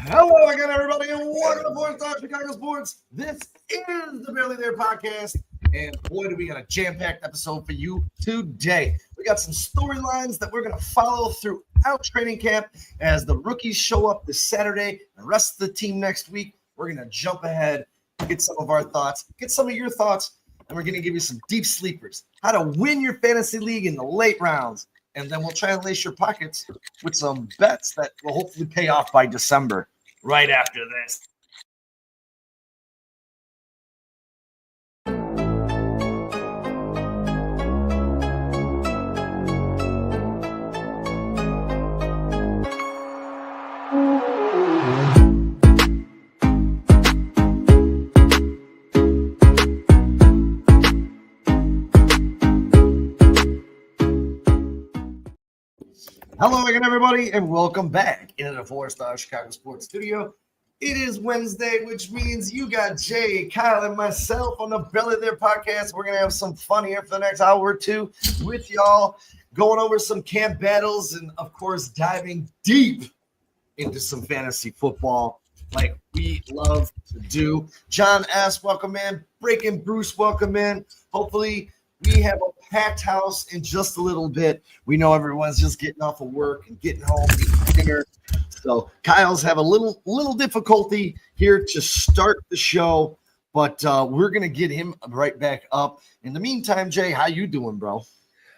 Hello again, everybody, and welcome to Four Star Chicago Sports. This is the Barely There podcast, and boy, do we got a jam-packed episode for you today. We got some storylines that we're going to follow throughout training camp as the rookies show up this Saturday. The rest of the team next week, we're going to jump ahead, get some of our thoughts, get some of your thoughts, and we're going to give you some deep sleepers, how to win your fantasy league in the late rounds. And then we'll try and lace your pockets with some bets that will hopefully pay off by December. Right after this. Hello again, everybody, and welcome back into the Four Star Chicago Sports Studio. It is Wednesday, which means you got Jay, Kyle, and myself on the Belly There podcast. We're going to have some fun here for the next hour or two with y'all, going over some camp battles and, of course, diving deep into some fantasy football like we love to do. John S., welcome in. Breaking Bruce, welcome in. Hopefully, we have a packed house in just a little bit. We know everyone's just getting off of work and getting home, eating dinner. So Kyle's have a little difficulty here to start the show, but we're going to get him right back up. In the meantime, Jay, how you doing, bro?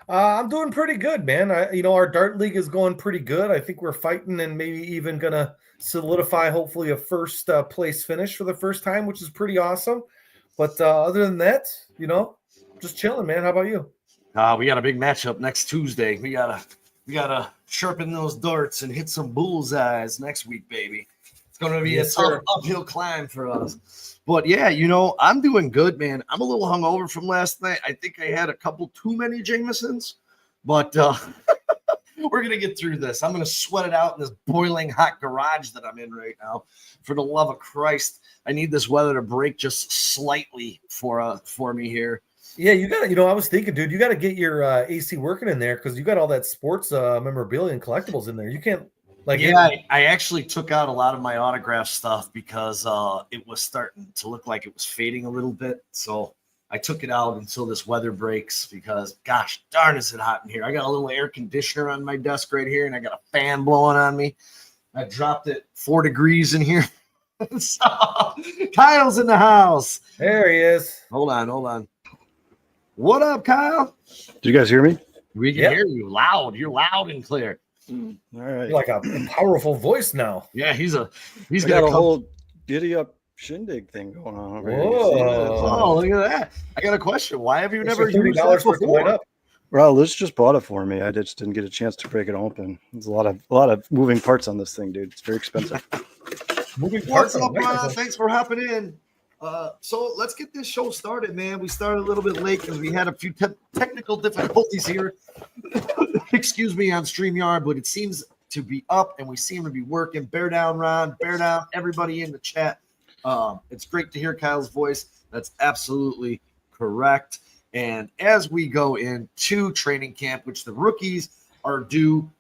I'm doing pretty good, man. Our Dart League is going pretty good. I think we're fighting and maybe even going to solidify, hopefully, a first place finish for the first time, which is pretty awesome. But other than that, just chilling, man. How about you? We got a big matchup next Tuesday. We gotta sharpen those darts and hit some bullseyes next week, baby. It's gonna be a tough uphill climb for us. But yeah, I'm doing good, man. I'm a little hungover from last night. I think I had a couple too many Jamesons, but we're gonna get through this. I'm gonna sweat it out in this boiling hot garage that I'm in right now. For the love of Christ, I need this weather to break just slightly for me here. Yeah, you got to, I was thinking, dude, you got to get your AC working in there because you got all that sports memorabilia and collectibles in there. You can't, I actually took out a lot of my autograph stuff because it was starting to look like it was fading a little bit. So I took it out until this weather breaks because, gosh, darn, is it hot in here. I got a little air conditioner on my desk right here, and I got a fan blowing on me. I dropped it 4 degrees in here. So Kyle's in the house. There he is. Hold on. What up, Kyle? Do you guys hear me? We can hear you loud. You're loud and clear. All right. You're like a powerful voice now. Yeah, he's got a whole giddy up shindig thing going on over here. Oh, look at that. I got a question. Why have you never used that before? Well, Liz just bought it for me. I just didn't get a chance to break it open. There's a lot of moving parts on this thing, dude. It's very expensive. What's up, Ron? Thanks for hopping in. So let's get this show started, man. We started a little bit late because we had a few technical difficulties here. Excuse me, on StreamYard, but it seems to be up and we seem to be working. Bear down, Ron. Bear down, everybody in the chat. It's great to hear Kyle's voice. That's absolutely correct. And as we go into training camp, which the rookies are due,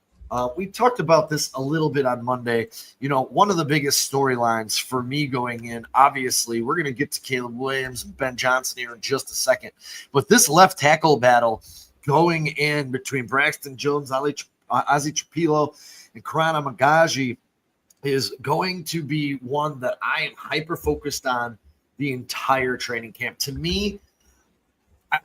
we talked about this a little bit on Monday. One of the biggest storylines for me going in, obviously, we're going to get to Caleb Williams and Ben Johnson here in just a second. But this left tackle battle going in between Braxton Jones, Ozzie Trapilo, and Karana Magaji is going to be one that I am hyper-focused on the entire training camp. To me,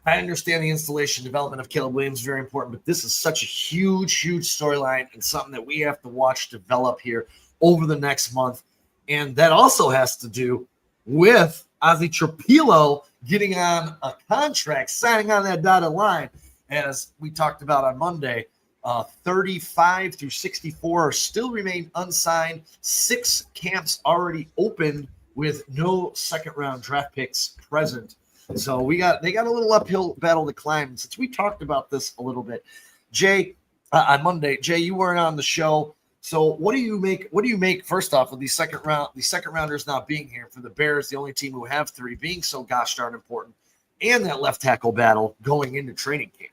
I understand the installation development of Caleb Williams is very important, but this is such a huge storyline and something that we have to watch develop here over the next month. And that also has to do with Ozzie Trapilo getting on a contract, signing on that dotted line. As we talked about on Monday, 35 through 64 still remain unsigned. 6 camps already opened with no second-round draft picks present. So they got a little uphill battle to climb. Since we talked about this a little bit, Jay, on Monday, Jay, you weren't on the show. So what do you make first off of these second rounders not being here for the Bears, the only team who have 3, being so gosh darn important, and that left tackle battle going into training camp?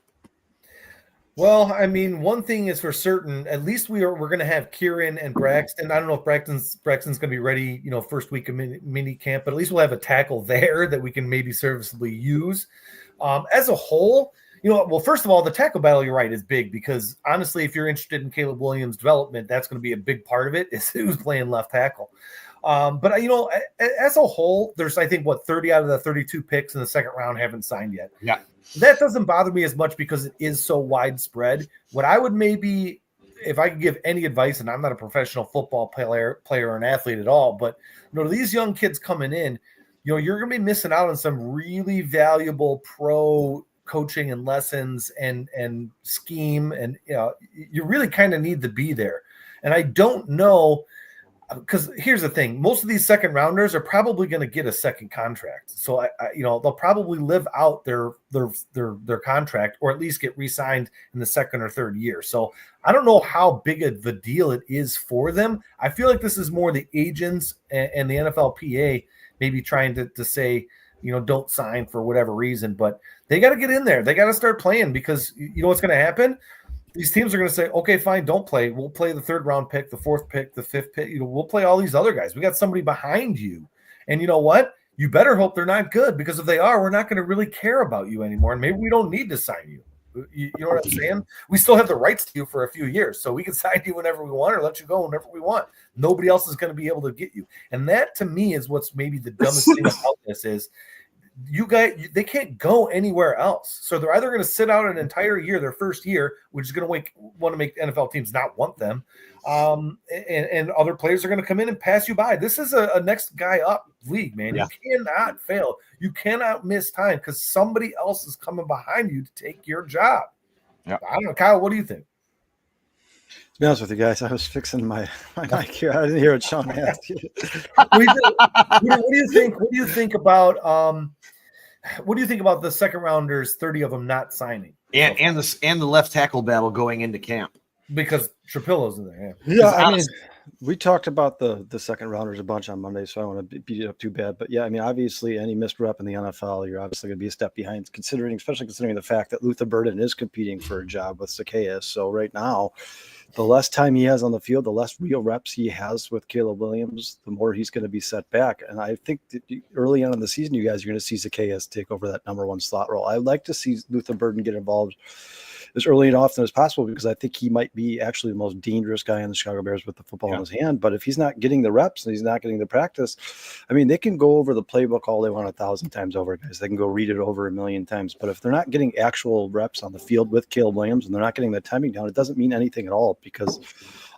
Well, I mean, one thing is for certain. At least we're going to have Kieran and Braxton. I don't know if Braxton's going to be ready, first week of mini camp, but at least we'll have a tackle there that we can maybe serviceably use. As a whole, well, first of all, the tackle battle, you're right, is big because honestly, if you're interested in Caleb Williams' development, that's going to be a big part of it. Is who's playing left tackle. But as a whole, there's I think 30 out of the 32 picks in the second round haven't signed yet. Yeah. That doesn't bother me as much because it is so widespread. What I would maybe, if I could give any advice, and I'm not a professional football player or an athlete at all, but these young kids coming in, you're going to be missing out on some really valuable pro coaching and lessons and scheme, and you really kind of need to be there. And I don't know. Because here's the thing, most of these second rounders are probably going to get a second contract. So they'll probably live out their contract or at least get re-signed in the second or third year. So I don't know how big of a deal it is for them. I feel like this is more the agents and the NFLPA maybe trying to say, don't sign for whatever reason, but they got to get in there. They got to start playing because what's going to happen? These teams are going to say, okay, fine, don't play. We'll play the third round pick, the fourth pick, the fifth pick. We'll play all these other guys. We got somebody behind you. And you know what? You better hope they're not good because if they are, we're not going to really care about you anymore. And maybe we don't need to sign you. You know what I'm saying? We still have the rights to you for a few years. So we can sign you whenever we want or let you go whenever we want. Nobody else is going to be able to get you. And that to me is what's maybe the dumbest thing about this is you guys, they can't go anywhere else. So they're either going to sit out an entire year, their first year, which is going to want to make NFL teams not want them. And other players are going to come in and pass you by. This is a next guy up league, man. Yeah. You cannot fail. You cannot miss time because somebody else is coming behind you to take your job. Yeah. I don't know, Kyle, what do you think? To be honest with you guys, I was fixing my mic here. I didn't hear what Sean asked you. What do you think? What do you think about what do you think about the second rounders, 30 of them not signing? And the left tackle battle going into camp. Because Trapillo's in there. Yeah, I mean, we talked about the second rounders a bunch on Monday, so I don't want to beat it up too bad. But yeah, I mean, obviously, any missed rep in the NFL, you're obviously going to be a step behind, especially considering the fact that Luther Burden is competing for a job with Zacchaeus. So right now, the less time he has on the field, the less real reps he has with Caleb Williams, the more he's going to be set back. And I think that early on in the season, you guys are going to see Zacchaeus take over that number one slot role. I'd like to see Luther Burden get involved as early and often as possible because I think he might be actually the most dangerous guy in the Chicago Bears with the football in his hand. But if he's not getting the reps and he's not getting the practice, I mean, they can go over the playbook all they want 1,000 times over, guys. They can go read it over 1,000,000 times. But if they're not getting actual reps on the field with Caleb Williams and they're not getting the timing down, it doesn't mean anything at all because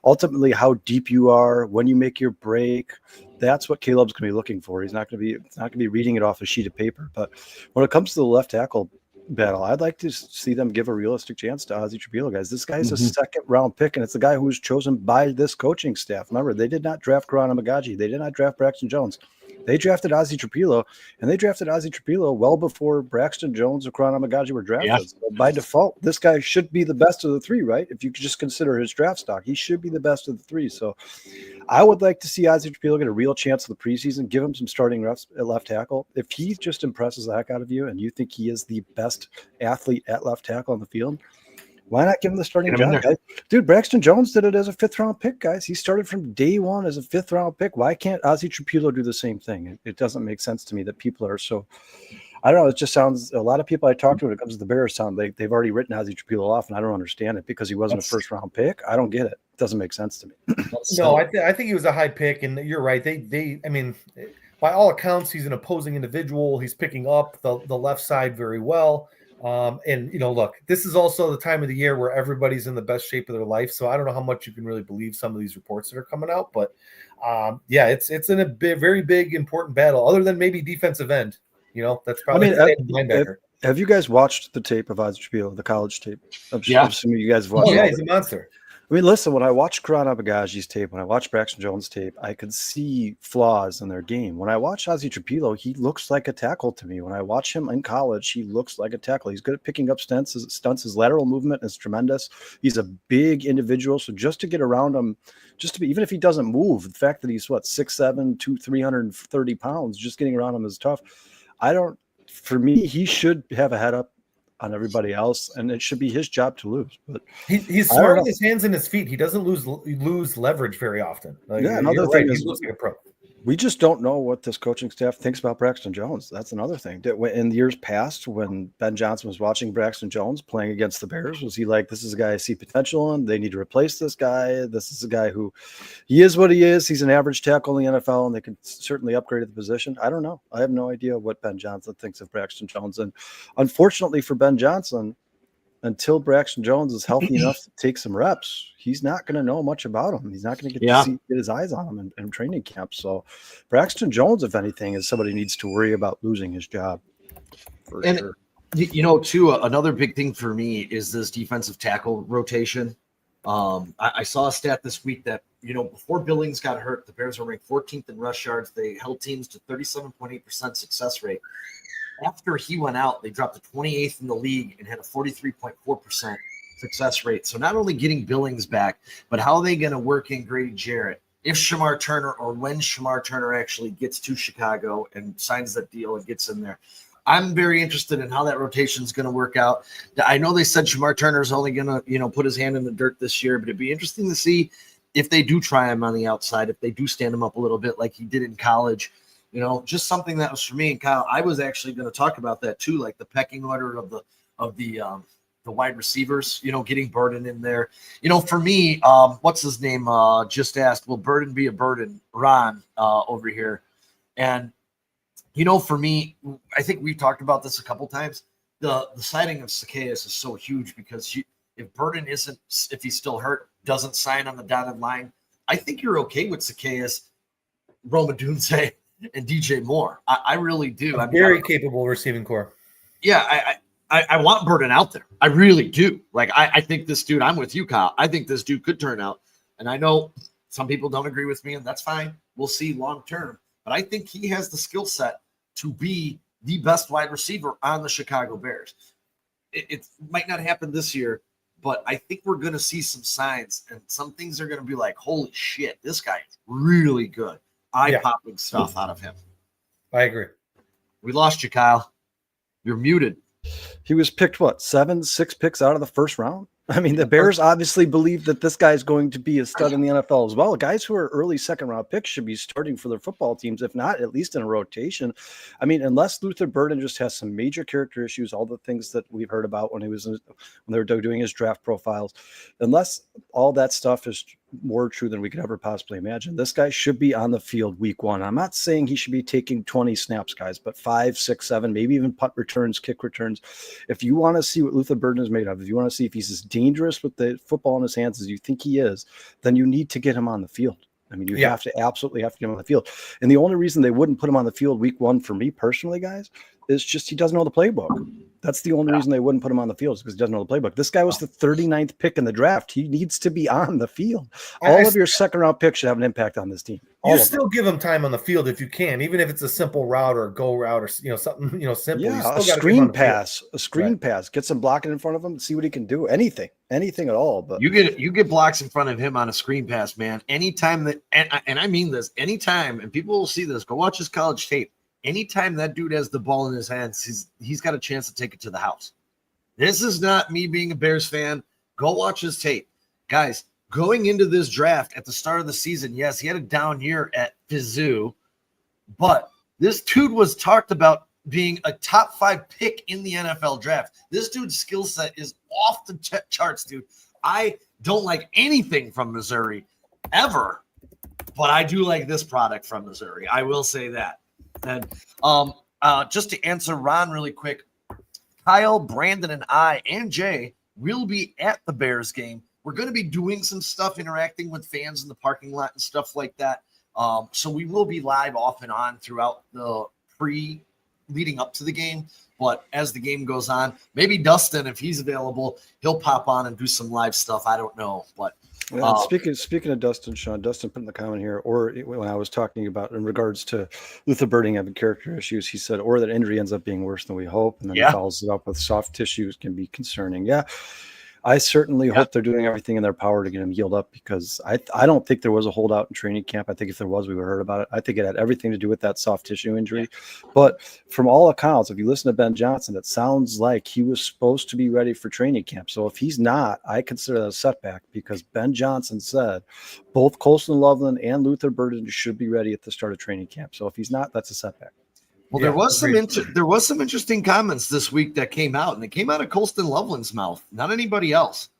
ultimately how deep you are, when you make your break, that's what Caleb's going to be looking for. It's not going to be reading it off a sheet of paper. But when it comes to the left tackle battle, I'd like to see them give a realistic chance to Ozzie Trapilo, guys. This guy's a second round pick, and it's the guy who was chosen by this coaching staff. Remember, they did not draft Karan Amagaji. They did not draft Braxton Jones. They drafted Ozzie Trapilo, and they drafted Ozzie Trapilo well before Braxton Jones or Karan Amagaji were drafted. Yeah. So by default, this guy should be the best of the three, right? If you could just consider his draft stock, he should be the best of the three. So I would like to see Ozzie Trapilo get a real chance in the preseason, give him some starting reps at left tackle. If he just impresses the heck out of you and you think he is the best athlete at left tackle on the field, why not give him the starting job, guys? Dude, Braxton Jones did it as a fifth-round pick, guys. He started from day one as a fifth-round pick. Why can't Ozzie Trapilo do the same thing? It doesn't make sense to me that people are so – I don't know. It just sounds – a lot of people I talk to when it comes to the Bears sound they've already written Ozzie Trapilo off, and I don't understand it because he wasn't a first-round pick. I don't get it. It doesn't make sense to me. No, I think he was a high pick, and you're right. I mean, by all accounts, he's an opposing individual. He's picking up the left side very well. And look, this is also the time of the year where everybody's in the best shape of their life. So I don't know how much you can really believe some of these reports that are coming out, but it's in a very big, important battle other than maybe defensive end. That's probably linebacker. Have you guys watched the tape of Ozzie Trapilo, the college tape? I'm assuming you guys have watched it. Yeah, he's a monster. I mean, listen, when I watched Karan Abagaji's tape, when I watched Braxton Jones' tape, I could see flaws in their game. When I watch Ozzie Trapilo, he looks like a tackle to me. When I watch him in college, he looks like a tackle. He's good at picking up stunts. His lateral movement is tremendous. He's a big individual. So just to get around him, even if he doesn't move, the fact that he's 6'7", 330 pounds, just getting around him is tough. For me, he should have a head up on everybody else, and it should be his job to lose. But he's smart with his hands and his feet. He doesn't lose leverage very often. Another thing is, he looks like a pro. We just don't know what this coaching staff thinks about Braxton Jones. That's another thing. In years past, when Ben Johnson was watching Braxton Jones playing against the Bears, was he like, this is a guy I see potential in? They need to replace this guy. This is a guy who he is what he is. He's an average tackle in the NFL, and they can certainly upgrade the position. I don't know. I have no idea what Ben Johnson thinks of Braxton Jones. And unfortunately for Ben Johnson, until Braxton Jones is healthy enough to take some reps, he's not going to know much about him. He's not going to get his eyes on him in training camp. So Braxton Jones, if anything, is somebody who needs to worry about losing his job. For sure. Too, another big thing for me is this defensive tackle rotation. I saw a stat this week that, before Billings got hurt, the Bears were ranked 14th in rush yards. They held teams to 37.8% success rate. After he went out, they dropped to 28th in the league and had a 43.4% success rate. So not only getting Billings back, but how are they going to work in Grady Jarrett if Shamar Turner, or when Shamar Turner actually gets to Chicago and signs that deal and gets in there? I'm very interested in how that rotation is going to work out. I know they said Shamar Turner is only going to, put his hand in the dirt this year, but it'd be interesting to see if they do try him on the outside, if they do stand him up a little bit like he did in college. Just something that was for me and Kyle. I was actually going to talk about that too, like the pecking order of the wide receivers. Getting Burden in there. For me, what's his name? Just asked, will Burden be a burden? Ron over here, and for me, I think we've talked about this a couple times. The signing of Zacchaeus is so huge because if Burden if he's still hurt, doesn't sign on the dotted line, I think you're okay with Zacchaeus, Roma Dunze, and DJ Moore. I really do. I'm very capable receiving core. Yeah, I want Burden out there. I really do. Like, I think this dude, I'm with you, Kyle. I think this dude could turn out. And I know some people don't agree with me, and that's fine. We'll see long term. But I think he has the skill set to be the best wide receiver on the Chicago Bears. It might not happen this year, but I think we're going to see some signs, and some things are going to be like, holy shit, this guy is really good. Eye-popping stuff out of him. I agree. We lost you, Kyle. You're muted. He was picked, 6 picks out of the first round? I mean, the Bears obviously believe that this guy's going to be a stud in the NFL as well. Guys who are early second-round picks should be starting for their football teams, if not at least in a rotation. I mean, unless Luther Burden just has some major character issues, all the things that we've heard about when they were doing his draft profiles, unless all that stuff is more true than we could ever possibly imagine, this guy should be on the field week one. I'm not saying he should be taking 20 snaps, guys, but 5, 6, 7, maybe even punt returns, kick returns. If you want to see what Luther Burden is made of, if you want to see if he's as dangerous with the football in his hands as you think he is, then you need to get him on the field. I mean, you absolutely have to get him on the field. And the only reason they wouldn't put him on the field week one for me personally, guys, is just he doesn't know the playbook. That's the only reason they wouldn't put him on the field, is because he doesn't know the playbook. This guy was the 39th pick in the draft. He needs to be on the field. All of your second-round picks should have an impact on this team. You still give him time on the field if you can, even if it's a simple route or a go route or something simple. Yeah, a screen pass, pass. Get some blocking in front of him, see what he can do. Anything at all. But you get blocks in front of him on a screen pass, man. Anytime that, and I mean this, anytime, and people will see this. Go watch his college tape. Anytime that dude has the ball in his hands, he's got a chance to take it to the house. This is not me being a Bears fan. Go watch his tape. Guys, going into this draft at the start of the season, yes, he had a down year at Mizzou, but this dude was talked about being a top 5 pick in the NFL draft. This dude's skill set is off the charts, dude. I don't like anything from Missouri ever, but I do like this product from Missouri. I will say that. And just to answer Ron really quick, Kyle, Brandon, and I, and Jay will be at the Bears game. We're going to be doing some stuff, interacting with fans in the parking lot and stuff like that. So we will be live off and on throughout the leading up to the game. But as the game goes on, maybe Dustin, if he's available, he'll pop on and do some live stuff. I don't know, but speaking of Dustin, Sean, Dustin put in the comment here, or when I was talking about in regards to Luther Burden having character issues, he said, or that injury ends up being worse than we hope, and then he follows it up with soft tissues can be concerning. Yeah, I certainly hope they're doing everything in their power to get him healed up, because I don't think there was a holdout in training camp. I think if there was, we would have heard about it. I think it had everything to do with that soft tissue injury. But from all accounts, if you listen to Ben Johnson, it sounds like he was supposed to be ready for training camp. So if he's not, I consider that a setback, because Ben Johnson said both Colston Loveland and Luther Burden should be ready at the start of training camp. So if he's not, that's a setback. Well, there was some interesting comments this week that came out, and it came out of Colston Loveland's mouth, not anybody else.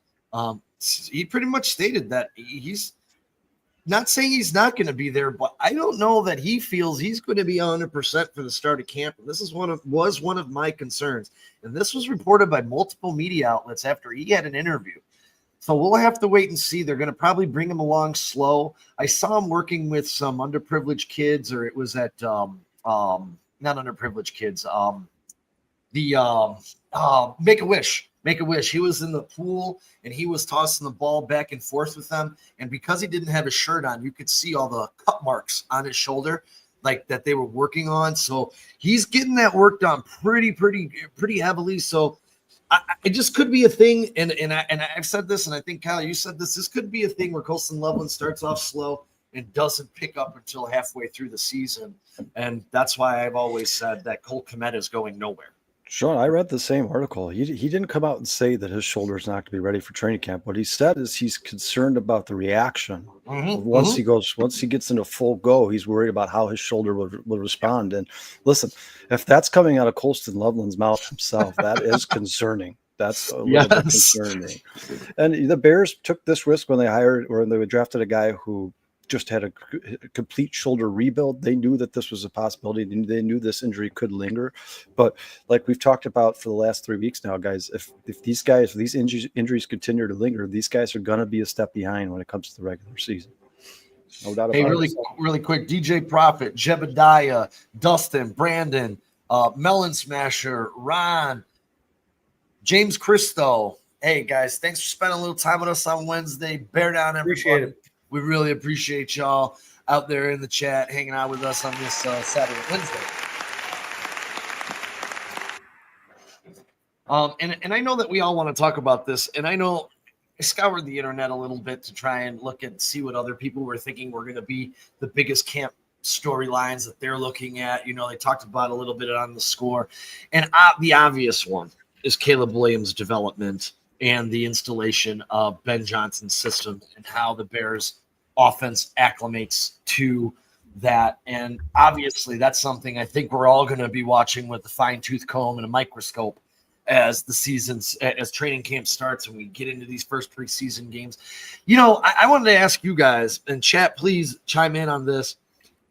He pretty much stated that he's not saying he's not going to be there, but I don't know that he feels he's going to be 100% for the start of camp. And this is was one of my concerns, and this was reported by multiple media outlets after he had an interview. So we'll have to wait and see. They're going to probably bring him along slow. I saw him working with some underprivileged kids, or it was at not underprivileged kids. Make-A-Wish. Make-A-Wish. He was in the pool and he was tossing the ball back and forth with them. And because he didn't have his shirt on, you could see all the cut marks on his shoulder, like that they were working on. So he's getting that work done pretty heavily. So it just could be a thing. And I've said this, and I think Kyle, you said this. This could be a thing where Colston Loveland starts off slow and doesn't pick up until halfway through the season. And that's why I've always said that Cole Kmet is going nowhere. Sean, I read the same article. He didn't come out and say that his shoulder is not going to be ready for training camp. What he said is he's concerned about the reaction. Once he gets into full go, he's worried about how his shoulder will respond. And listen, if that's coming out of Colston Loveland's mouth himself, that is concerning. That's a little bit concerning. And the Bears took this risk when they drafted a guy who just had a complete shoulder rebuild. They knew that this was a possibility. They knew this injury could linger. But like we've talked about for the last 3 weeks now, guys, if these injuries continue to linger, these guys are going to be a step behind when it comes to the regular season. No doubt about it. Really quick, DJ Prophet, Jebediah, Dustin, Brandon, Melon Smasher, Ron, James Christo. Hey, guys, thanks for spending a little time with us on Wednesday. Bear down, everybody. Appreciate it. We really appreciate y'all out there in the chat hanging out with us on this Saturday, Wednesday. And I know that we all want to talk about this, and I know I scoured the internet a little bit to try and look and see what other people were thinking were going to be the biggest camp storylines that they're looking at. You know, they talked about a little bit on the score, and the obvious one is Caleb Williams' development and the installation of Ben Johnson's system and how the Bears offense acclimates to that. And obviously that's something I think we're all going to be watching with a fine-tooth comb and a microscope as training camp starts and we get into these first preseason games. You know, I wanted to ask you guys, and chat, please chime in on this.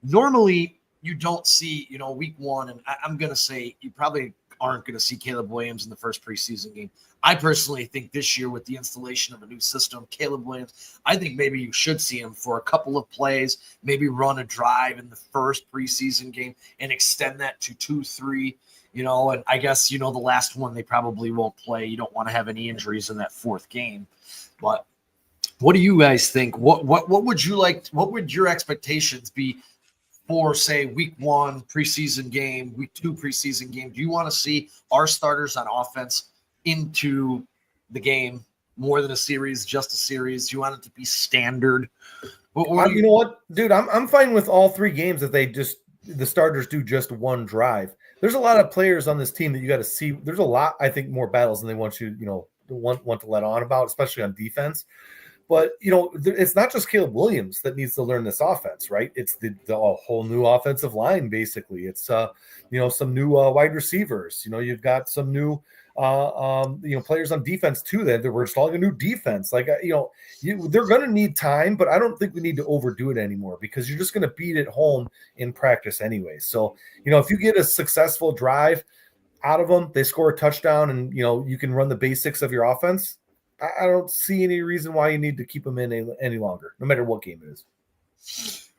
Normally you don't see, week one, and I'm going to say you probably aren't going to see Caleb Williams in the first preseason game. I personally think this year with the installation of a new system, Caleb Williams, I think maybe you should see him for a couple of plays, maybe run a drive in the first preseason game and extend that to 2-3, and I guess, the last one they probably won't play. You don't want to have any injuries in that fourth game. But what do you guys think? What would you like? What would your expectations be for, say, week one preseason game, week two preseason game? Do you want to see our starters on offense into the game more than a series, just a series? Do you want it to be standard? You know what, dude? I'm fine with all 3 games if the starters do just one drive. There's a lot of players on this team that you got to see. There's a lot, I think, more battles than they want you, want to let on about, especially on defense. But, it's not just Caleb Williams that needs to learn this offense, right? It's the whole new offensive line, basically. It's, some new wide receivers. You've got some new, players on defense, too, that we're installing a new defense. Like, they're going to need time, but I don't think we need to overdo it anymore because you're just going to beat it home in practice anyway. So, if you get a successful drive out of them, they score a touchdown and, you can run the basics of your offense. I don't see any reason why you need to keep them in any longer, no matter what game it is.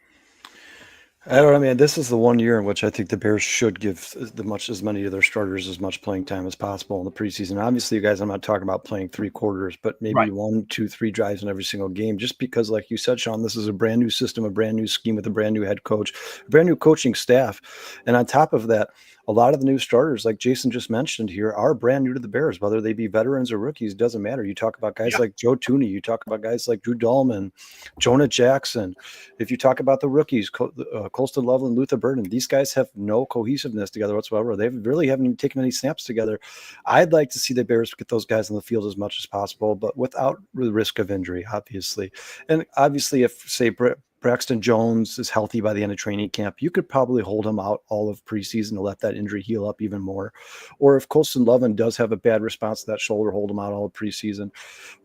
I don't know, man. This is the one year in which I think the Bears should give as many of their starters as much playing time as possible in the preseason. Obviously, you guys, I'm not talking about playing 3 quarters, but maybe Right. 1, 2, 3 drives in every single game. Just because, like you said, Sean, this is a brand new system, a brand new scheme with a brand new head coach, a brand new coaching staff, and on top of that, a lot of the new starters, like Jason just mentioned here, are brand new to the Bears, whether they be veterans or rookies. Doesn't matter. You talk about guys Yeah. like Joe Tooney, you talk about guys like Drew Dahlman, Jonah Jackson. If you talk about the rookies, Colston Loveland, Luther Burden, these guys have no cohesiveness together whatsoever. They really haven't even taken any snaps together. I'd like to see the Bears get those guys on the field as much as possible, but without the risk of injury, obviously. And obviously, if, say, Braxton Jones is healthy by the end of training camp, you could probably hold him out all of preseason to let that injury heal up even more. Or if Colston Loveland does have a bad response to that shoulder, hold him out all of preseason,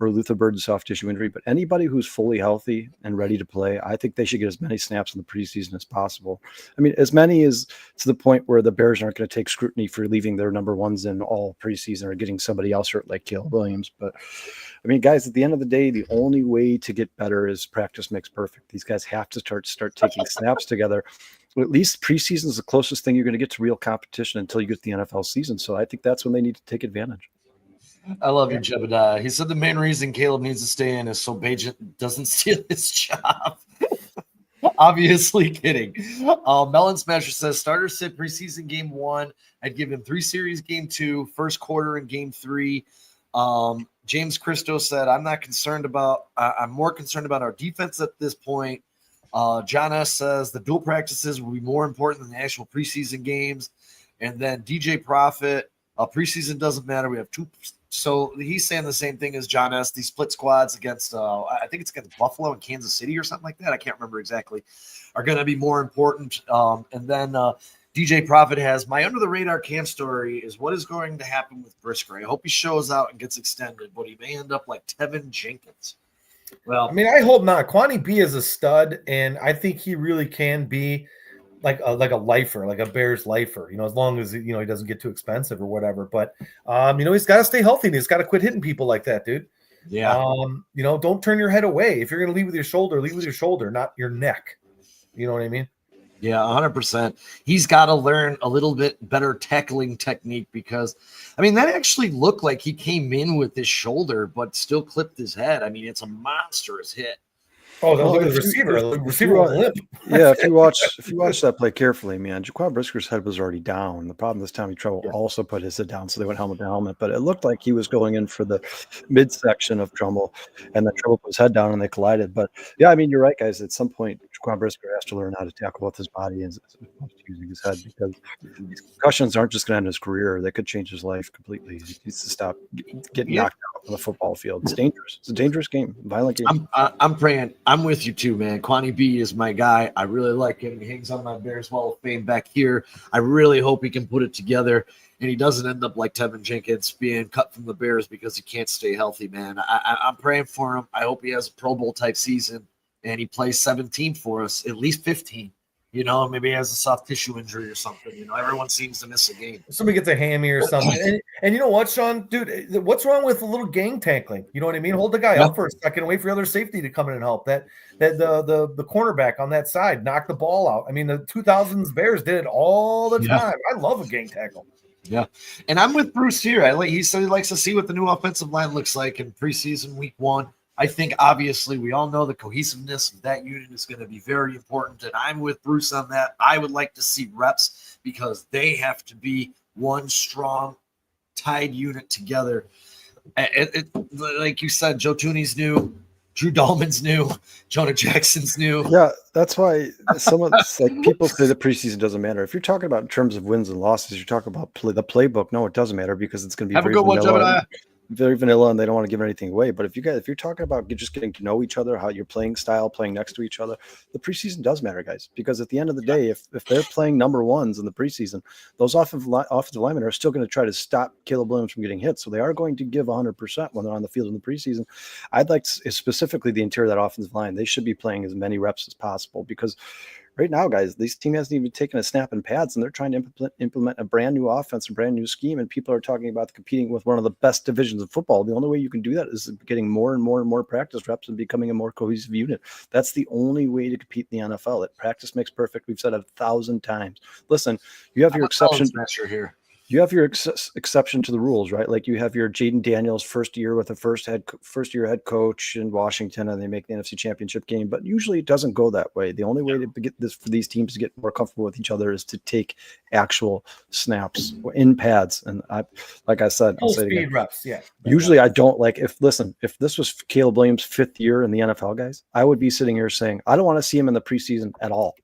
or Luther Burden's soft tissue injury. But anybody who's fully healthy and ready to play, I think they should get as many snaps in the preseason as possible. I mean, as many as to the point where the Bears aren't going to take scrutiny for leaving their number ones in all preseason or getting somebody else hurt like Caleb Williams. But I mean, guys, at the end of the day, the only way to get better is practice makes perfect. These guys have to start taking snaps together. At least preseason is the closest thing you're going to get to real competition until you get to the NFL season. So I think that's when they need to take advantage. I love you, Jebediah. He said the main reason Caleb needs to stay in is so Bajent doesn't steal his job. Obviously kidding. Melon Smasher says starter sit preseason game 1. I'd give him 3 series game 2, first quarter in game 3. James Christo said, I'm more concerned about our defense at this point. John S. says the dual practices will be more important than the actual preseason games. And then DJ Profit, preseason doesn't matter. We have 2. So he's saying the same thing as John S. These split squads against, I think it's against Buffalo and Kansas City or something like that. I can't remember exactly. Are going to be more important. And then DJ Profit has my under the radar camp story is what is going to happen with Brisker. I hope he shows out and gets extended, but he may end up like Tevin Jenkins. Well, I mean, I hope not. Kwani B is a stud, and I think he really can be like a lifer, like a Bears lifer, as long as, he doesn't get too expensive or whatever. But, he's got to stay healthy and he's got to quit hitting people like that, dude. Yeah. Don't turn your head away. If you're going to lead with your shoulder, not your neck. You know what I mean? Yeah, 100%. He's got to learn a little bit better tackling technique because, that actually looked like he came in with his shoulder but still clipped his head. It's a monstrous hit. Oh, look at the receiver. The receiver was limp. Yeah, if you watch that play carefully, man, Jaquan Brisker's head was already down. The problem this time, he Trumbull also put his head down, so they went helmet to helmet. But it looked like he was going in for the midsection of Trumbull, and then Trumbull put his head down, and they collided. But yeah, you're right, guys. At some point, Jaquan Brisker has to learn how to tackle with his body and using his head because these concussions aren't just going to end his career; they could change his life completely. He needs to stop getting knocked out on the football field. It's dangerous. It's a dangerous game, violent game. I'm praying. I'm with you too, man. Kwani B is my guy. I really like him. He hangs on my Bears Wall of Fame back here. I really hope he can put it together and he doesn't end up like Tevin Jenkins being cut from the Bears because he can't stay healthy, man. I'm praying for him. I hope he has a Pro Bowl type season and he plays 17 for us, at least 15. Maybe he has a soft tissue injury or something. Everyone seems to miss a game. Somebody gets a hammy or something. And you know what, Sean? Dude, what's wrong with a little gang tackling? You know what I mean? Hold the guy up for a second, wait for your other safety to come in and help. That the cornerback on that side knocked the ball out. The 2000s Bears did it all the time. I love a gang tackle. Yeah. And I'm with Bruce here. He said he likes to see what the new offensive line looks like in preseason week 1. I think, obviously, we all know the cohesiveness of that unit is going to be very important, and I'm with Bruce on that. I would like to see reps because they have to be one strong, tied unit together. Like you said, Joe Tooney's new, Drew Dahlman's new, Jonah Jackson's new. Yeah, that's why some of people say the preseason doesn't matter. If you're talking about in terms of wins and losses, you're talking about the playbook. No, it doesn't matter because it's going to be have a good one, Jebediah. Very vanilla, and they don't want to give anything away. But if you're talking about just getting to know each other, how you're playing style, playing next to each other, the preseason does matter, guys. Because at the end of the day, if they're playing number ones in the preseason, those offensive linemen are still going to try to stop Caleb Williams from getting hit. So they are going to give 100% when they're on the field in the preseason. I'd like to, specifically the interior of that offensive line, they should be playing as many reps as possible because Right now, guys, this team hasn't even taken a snap in pads, and they're trying to implement a brand new offense, a brand new scheme, and people are talking about competing with one of the best divisions of football. The only way you can do that is getting more and more and more practice reps and becoming a more cohesive unit. That's the only way to compete in the NFL. That practice makes perfect. We've said it 1,000 times. Listen, you have your exception. Here. You have your exception to the rules, right? Like you have your Jaden Daniels first year with a first year head coach in Washington, and they make the NFC Championship game. But usually it doesn't go that way. The only way to get this for these teams to get more comfortable with each other is to take actual snaps in pads. And like I said, full speed reps. Yeah. Usually I don't like if this was Caleb Williams' 5th year in the NFL, guys, I would be sitting here saying I don't want to see him in the preseason at all.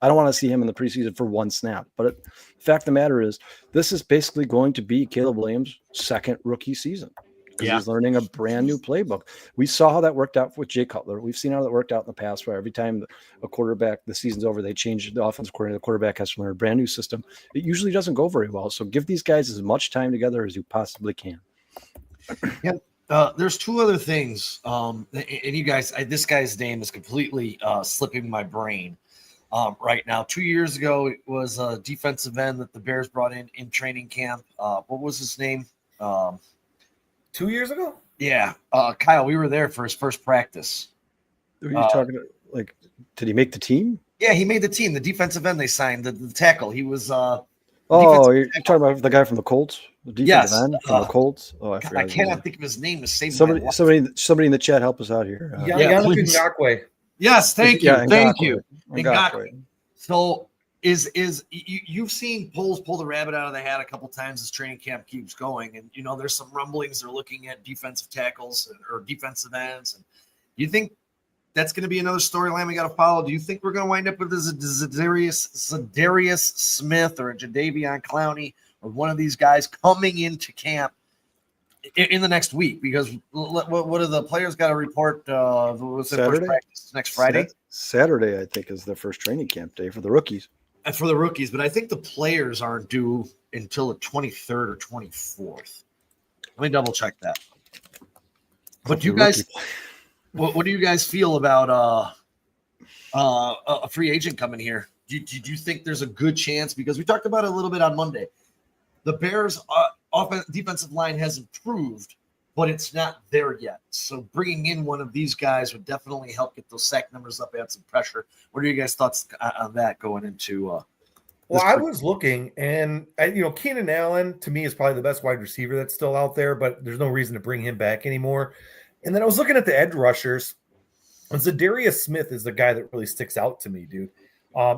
I don't want to see him in the preseason for one snap. But the fact of the matter is, this is basically going to be Caleb Williams' 2nd rookie season because he's learning a brand new playbook. We saw how that worked out with Jay Cutler. We've seen how that worked out in the past, where every time a quarterback, the season's over, they change the offensive coordinator. The quarterback has to learn a brand new system. It usually doesn't go very well. So give these guys as much time together as you possibly can. Yeah. There's 2 other things. And you guys, this guy's name is completely slipping my brain. Right now, 2 years ago, it was a defensive end that the Bears brought in training camp. What was his name? 2 years ago? Yeah. Kyle, we were there for his first practice. Are you talking like, did he make the team? Yeah, he made the team. The defensive end they signed, the tackle. He was you're talking about the guy from the Colts? The defensive end from the Colts? Oh, I cannot think of his name to save somebody in the chat help us out here. Ngakwe. Yes, thank you. Thank you. Ngakwe. So you've seen polls pull the rabbit out of the hat a couple times as training camp keeps going, and there's some rumblings they're looking at defensive tackles or defensive ends. And you think that's going to be another storyline we got to follow? Do you think we're going to wind up with a Zadarius Smith or a Jadeveon Clowney or one of these guys coming into camp in the next week? Because what do the players got to report? First practice next Friday? Saturday, I think, is the first training camp day for the rookies. And for the rookies, but I think the players aren't due until the 23rd or 24th. Let me double check that. But you guys, what do you guys feel about a free agent coming here? Do you think there's a good chance? Because we talked about it a little bit on Monday. The Bears' defensive line has improved, but it's not there yet. So bringing in one of these guys would definitely help get those sack numbers up, add some pressure. What are you guys' thoughts on that going into well, I was looking, and Keenan Allen to me is probably the best wide receiver that's still out there, but there's no reason to bring him back anymore. And then I was looking at the edge rushers, and Zadarius Smith is the guy that really sticks out to me, dude. I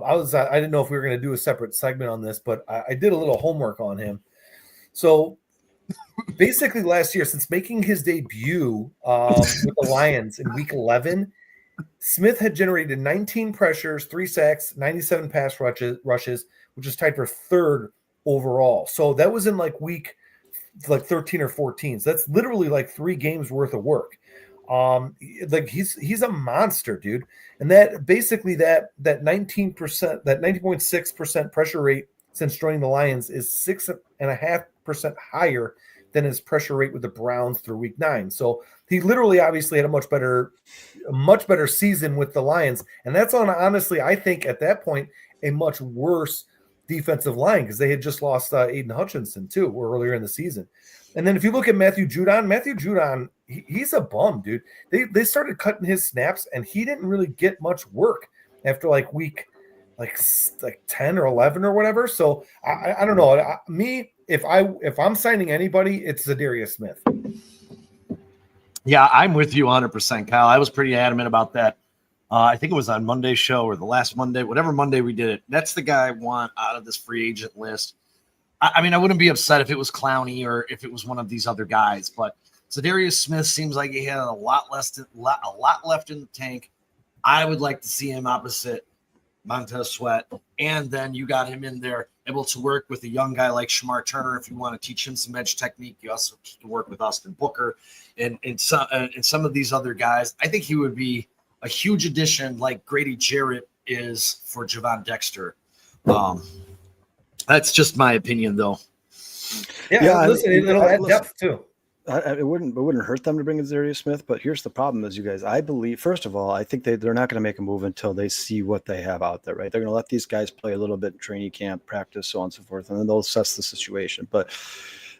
didn't know if we were going to do a separate segment on this, but I did a little homework on him. So basically last year, since making his debut with the Lions in week 11, Smith had generated 19 pressures, 3 sacks, 97 pass rushes, which is tied for 3rd overall. So that was in week 13 or 14. So that's literally 3 games worth of work. He's a monster, dude. And that basically that 19%, that 90.6% pressure rate since joining the Lions is 6.5% higher than his pressure rate with the Browns through week 9. So he literally obviously had a much better season with the Lions. And that's on, honestly, I think at that point, a much worse defensive line because they had just lost Aiden Hutchinson too earlier in the season. And then if you look at Matthew Judon, he's a bum, dude. They started cutting his snaps, and he didn't really get much work after week 10 or 11 or whatever. So I don't know. If I'm signing anybody, it's Zadarius Smith. Yeah, I'm with you 100%, Kyle. I was pretty adamant about that. I think it was on Monday's show or the last Monday, whatever Monday we did it. That's the guy I want out of this free agent list. I mean, I wouldn't be upset if it was Clowney or if it was one of these other guys, but Zadarius Smith seems like he had a lot left in the tank. I would like to see him opposite Montez Sweat, and then you got him in there able to work with a young guy like Shamar Turner. If you want to teach him some edge technique, you also can work with Austin Booker and some of these other guys. I think he would be a huge addition like Grady Jarrett is for Javon Dexter. That's just my opinion, though. Yeah, listen, it'll add depth too. It wouldn't hurt them to bring in Zarius Smith, but here's the problem: is you guys, I believe, first of all, I think they're not going to make a move until they see what they have out there, right? They're going to let these guys play a little bit in training camp, practice, so on and so forth, and then they'll assess the situation. But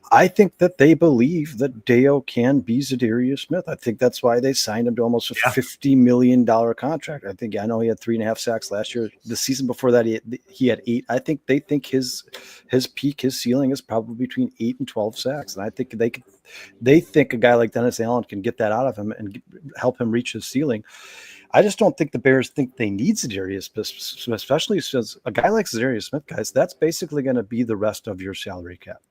I think that they believe that Deo can be Zadarius Smith. I think that's why they signed him to almost a $50 million contract. I know he had 3.5 sacks last year. The season before that, he had 8. I think they think his peak, his ceiling is probably between 8 and 12 sacks. And I think they think a guy like Dennis Allen can get that out of him and help him reach his ceiling. I just don't think the Bears think they need Zadarius Smith, especially since a guy like Zadarius Smith, guys, that's basically going to be the rest of your salary cap.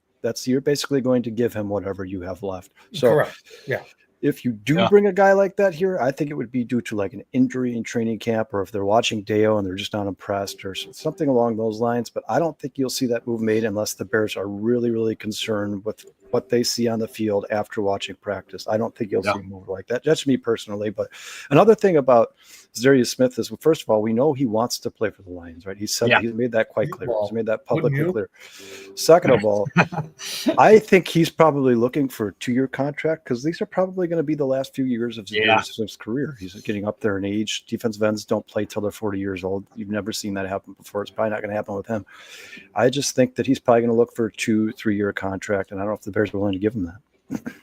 You're basically going to give him whatever you have left. So correct. Yeah. If you do bring a guy like that here, I think it would be due to like an injury in training camp, or if they're watching Deo and they're just not impressed or something along those lines. But I don't think you'll see that move made unless the Bears are really, really concerned with what they see on the field after watching practice. I don't think you'll see a move like that. That's me personally. But another thing about Zadarius Smith is, well, first of all, we know he wants to play for the Lions, right? He said he's made that quite clear. He's made that publicly clear. Second of all, I think he's probably looking for a 2-year contract because these are probably going to be the last few years of Zadarius Smith's career. He's getting up there in age. Defensive ends don't play till they're 40 years old. You've never seen that happen before. It's probably not going to happen with him. I just think that he's probably going to look for a 2-3 year contract, and I don't know if the Bears are willing to give him that.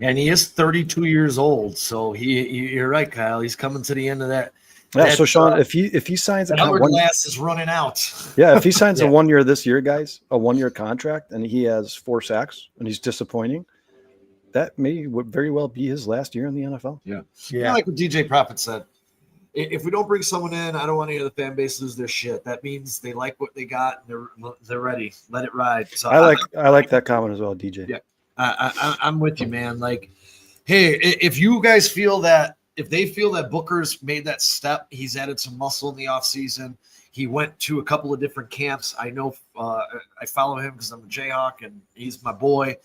And he is 32 years old, so you're right, Kyle. He's coming to the end of that. Yeah, so Sean, if he signs the hourglass is running out. Yeah, if he signs a 1 year this year, guys, a 1 year contract, and he has 4 sacks and he's disappointing, that would very well be his last year in the NFL. Yeah. Like what DJ Prophet said, if we don't bring someone in, I don't want any of the fan base lose their shit. That means they like what they got and they're ready. Let it ride. So I like that comment as well, DJ. Yeah, I'm with you, man. Like, hey, if you guys feel that. If they feel that Booker's made that step, he's added some muscle in the offseason. He went to a couple of different camps. I know I follow him because I'm a Jayhawk and he's my boy.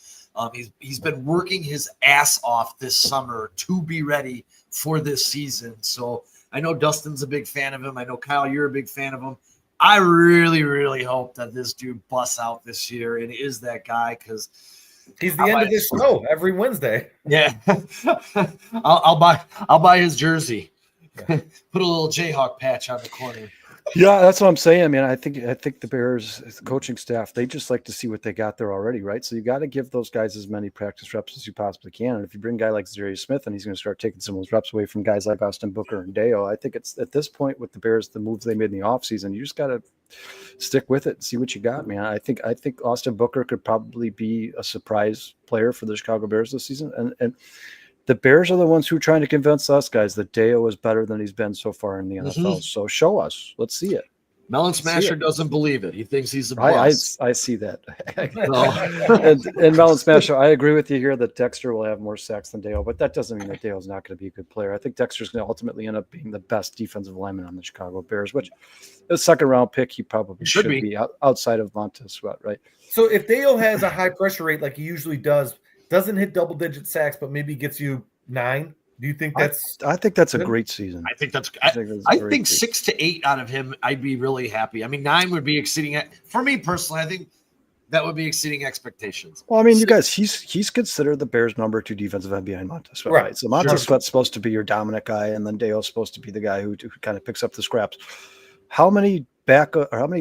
He's been working his ass off this summer to be ready for this season. So I know Dustin's a big fan of him. I know, Kyle, you're a big fan of him. I really, really hope that this dude busts out this year and is that guy because – he's the end of this show every Wednesday. Yeah, I'll buy his jersey. Put a little Jayhawk patch on the corner. Yeah, that's what I'm saying. I mean, I think the Bears coaching staff, they just like to see what they got there already, right? So you got to give those guys as many practice reps as you possibly can. And if you bring a guy like Zadarius Smith and he's going to start taking some of those reps away from guys like Austin Booker and Deo, I think it's at this point with the Bears, the moves they made in the offseason, you just got to stick with it and see what you got, man. I think Austin Booker could probably be a surprise player for the Chicago Bears this season. And the Bears are the ones who are trying to convince us guys that Deo is better than he's been so far in the NFL. Mm-hmm. So show us. Let's see it. Melon Smasher doesn't believe it. He thinks he's a boss. I see that. and Melon Smasher, I agree with you here that Dexter will have more sacks than Deo, but that doesn't mean that Deo's not going to be a good player. I think Dexter's going to ultimately end up being the best defensive lineman on the Chicago Bears, which a second-round pick he probably should be outside of Montez Sweat, right? So if Deo has a high pressure rate like he usually doesn't hit double-digit sacks, but maybe gets you 9, do you think that's? I think that's a great season. I think 6 to 8 out of him, I'd be really happy. I mean, 9 would be exceeding for me personally. I think that would be exceeding expectations. Well, I mean, you guys, he's considered the Bears' number 2 defensive end behind Montez Sweat, right? So Montez Sweat's supposed to be your dominant guy, and then Deo's supposed to be the guy who kind of picks up the scraps. How many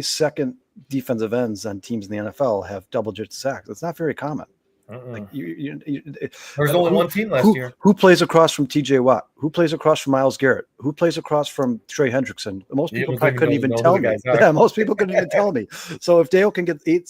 second defensive ends on teams in the NFL have double-digit sacks? It's not very common. Like there's only one team last year. Who plays across from TJ Watt? Who plays across from Myles Garrett? Who plays across from Trey Hendrickson? Most people couldn't even tell me. Yeah, most people couldn't even tell me. So if Dale can get 8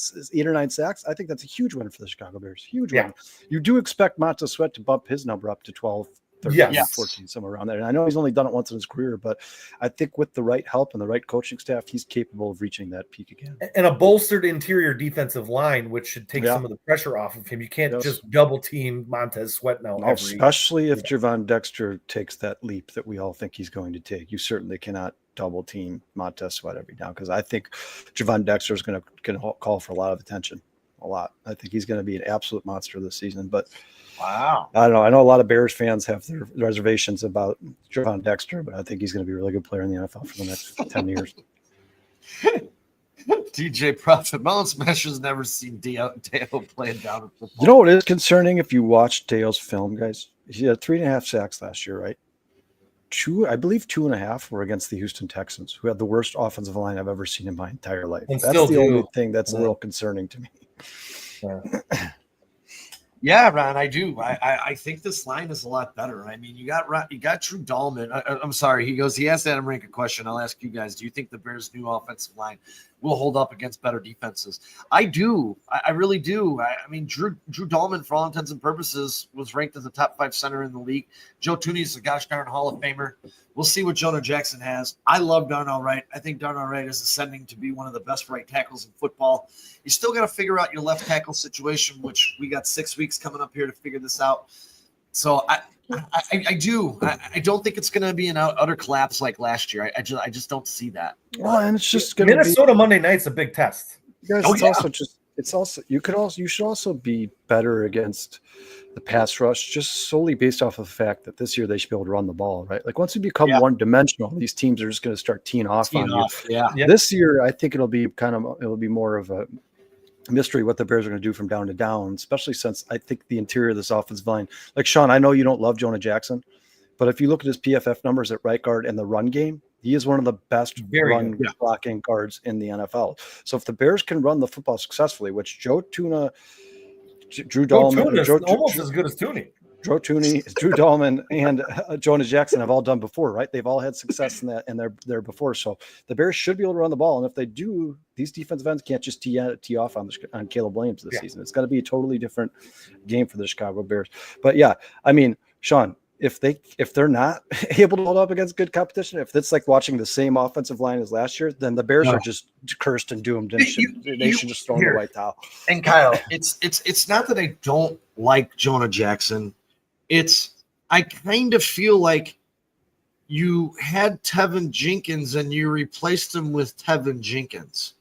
or 9 sacks, I think that's a huge win for the Chicago Bears. Huge win. You do expect Montez Sweat to bump his number up to 12. 13, 14, somewhere around there. And I know he's only done it once in his career, but I think with the right help and the right coaching staff, he's capable of reaching that peak again. And a bolstered interior defensive line, which should take some of the pressure off of him. You can't just double team Montez Sweat now. Especially if Javon Dexter takes that leap that we all think he's going to take. You certainly cannot double team Montez Sweat every down because I think Javon Dexter is going to call for a lot of attention. A lot. I think he's going to be an absolute monster this season, but wow. I don't know. I know a lot of Bears fans have their reservations about Javon Dexter, but I think he's going to be a really good player in the NFL for the next 10 years. DJ Prophet Mountain Smasher's never seen Deo playing down in football. You know what is concerning if you watch Deo's film, guys? He had 3.5 sacks last year, right? I believe 2.5 were against the Houston Texans, who had the worst offensive line I've ever seen in my entire life. And That's the only thing that's a little concerning to me. Yeah, Ron, I do. I think this line is a lot better. I mean, you got Drew Dahlman. I'm sorry. He asked Adam Rank a question. I'll ask you guys. Do you think the Bears' new offensive line will hold up against better defenses? I do. I really do. I mean, Drew Dahlman, for all intents and purposes, was ranked as a top 5 center in the league. Joe Tooney is a gosh darn Hall of Famer. We'll see what Jonah Jackson has. I love Darnell Wright. I think Darnell Wright is ascending to be one of the best right tackles in football. You still got to figure out your left tackle situation, which we got 6 weeks coming up here to figure this out. So I do. I don't think it's going to be an utter collapse like last year. I just don't see that. Well, and it's just going to Minnesota Monday night's a big test. Guys, you should also be better against the pass rush just solely based off of the fact that this year they should be able to run the ball, right? Like once you become one dimensional, these teams are just going to start teeing off on you. Yeah. This year, I think it'll be more of a mystery what the Bears are going to do from down to down, especially since I think the interior of this offensive line, like Sean, I know you don't love Jonah Jackson, but if you look at his PFF numbers at right guard and the run game, he is one of the best run blocking guards in the NFL. So if the Bears can run the football successfully, which Drew Dahlman, is almost as good as Tooney. Drew Dahlman, and Jonah Jackson have all done before, right? They've all had success in that, and they're before. So the Bears should be able to run the ball, and if they do, these defensive ends can't just tee off on Caleb Williams this season. It's got to be a totally different game for the Chicago Bears. But yeah, I mean, Sean, if they're not able to hold up against good competition, if it's like watching the same offensive line as last year, then the Bears are just cursed and doomed. And they should just throw in the white towel. And Kyle, it's not that I don't like Jonah Jackson. I kind of feel like you had Tevin Jenkins and you replaced him with Tevin Jenkins.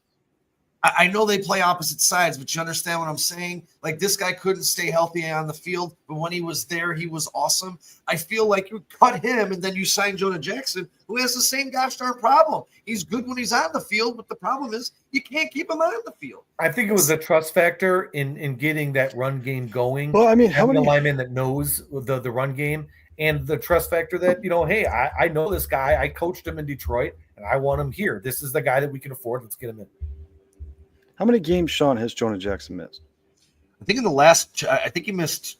I know they play opposite sides, but you understand what I'm saying? Like this guy couldn't stay healthy on the field, but when he was there, he was awesome. I feel like you cut him and then you sign Jonah Jackson, who has the same gosh darn problem. He's good when he's on the field, but the problem is you can't keep him on the field. I think it was a trust factor in getting that run game going. Well, I mean, how many linemen that knows the run game and the trust factor that, hey, I know this guy. I coached him in Detroit and I want him here. This is the guy that we can afford. Let's get him in. How many games, Sean, has Jonah Jackson missed? I think he missed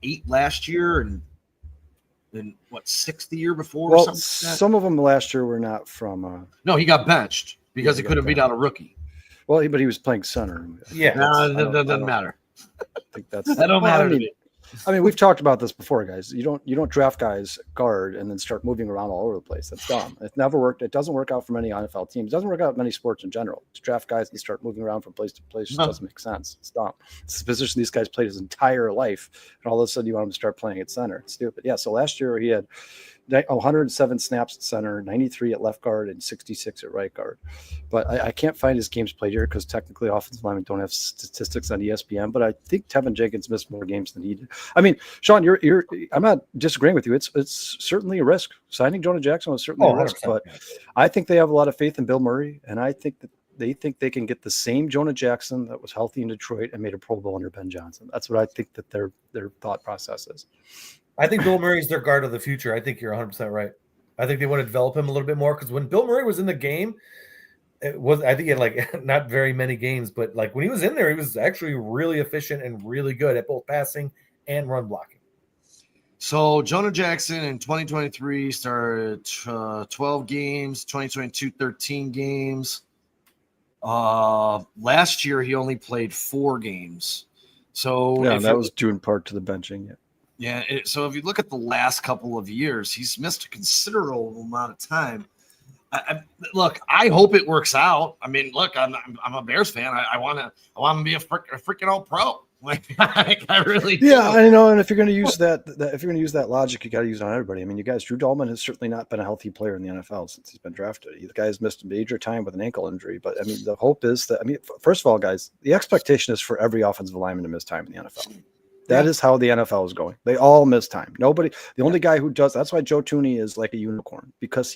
8 last year and 6 the year before. Well, or something like that. Some of them last year were not from. No, he got benched because he couldn't beat out a rookie. Well, but he was playing center. Yeah, that doesn't matter. I think that don't matter to me. I mean, we've talked about this before, guys. You don't draft guys guard and then start moving around all over the place. That's dumb. It never worked. It doesn't work out for many NFL teams. It doesn't work out in many sports in general. To draft guys and start moving around from place to place just doesn't make sense. It's dumb. It's the position these guys played his entire life, and all of a sudden you want them to start playing at center. It's stupid. Yeah. So last year he had 107 snaps at center, 93 at left guard, and 66 at right guard. But I can't find his games played here because technically offensive linemen don't have statistics on ESPN. But I think Tevin Jenkins missed more games than he did. I mean, Sean, I'm not disagreeing with you. It's certainly a risk. Signing Jonah Jackson was certainly a risk. But I think they have a lot of faith in Bill Murray, and I think that they think they can get the same Jonah Jackson that was healthy in Detroit and made a Pro Bowl under Ben Johnson. That's what I think that their thought process is. I think Bill Murray's their guard of the future. I think you're 100% right. I think they want to develop him a little bit more because when Bill Murray was in the game, I think he had like not very many games, but like when he was in there, he was actually really efficient and really good at both passing and run blocking. So Jonah Jackson in 2023 started 12 games, 2022 13 games. Last year he only played 4 games. So that was due in part to the benching. Yeah. Yeah, so if you look at the last couple of years, he's missed a considerable amount of time. Look, I hope it works out. I mean, look, I'm a Bears fan. I want to be a freaking all pro. Like I really do. Yeah, I know. And if you're going to use that logic, you got to use it on everybody. I mean, you guys, Drew Dahlman has certainly not been a healthy player in the NFL since he's been drafted. The guy's missed a major time with an ankle injury. But I mean, the hope is that first of all, guys, the expectation is for every offensive lineman to miss time in the NFL. That is how the NFL is going. They all miss time. Nobody, the only guy who does, that's why Joe Tooney is like a unicorn, because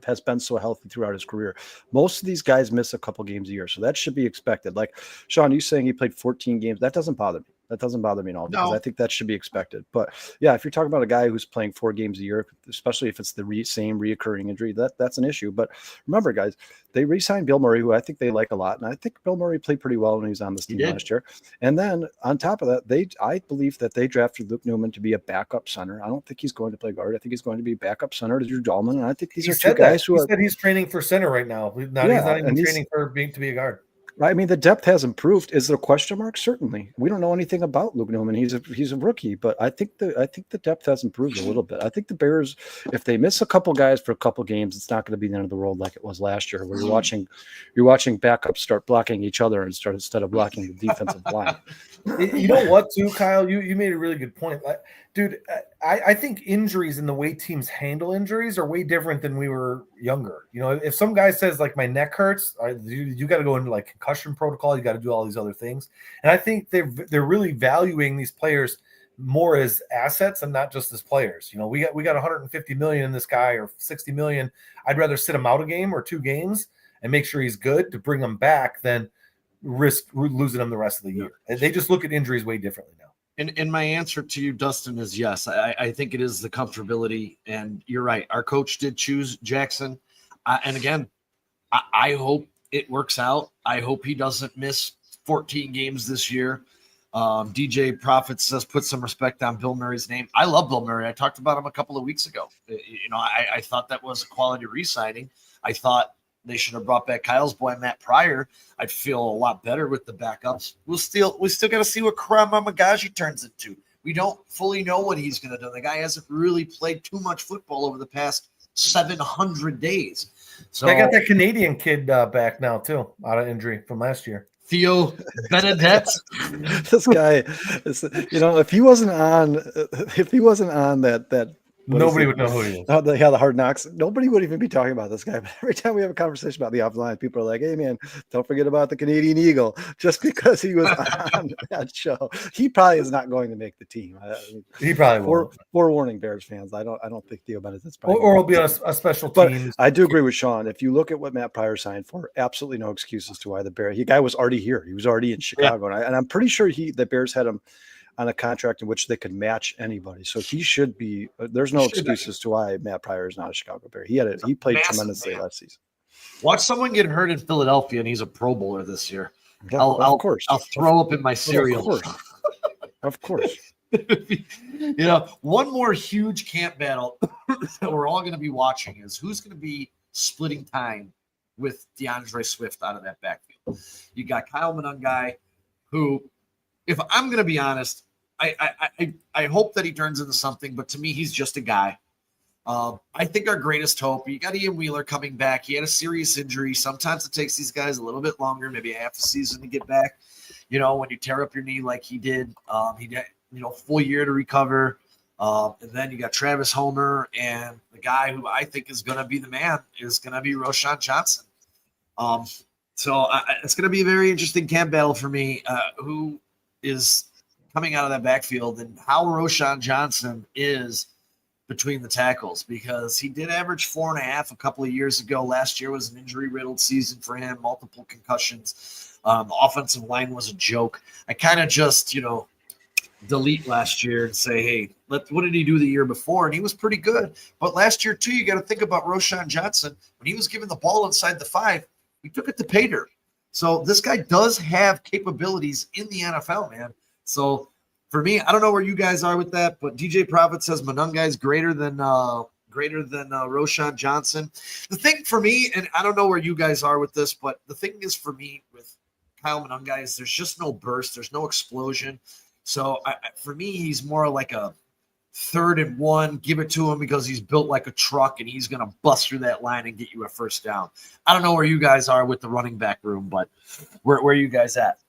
has been so healthy throughout his career. Most of these guys miss a couple games a year. So that should be expected. Like Sean, you saying he played 14 games, that doesn't bother me. That doesn't bother me at all, because I think that should be expected. But yeah, if you're talking about a guy who's playing 4 games a year, especially if it's the same reoccurring injury, that's an issue. But remember, guys, they re-signed Bill Murray, who I think they like a lot. And I think Bill Murray played pretty well when he was on this team last year. And then on top of that, I believe that they drafted Luke Newman to be a backup center. I don't think he's going to play guard. I think he's going to be backup center to Drew Dalman. And I think these are two guys who said he's training for center right now. He's not even training for to be a guard. I mean, the depth has improved. Is there a question mark? Certainly. We don't know anything about Luke Newman. He's a rookie, but I think the depth has improved a little bit. I think the Bears, if they miss a couple guys for a couple games, it's not going to be the end of the world like it was last year, where you're watching backups start blocking each other instead of blocking the defensive line. You know what, too, Kyle? You made a really good point. Dude, I think injuries and the way teams handle injuries are way different than we were younger. You know, if some guy says, like, my neck hurts, you got to go into, like, concussion protocol. You got to do all these other things. And I think they're really valuing these players more as assets and not just as players. You know, we got 150 million in this guy, or 60 million. I'd rather sit him out a game or 2 games and make sure he's good to bring him back than risk losing him the rest of the year. And they just look at injuries way differently now. And my answer to you, Dustin, is yes. I think it is the comfortability. And you're right. Our coach did choose Jackson. And again, I hope it works out. I hope he doesn't miss 14 games this year. DJ Prophet says, put some respect on Bill Murray's name. I love Bill Murray. I talked about him a couple of weeks ago. You know, I thought that was a quality re-signing. I thought they should have brought back Kyle's boy, Matt Pryor. I'd feel a lot better with the backups. We still got to see what Karamamagaji turns into. We don't fully know what he's going to do. The guy hasn't really played too much football over the past 700 days. So I got that Canadian kid back now too, out of injury from last year. Theo Benedette. This guy, if he wasn't on that. Nobody would know who he is. The Hard Knocks. Nobody would even be talking about this guy. But every time we have a conversation about the offline, people are like, "Hey, man, don't forget about the Canadian Eagle." Just because he was on that show, he probably is not going to make the team. He probably will. Forewarning, Bears fans. I don't think Theo Bennett's probably. Or will be on a special team. But I do agree with Sean. If you look at what Matt Pryor signed for, absolutely no excuses to why the Bears. The guy was already here. He was already in Chicago, and I'm pretty sure the Bears had him on a contract in which they could match anybody. So he should be, there's no excuses to why Matt Pryor is not a Chicago Bear. He played tremendously last season. Watch someone get hurt in Philadelphia and he's a Pro Bowler this year. Yeah, of course. I'll throw up in my cereal. Of course. One more huge camp battle that we're all going to be watching is who's going to be splitting time with DeAndre Swift out of that backfield. You got Kyle Monangai, who, if I'm going to be honest, I hope that he turns into something, but to me, he's just a guy. I think our greatest hope, you got Ian Wheeler coming back. He had a serious injury. Sometimes it takes these guys a little bit longer, maybe a half a season to get back. You know, when you tear up your knee like he did, full year to recover. And then you got Travis Homer, and the guy who I think is going to be the man is going to be Roschon Johnson. So it's going to be a very interesting camp battle for me. Who is coming out of that backfield and how Roschon Johnson is between the tackles, because he did average 4.5 a couple of years ago. Last year was an injury-riddled season for him, multiple concussions. The offensive line was a joke. I kind of just, delete last year and say, hey, what did he do the year before? And he was pretty good. But last year, too, you got to think about Roschon Johnson. When he was given the ball inside the 5, he took it to pay dirt. So this guy does have capabilities in the NFL, man. So for me, I don't know where you guys are with that, but DJ Prophet says Monangai is greater than Roschon Johnson. The thing for me, and I don't know where you guys are with this, but the thing is for me with Kyle Monangai is there's just no burst, there's no explosion. So for me, he's more like a 3rd and 1, give it to him because he's built like a truck and he's going to bust through that line and get you a first down. I don't know where you guys are with the running back room, but where are you guys at?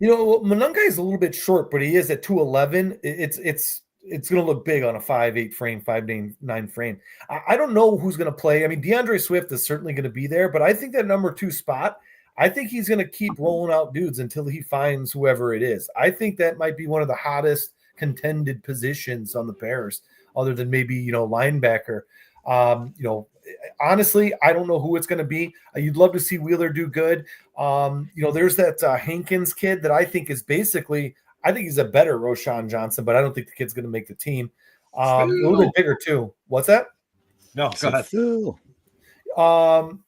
Monangai is a little bit short, but he is at 211. It's going to look big on a 5'8" frame, 5'9" frame. I don't know who's going to play. I mean, DeAndre Swift is certainly going to be there, but I think that number 2 spot, I think he's going to keep rolling out dudes until he finds whoever it is. I think that might be one of the hottest contended positions on the Bears, other than maybe, linebacker. Honestly, I don't know who it's going to be. You'd love to see Wheeler do good. There's that Hankins kid that I think is I think he's a better Roshan Johnson, but I don't think the kid's going to make the team. A little bit bigger too. What's that? No, go ahead. Phil. Roshan,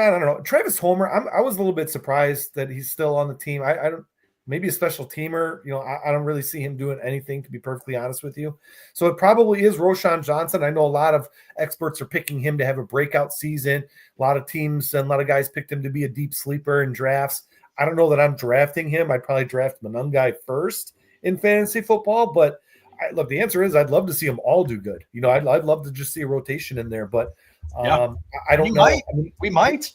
I don't know. Travis Homer, I was a little bit surprised that he's still on the team. I don't, maybe a special teamer. I don't really see him doing anything, to be perfectly honest with you. So it probably is Roshan Johnson. I know a lot of experts are picking him to have a breakout season. A lot of teams and a lot of guys picked him to be a deep sleeper in drafts. I don't know that I'm drafting him. I'd probably draft Monungai first in fantasy football, but look, the answer is I'd love to see them all do good. I'd love to just see a rotation in there, but I don't know. We might.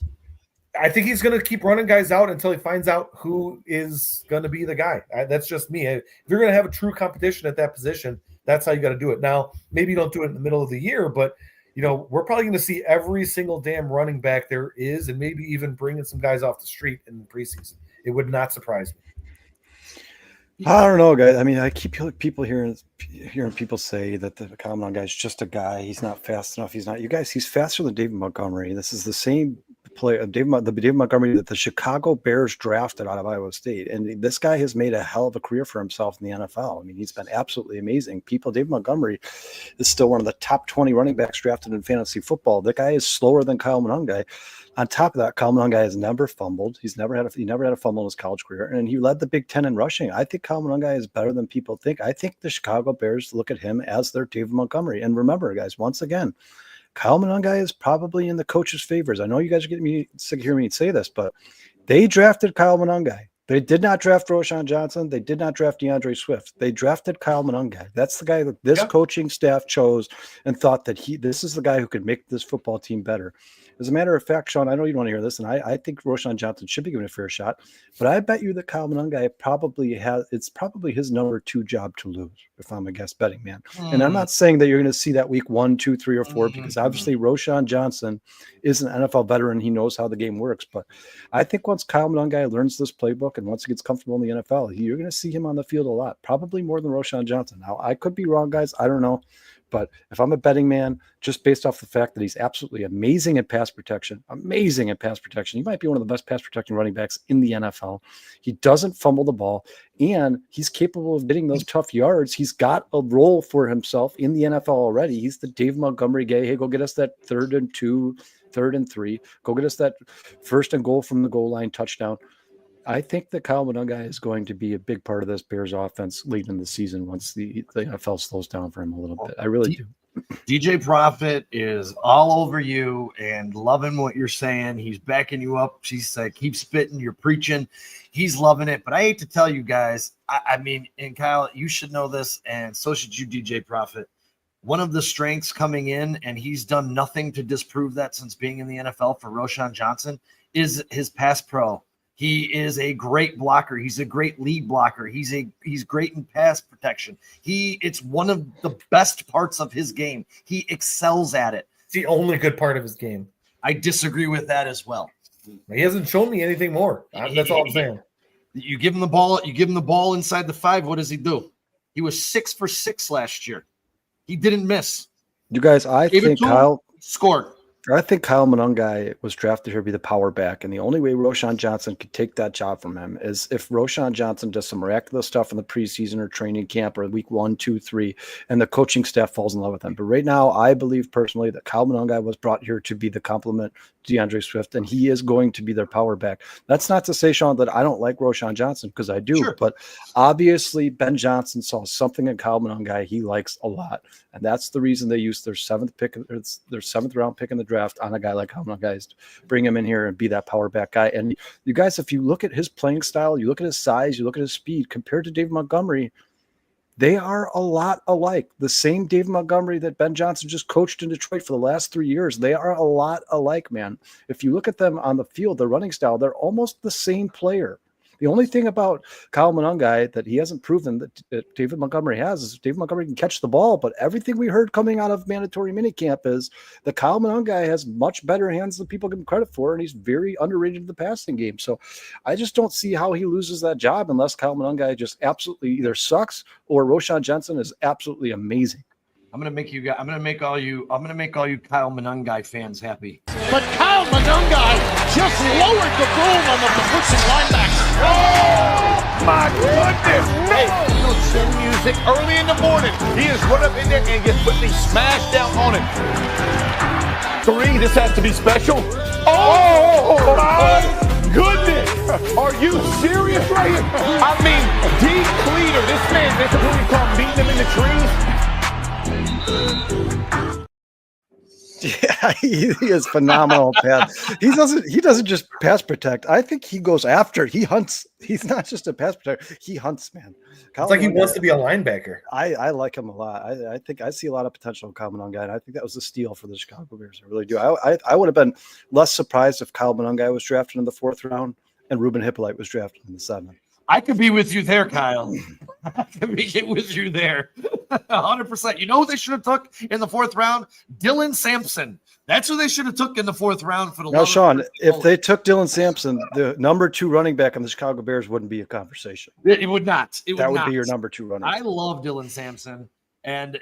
I think he's going to keep running guys out until he finds out who is going to be the guy. That's just me. If you're going to have a true competition at that position, that's how you got to do it. Now, maybe you don't do it in the middle of the year, but we're probably going to see every single damn running back there is, and maybe even bringing some guys off the street in the preseason. It would not surprise me. I don't know, guys. I mean, I keep people hearing people say that the Common guy is just a guy. He's not fast enough. He's not. You guys, he's faster than David Montgomery. This is the same player, David Montgomery, that the Chicago Bears drafted out of Iowa State. And this guy has made a hell of a career for himself in the NFL. I mean, he's been absolutely amazing. David Montgomery is still one of the top 20 running backs drafted in fantasy football. The guy is slower than Kyle Monungai. On top of that, Kyle Monungai has never fumbled. He never had a fumble in his college career, and he led the Big Ten in rushing. I think Kyle Monungai is better than people think. I think the Chicago Bears look at him as their David Montgomery. And remember, guys, once again, Kyle Monungai is probably in the coach's favors. I know you guys are getting me sick of hearing me say this, but they drafted Kyle Monungai. They did not draft Roshan Johnson. They did not draft DeAndre Swift. They drafted Kyle Monungai. That's the guy that this coaching staff chose and thought that this is the guy who could make this football team better. As a matter of fact, Sean, I know you don't want to hear this, and I think Roshan Johnson should be given a fair shot, but I bet you that Kyle Monungai it's probably his number 2 job to lose, if I'm a guest betting man. And I'm not saying that you're going to see that week 1, 2, 3, or 4, because obviously Roshan Johnson is an NFL veteran. He knows how the game works. But I think once Kyle Monungai learns this playbook and once he gets comfortable in the NFL, you're going to see him on the field a lot, probably more than Roshan Johnson. Now, I could be wrong, guys. I don't know. But if I'm a betting man, just based off the fact that he's absolutely amazing at pass protection, he might be one of the best pass protecting running backs in the NFL. He doesn't fumble the ball, and he's capable of getting those tough yards. He's got a role for himself in the NFL already. He's the Dave Montgomery guy. Hey, go get us that 3rd and 2, 3rd and 3. Go get us that 1st and goal from the goal line touchdown. I think that Kyle Monungai is going to be a big part of this Bears offense late in the season once the NFL slows down for him a little bit. I really do. DJ Profit is all over you and loving what you're saying. He's backing you up. She's like, keep spitting. You're preaching. He's loving it. But I hate to tell you guys, I mean, and Kyle, you should know this, and so should you, DJ Profit. One of the strengths coming in, and he's done nothing to disprove that since being in the NFL for Roshan Johnson, is his pass pro. He is a great blocker. He's a great lead blocker. He's great in pass protection. It's one of the best parts of his game. He excels at it. It's the only good part of his game. I disagree with that as well. He hasn't shown me anything more. That's all I'm saying. You give him the ball. You give him the ball inside the 5. What does he do? He was 6 for 6 last year. He didn't miss. You guys, I think Kyle scored. I think Kyle Monungai was drafted here to be the power back, and the only way Roshan Johnson could take that job from him is if Roshan Johnson does some miraculous stuff in the preseason or training camp or week 1, 2, 3, and the coaching staff falls in love with him. But right now, I believe personally that Kyle Monungai was brought here to be the complement to DeAndre Swift, and he is going to be their power back. That's not to say, Sean, that I don't like Roshan Johnson, because I do, sure. But obviously Ben Johnson saw something in Kyle Monungai he likes a lot, and that's the reason they used their 7th round pick in the draft on a guy like Kyle Monungai, bring him in here and be that power back guy. And you guys, if you look at his playing style, you look at his size, you look at his speed compared to David Montgomery, they are a lot alike. The same David Montgomery that Ben Johnson just coached in Detroit for the last 3 years, they are a lot alike, man. If you look at them on the field, their running style, they're almost the same player. The only thing about Kyle Monangai that he hasn't proven that David Montgomery has is David Montgomery can catch the ball, but everything we heard coming out of mandatory minicamp is that Kyle Monangai has much better hands than people give him credit for, and he's very underrated in the passing game. So I just don't see how he loses that job unless Kyle Monangai just absolutely either sucks or Roshan Jensen is absolutely amazing. I'm gonna make all you Kyle Monangai fans happy. But Kyle Monangai just lowered the boom on the pushing linebacker. Oh my goodness! Hey, chin music early in the morning. He is run up in there and gets quickly smashed down on it. 3, this has to be special. Oh my goodness! Are you serious right here? I mean, deep cleaner. This man, this is what we call meeting him in the trees. Yeah, he is phenomenal, Pat. He doesn't just pass protect. I think he goes after. He hunts. He's not just a pass protector. He hunts, man. It's like he wants to be a linebacker. I like him a lot. I think I see a lot of potential in Kyle Monangai, and I think that was a steal for the Chicago Bears. I really do. I would have been less surprised if Kyle Monangai was drafted in the 4th round and Ruben Hippolyte was drafted in the 7th. I could be with you there, Kyle. I could be with you there. 100%. You know who they should have took in the 4th round? Dylan Sampson. That's who they should have took in the 4th round for the. Now, Sean, if they took Dylan Sampson, the number 2 running back on the Chicago Bears wouldn't be a conversation. It would not. That would be your number 2 running back. I love Dylan Sampson. And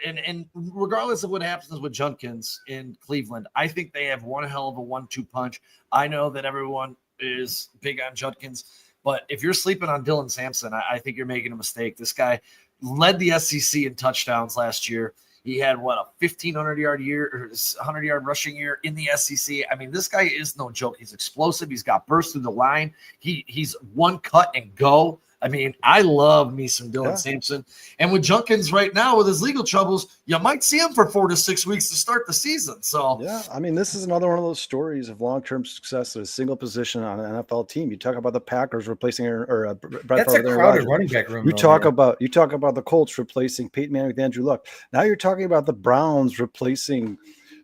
regardless of what happens with Judkins in Cleveland, I think they have one hell of a 1-2 punch. I know that everyone is big on Judkins, but if you're sleeping on Dylan Sampson, I think you're making a mistake. This guy led the SEC in touchdowns last year. He had a 1,500-yard year or 100-yard rushing year in the SEC. I mean, this guy is no joke. He's explosive. He's got burst through the line. He's one cut and go. I mean, I love me some Dylan Sampson. And with Judkins right now with his legal troubles, you might see him for 4 to 6 weeks to start the season. So yeah, I mean, this is another one of those stories of long-term success at a single position on an NFL team. You talk about the Packers replacing that's a crowded running back room. You talk about the Colts replacing Peyton Manning with Andrew Luck. Now you're talking about the Browns replacing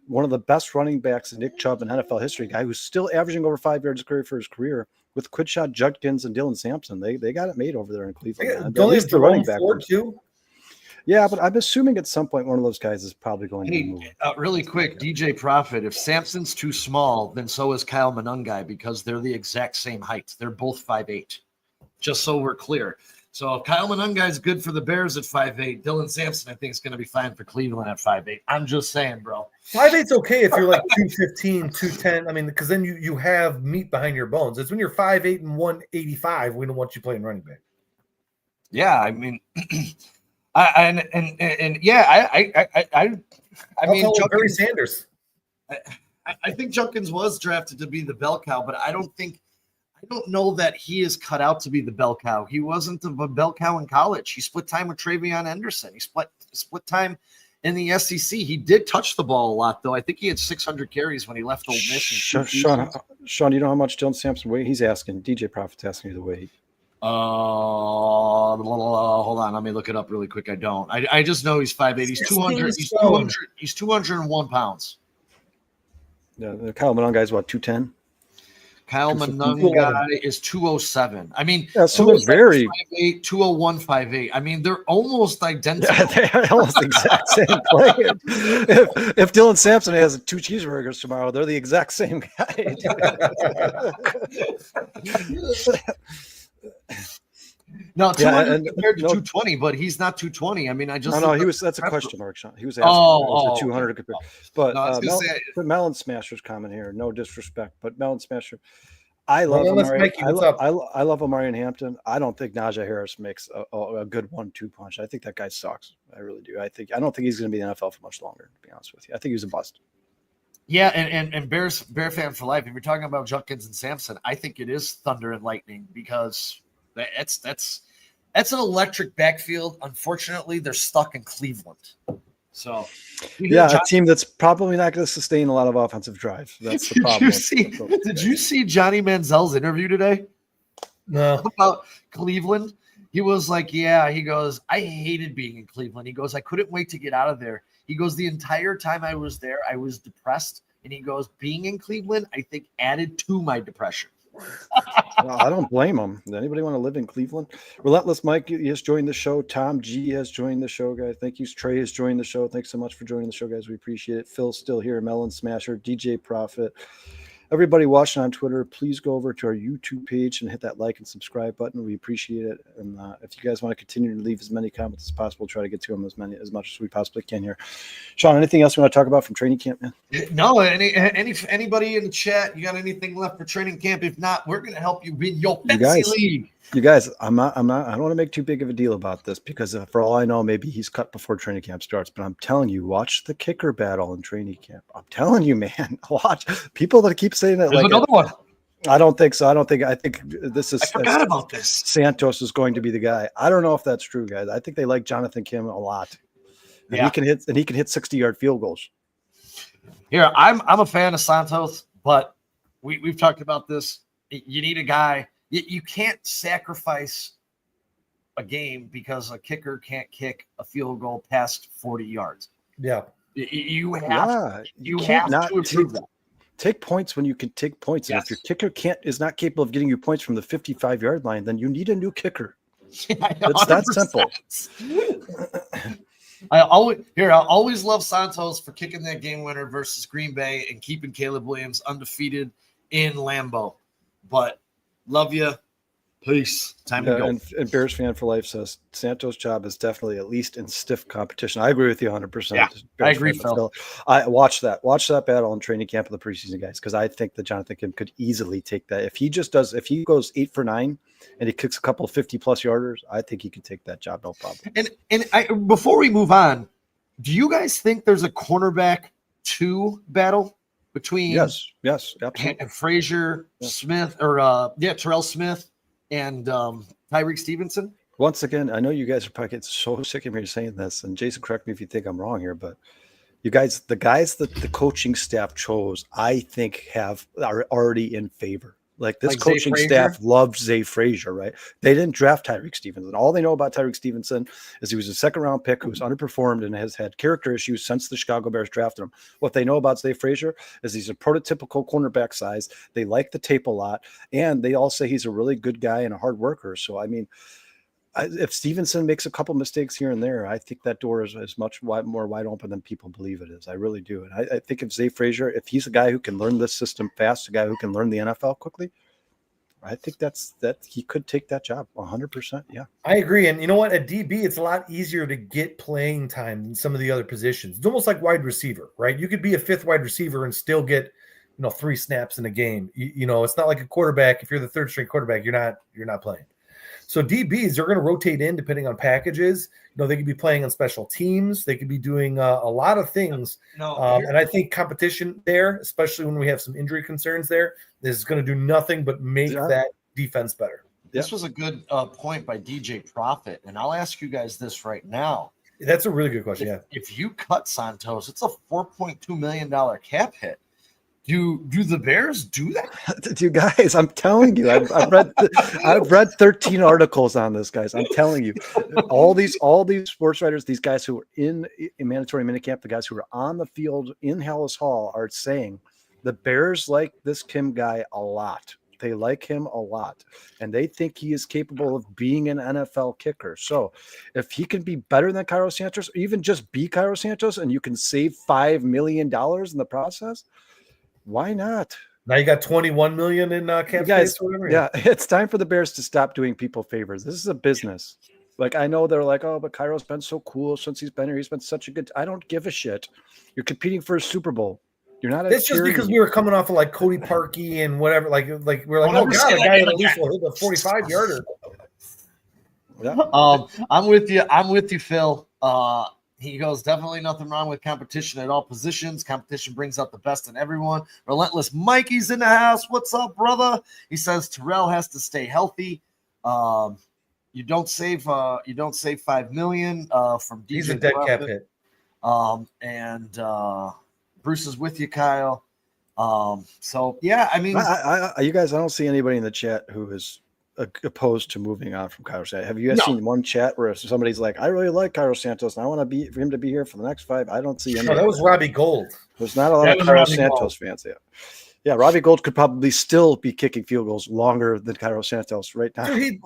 one of the best running backs in Nick Chubb in NFL history, a guy who's still averaging over 5 yards a carry for his career, with Quidshot Judkins and Dylan Sampson. They got it made over there in Cleveland. Don't they have the running back too? Yeah, but I'm assuming at some point one of those guys is probably going to move. Really quick, DJ Profit, if Sampson's too small, then so is Kyle Monangai because they're the exact same height. They're both 5'8", just so we're clear. So if Kyle Monangai is good for the Bears at 5'8", Dylan Sampson, I think, is going to be fine for Cleveland at 5'8". I'm just saying, bro. 5'8's okay if you're like 215, 210. I mean, because then you have meat behind your bones. It's when you're 5'8 and 185, we don't want you playing running back. Yeah, I mean, I mean, Barry Sanders. I think Judkins was drafted to be the bell cow, but I don't know that he is cut out to be the bell cow. He wasn't a bell cow in college. He split time with Travion Henderson. He split time in the SEC. He did touch the ball a lot, though. I think he had 600 carries when he left Ole Miss. Sean, you know how much Dylan Sampson weighs? He's asking. DJ Profit's asking you the weight. Hold on. Let me look it up really quick. I don't. I just know he's 5'8". He's 200. He's 201 pounds. Yeah, Kyle Monangai is what, 210? Kyle Monangai is 207. I mean, yeah, so they're very 5'8", 201, 5'8". I mean, they're almost identical. Yeah, they're almost the exact same player. If Dylan Sampson has 2 cheeseburgers tomorrow, they're the exact same guy. No, 200 compared to 220, but he's not 220. I mean, I just that's a question mark, Sean. He was asking 200 compared. But Melon Smasher's comment here. No disrespect, but Melon Smasher. I love Omarion Hampton. I don't think Najee Harris makes a good 1-2 punch. I think that guy sucks. I really do. I don't think he's going to be in the NFL for much longer, to be honest with you. I think he's a bust. Yeah, and Bear fan for life. If you're talking about Judkins and Sampson, I think it is thunder and lightning because that's an electric backfield. Unfortunately, they're stuck in Cleveland. So a team that's probably not going to sustain a lot of offensive drives. That's the problem. Did you see Johnny Manziel's interview today? No. About Cleveland? He was like, he goes, I hated being in Cleveland. He goes, I couldn't wait to get out of there. He goes, the entire time I was there, I was depressed. And he goes, being in Cleveland, I think added to my depression. Well, I don't blame him. Does anybody want to live in Cleveland? Relentless Mike has joined the show. Tom G has joined the show, guys. Thank you. Trey has joined the show. Thanks so much for joining the show, guys. We appreciate it. Phil's still here. Melon Smasher, DJ Profit. Everybody watching on Twitter, please go over to our YouTube page and hit that like and subscribe button. We appreciate it. And if you guys want to continue to leave as many comments as possible, try to get to them as much as we possibly can here. Sean, anything else you want to talk about from training camp, man? No, anybody in the chat, you got anything left for training camp? If not, we're gonna help you win your fantasy league. You guys, I don't want to make too big of a deal about this because for all I know, maybe he's cut before training camp starts. But I'm telling you, watch the kicker battle in training camp. I'm telling you, man, watch people that keep saying that. There's like another one. I don't think so. I think this is. I forgot about this. Santos is going to be the guy. I don't know if that's true, guys. I think they like Jonathan Kim a lot. And he can hit 60-yard field goals. Here, I'm a fan of Santos, but we've talked about this. You need a guy. You can't sacrifice a game because a kicker can't kick a field goal past 40 yards. Yeah. You have to improve that. Take points when you can take points. Yes. And if your kicker is not capable of getting you points from the 55-yard line, then you need a new kicker. It's that simple. I'll always love Santos for kicking that game winner versus Green Bay and keeping Caleb Williams undefeated in Lambeau. But love you. Peace. Time to go. And Bears fan for life says Santos' job is definitely at least in stiff competition. I agree with you 100%. Yeah, I agree, Phil. I watch that battle in training camp of the preseason, guys, because I think that Jonathan Kim could easily take that. If he goes 8 for 9 and he kicks a couple of 50+ yarders, I think he can take that job, no problem. And before we move on, do you guys think there's a cornerback 2 battle between yes, absolutely. Frazier, Smith, or Terrell Smith and Tyreek Stevenson? Once again, I know you guys are probably getting so sick of me saying this, and Jason, correct me if you think I'm wrong here, but you guys, the guys that the coaching staff chose, I think are already in favor. Like this coaching staff loves Zay Frazier, right? They didn't draft Tyreek Stevenson. All they know about Tyreek Stevenson is he was a second-round pick who was underperformed and has had character issues since the Chicago Bears drafted him. What they know about Zay Frazier is he's a prototypical cornerback size. They like the tape a lot, and they all say he's a really good guy and a hard worker. So, I mean, if Stevenson makes a couple mistakes here and there, I think that door is much more wide open than people believe it is. I really do. And I think if Zay Frazier, if he's a guy who can learn this system fast, a guy who can learn the NFL quickly, I think that he could take that job 100%. Yeah, I agree. And you know what? At DB, it's a lot easier to get playing time than some of the other positions. It's almost like wide receiver, right? You could be a 5th wide receiver and still get 3 snaps in a game. It's not like a quarterback. If you're the 3rd string quarterback, you're not playing. So DBs, they're going to rotate in depending on packages. They could be playing on special teams. They could be doing a lot of things. And I think competition there, especially when we have some injury concerns there, is going to do nothing but make that defense better. This was a good point by DJ Profit. And I'll ask you guys this right now. That's a really good question. If you cut Santos, it's a $4.2 million cap hit. Do the Bears do that? You guys, I'm telling you, I've read 13 articles on this, guys. I'm telling you, all these sports writers, these guys who are in mandatory minicamp, the guys who are on the field in Hallis Hall are saying the Bears like this Kim guy a lot. They like him a lot, and they think he is capable of being an NFL kicker. So if he can be better than Cairo Santos, or even just be Cairo Santos, and you can save $5 million in the process, why not? Now you got $21 million in cap space or whatever. Yeah, it's time for the Bears to stop doing people favors. This is a business. Like, I know they're like, oh, but Cairo's been so cool since he's been here. He's been such a good. I don't give a shit. You're competing for a Super Bowl. You're not. It's just because we were coming off of like Cody Parkey and whatever. Like we're like, oh god, a guy at least will hit the 45-yarder. Yeah. I'm with you, Phil. He goes, definitely nothing wrong with competition at all positions. Competition brings out the best in everyone. Relentless Mikey's in the house. What's up, brother? He says Terrell has to stay healthy. You don't save $5 million from DJ. He's a dead cap hit. And Bruce is with you, Kyle. So yeah, I mean, you guys, I don't see anybody in the chat who is opposed to moving on from Cairo Santos. Have you guys seen one chat where somebody's like, I really like Cairo Santos and I want for him to be here for the next 5? I don't see any. No, that was Robbie Gold. There's not a lot of Cairo Santos fans yet. Yeah, Robbie Gould could probably still be kicking field goals longer than Carlos Santos right now. Dude,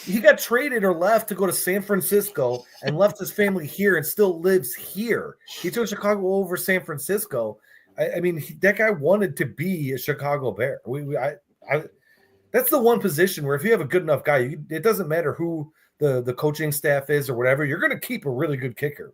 he got traded or left to go to San Francisco and left his family here and still lives here. He took Chicago over San Francisco. I mean, that guy wanted to be a Chicago Bear. That's the one position where if you have a good enough guy, it doesn't matter who the coaching staff is or whatever. You're going to keep a really good kicker.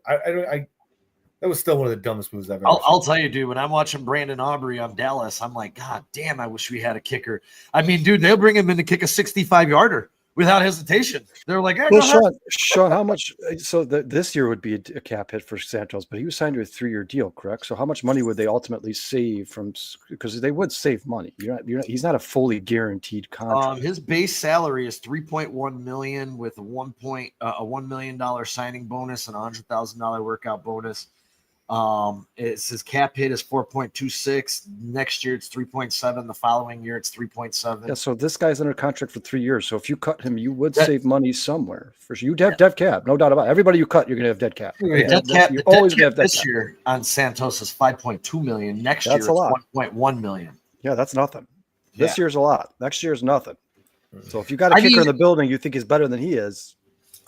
That was still one of the dumbest moves I've ever seen. I'll tell you, dude, when I'm watching Brandon Aubrey on Dallas, I'm like, God damn, I wish we had a kicker. I mean, dude, they'll bring him in to kick a 65-yarder without hesitation. They're like, hey, well, Sean, how much? So this year would be a cap hit for Santos, but he was signed to a 3-year deal, correct? So how much money would they ultimately save from? Because they would save money. He's not a fully guaranteed contract. His base salary is $3.1 million with a $1 million signing bonus and a $100,000 workout bonus. It's his cap hit is 4.26. Next year it's 3.7. The following year it's 3.7. Yeah, so this guy's under contract for 3 years. So if you cut him, you would save money somewhere. For sure, you'd have dead cap, no doubt about it. Everybody you cut, you're gonna have dead cap. Dead cap. You're always gonna have dead cap. This year on Santos is 5.2 million. Next year it's 1.1 million. Yeah, that's nothing. This year's a lot. Next year's nothing. So if you got a kicker in the building you think is better than he is,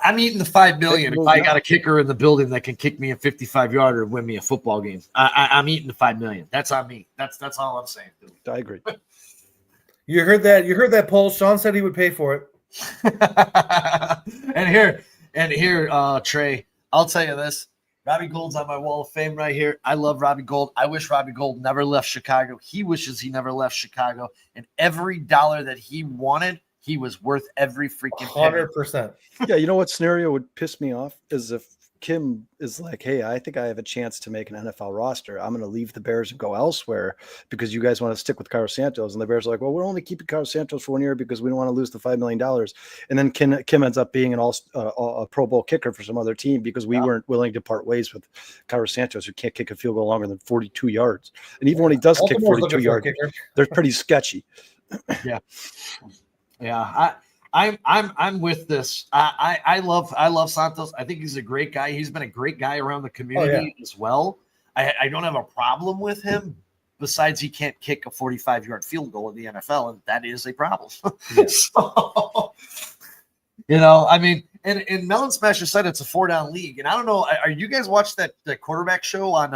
I'm eating the $5 million if I got a kicker in the building that can kick me a 55-yarder and win me a football game. I'm eating the $5 million. That's on me. That's all I'm saying, dude. I agree. You heard that poll. Sean said he would pay for it. and here, Trey, I'll tell you this. Robbie Gould's on my wall of fame right here. I love Robbie Gould. I wish Robbie Gould never left Chicago. He wishes he never left Chicago. And every dollar that he wanted, he was worth every freaking 100%. Yeah, you know what scenario would piss me off is if Kim is like, hey, I think I have a chance to make an NFL roster. I'm going to leave the Bears and go elsewhere because you guys want to stick with Carlos Santos. And the Bears are like, well, we're only keeping Carlos Santos for 1 year because we don't want to lose the $5 million. And then Kim ends up being a Pro Bowl kicker for some other team because we weren't willing to part ways with Carlos Santos, who can't kick a field goal longer than 42 yards. And even when he does kick 42 yards, they're pretty sketchy. Yeah. Yeah. I'm with this. I love Santos. I think he's a great guy. He's been a great guy around the community as well. I don't have a problem with him. Besides, he can't kick a 45-yard field goal in the NFL, and that is a problem. Yeah. So, I mean, and Melon Smasher said it's a 4-down league, and I don't know. Are you guys watched that quarterback show on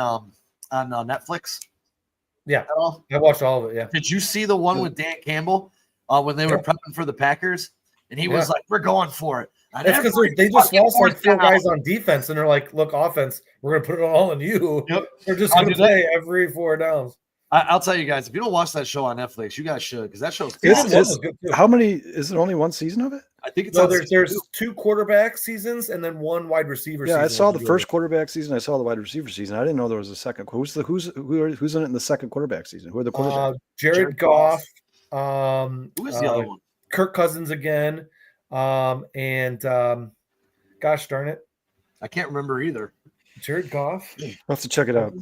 Netflix? Yeah, I watched all of it. Yeah. Did you see the one with Dan Campbell when they were prepping for Theppackers? And he was like, we're going for it. That's because they just lost like 4 guys on defense, and they're like, look, offense, we're going to put it all on you. Yep. We're just going to play every 4 downs. I'll tell you guys, if you don't watch that show on Netflix, you guys should, because that show's how many is it? Only one season of it? I think it's there's 2 quarterback seasons and then 1 wide receiver season. Yeah, I saw the first quarterback season. I saw the wide receiver season. I didn't know there was a second. Who's in it in the second quarterback season? Who are the quarterbacks? Jared Goff. Who is the other one? Kirk Cousins again. Gosh darn it, I can't remember either. Jared Goff. I'll have to check it out.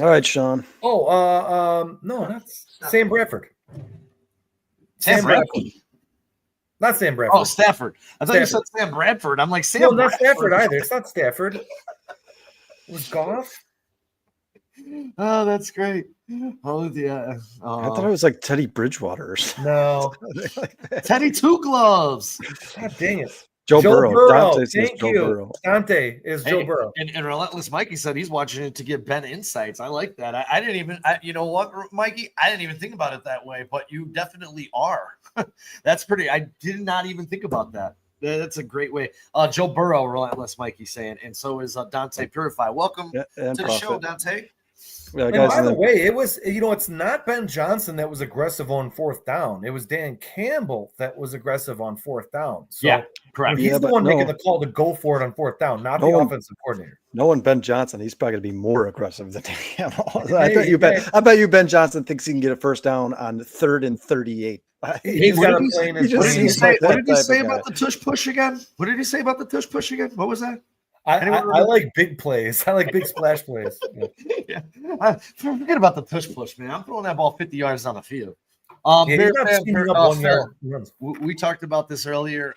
All right, Sean. No, not Sam Bradford. Sam Bradford. Not Sam Bradford. Oh, Stafford. I thought you said Sam Bradford. I'm like, Sam. No, not Stafford either. It's not Stafford. It was Goff. Oh, that's great. Oh, yeah. I thought it was like Teddy Bridgewater or something. No. Like Teddy Two Gloves. God dang it. Joe Burrow. Thank you. Burrow. Dante is Joe Burrow. And Relentless Mikey said he's watching it to give Ben insights. I like that. I didn't even, you know what, Mikey? I didn't even think about it that way, but you definitely are. That's pretty, I did not even think about that. That's a great way. Joe Burrow, Relentless Mikey saying, and so is Dante Purify. Welcome to the show, Dante. Yeah, guys, by the way, it was, it's not Ben Johnson that was aggressive on 4th down. It was Dan Campbell that was aggressive on 4th down. So yeah, correct. He's the one making the call to go for it on 4th down, not the offensive coordinator. Knowing Ben Johnson, he's probably going to be more aggressive than Dan Campbell. I bet you Ben Johnson thinks he can get a 1st down on 3rd and 38. What did he say about the tush push again? What did he say about the tush push again? What was that? I like big plays. I like big splash plays. Yeah. Forget about the tush push, man. I'm throwing that ball 50 yards on the field. We talked about this earlier.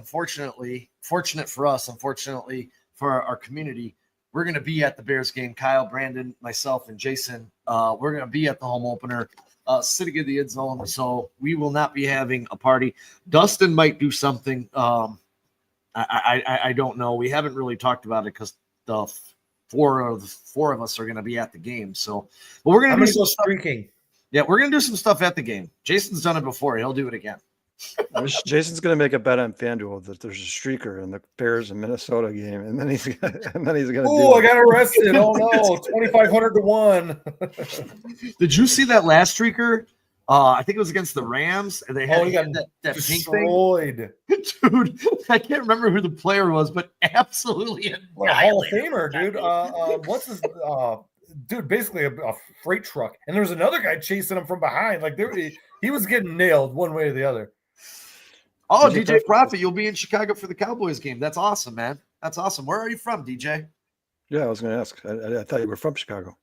Fortunate for us, unfortunately for our community, we're going to be at the Bears game. Kyle, Brandon, myself, and Jason, we're going to be at the home opener, sitting in the end zone. So we will not be having a party. Dustin might do something. I don't know. We haven't really talked about it because the four of us are going to be at the game. So, but we're going to do some stuff. Streaking. Yeah, we're going to do some stuff at the game. Jason's done it before. He'll do it again. Jason's going to make a bet on FanDuel that there's a streaker in the Bears and Minnesota game, and then he's going to. Oh, I got arrested! Oh no, 2,500 to 1. Did you see that last streaker? I think it was against the Rams, and they had that pink thing. Dude, I can't remember who the player was, but absolutely like a Hall of Famer, dude. What's his dude? Basically a freight truck, and there was another guy chasing him from behind. Like he was getting nailed one way or the other. Oh, DJ Profit, you'll be in Chicago for the Cowboys game. That's awesome, man. That's awesome. Where are you from, DJ? Yeah, I was going to ask. I thought you were from Chicago.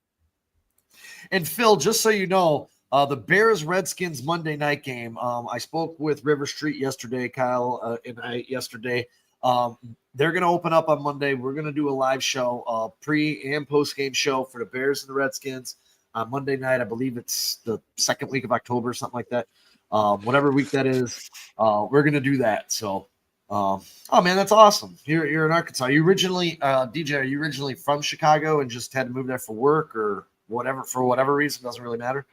And Phil, just so you know, the Bears-Redskins Monday night game, I spoke with River Street yesterday, Kyle and I yesterday. They're going to open up on Monday. We're going to do a live show, pre- and post-game show for the Bears and the Redskins on Monday night. I believe it's the second week of October, something like that. Whatever week that is, we're going to do that. So, oh, man, that's awesome. You're in Arkansas. You originally, DJ, are you originally from Chicago and just had to move there for work or whatever, for whatever reason? Doesn't really matter.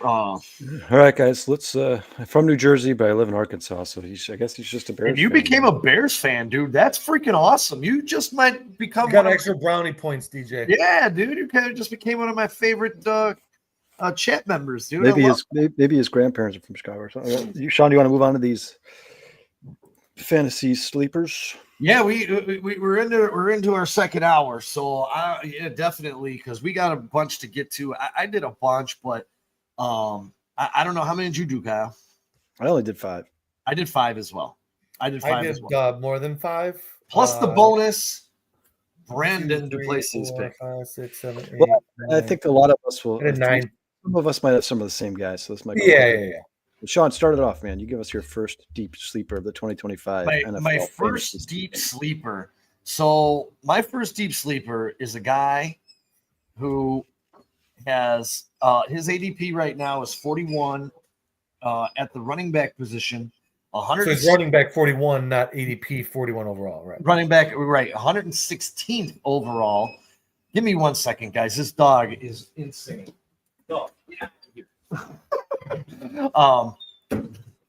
All right, guys. Let's. I'm from New Jersey, but I live in Arkansas, so I guess he's just a Bears. And you became a Bears fan, dude. That's freaking awesome. You just might become. You got extra brownie points, DJ. Yeah, dude. You kind of just became one of my favorite chat members, dude. Maybe his grandparents are from Chicago or something. Sean, do you want to move on to these fantasy sleepers? Yeah, we're into our second hour, so yeah, definitely, because we got a bunch to get to. I did a bunch, but I don't know, how many did you do, Kyle? I only did 5. I did 5 as well. I did more than 5 plus the bonus. Brandon Duplessis pick. 5, 6, 7, 8. Well, 9. I think a lot of us will. I did 9. Some of us might have some of the same guys, so this might. Yeah. Sean, start it off, man. You give us your first deep sleeper of the 2025 NFL. My first deep sleeper. So my first deep sleeper is a guy who has his ADP right now is 41 at the running back position. So he's running back 41, not ADP 41 overall, right? Running back, right? 116th overall. Give me 1 second, guys. This dog is insane. No,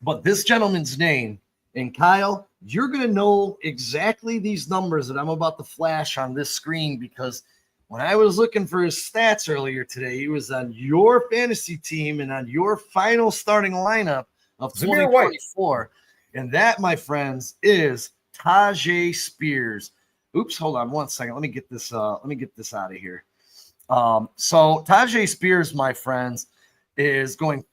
but this gentleman's name, and Kyle, you're going to know exactly these numbers that I'm about to flash on this screen, because when I was looking for his stats earlier today, he was on your fantasy team and on your final starting lineup of 2024. And that, my friends, is Tajay Spears. Oops, hold on 1 second. Let me get this out of here. So Tajay Spears, my friends, is going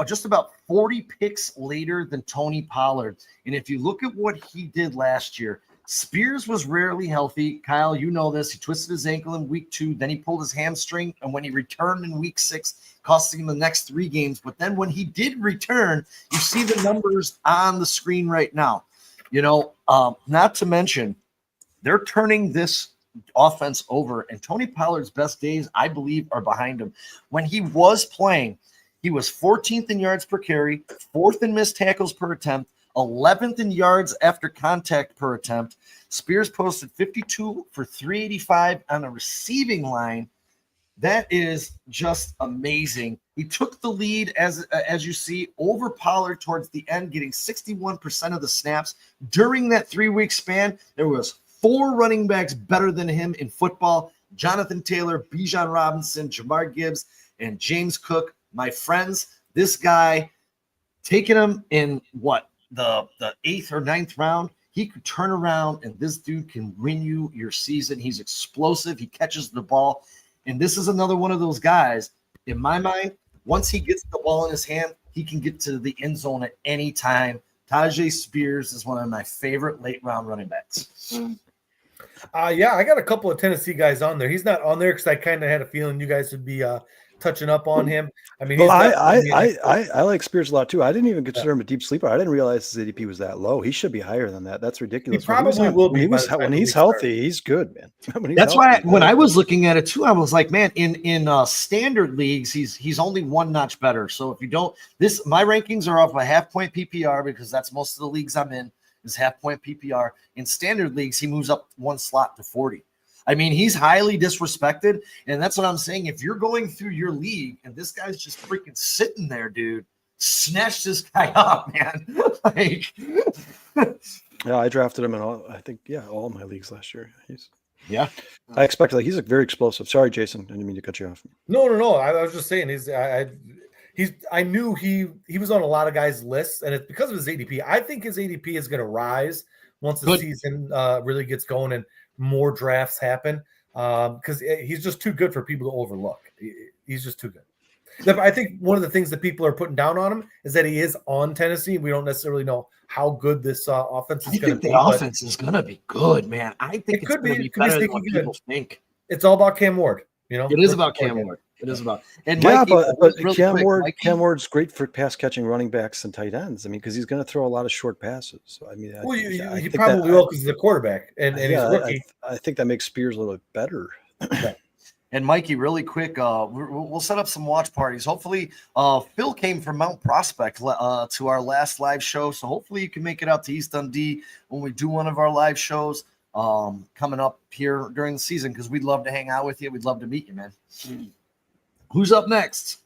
just about 40 picks later than Tony Pollard. And if you look at what he did last year, Spears was rarely healthy. Kyle, you know this. He twisted his ankle in week 2. Then he pulled his hamstring. And when he returned in week 6, costing him the next 3 games. But then when he did return, you see the numbers on the screen right now. You know, not to mention, they're turning this offense over. And Tony Pollard's best days, I believe, are behind him. When he was playing, he was 14th in yards per carry, 4th in missed tackles per attempt, 11th in yards after contact per attempt. Spears posted 52 for 385 on the receiving line. That is just amazing. He took the lead, as you see, over Pollard towards the end, getting 61% of the snaps. During that 3-week span, there was 4 running backs better than him in football: Jonathan Taylor, Bijan Robinson, Jamar Gibbs, and James Cook. My friends, this guy, taking him in the 8th or 9th round, he could turn around, and this dude can win you your season. He's explosive. He catches the ball. And this is another one of those guys, in my mind, once he gets the ball in his hand, he can get to the end zone at any time. Tajay Spears is one of my favorite late-round running backs. Yeah, I got a couple of Tennessee guys on there. He's not on there because I kind of had a feeling you guys would be touching up on him. I mean, Well, he's I like Spears a lot too. I didn't even consider him a deep sleeper. I didn't realize his ADP was that low. He should be higher than that. That's ridiculous. He probably will be when he's healthy. He's good, man. That's why when I was looking at it too, I was like, man, in standard leagues, he's only one notch better. So if you don't, my rankings are off a half point PPR because that's most of the leagues I'm in is half point PPR. In standard leagues, he moves up one slot to 40. I mean, he's highly disrespected, and that's what I'm saying. If you're going through your league and this guy's just freaking sitting there, dude, snatch this guy up, man. Like, yeah, I drafted him in all of my leagues last year. I expected he's very explosive. Sorry, Jason, I didn't mean to cut you off. No. I was just saying I knew he was on a lot of guys' lists, and it's because of his ADP. I think his ADP is going to rise once the season really gets going and more drafts happen, because he's just too good for people to overlook. He's just too good. I think one of the things that people are putting down on him is that he is on Tennessee. We don't necessarily know how good this offense is going to be. The offense is going to be good, man. I think it's going to be better than what people think. It's all about Cam Ward. It is about Cam Ward. It is about, and yeah, Mikey, but Cam Ward's great for pass catching running backs and tight ends. I mean, because he's going to throw a lot of short passes. So I mean, he probably will because he's a quarterback and he's a rookie. I think that makes Spears a little bit better. And Mikey, really quick, we'll set up some watch parties. Hopefully, Phil came from Mount Prospect to our last live show, so hopefully you can make it out to East Dundee when we do one of our live shows coming up here during the season, because we'd love to hang out with you. We'd love to meet you, man. Who's up next?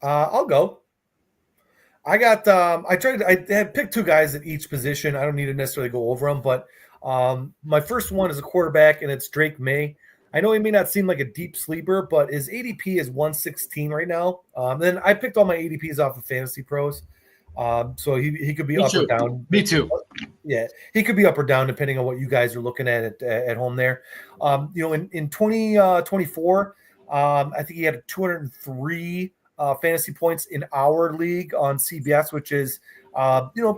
I'll go. I had picked two guys at each position. I don't need to necessarily go over them, but my first one is a quarterback, and it's Drake May. I know he may not seem like a deep sleeper, but his ADP is 116 right now. Then I picked all my ADPs off of Fantasy Pros. So he could be up or down. Me too. Yeah, he could be up or down depending on what you guys are looking at home there. In 2024, I think he had 203 fantasy points in our league on CBS, which is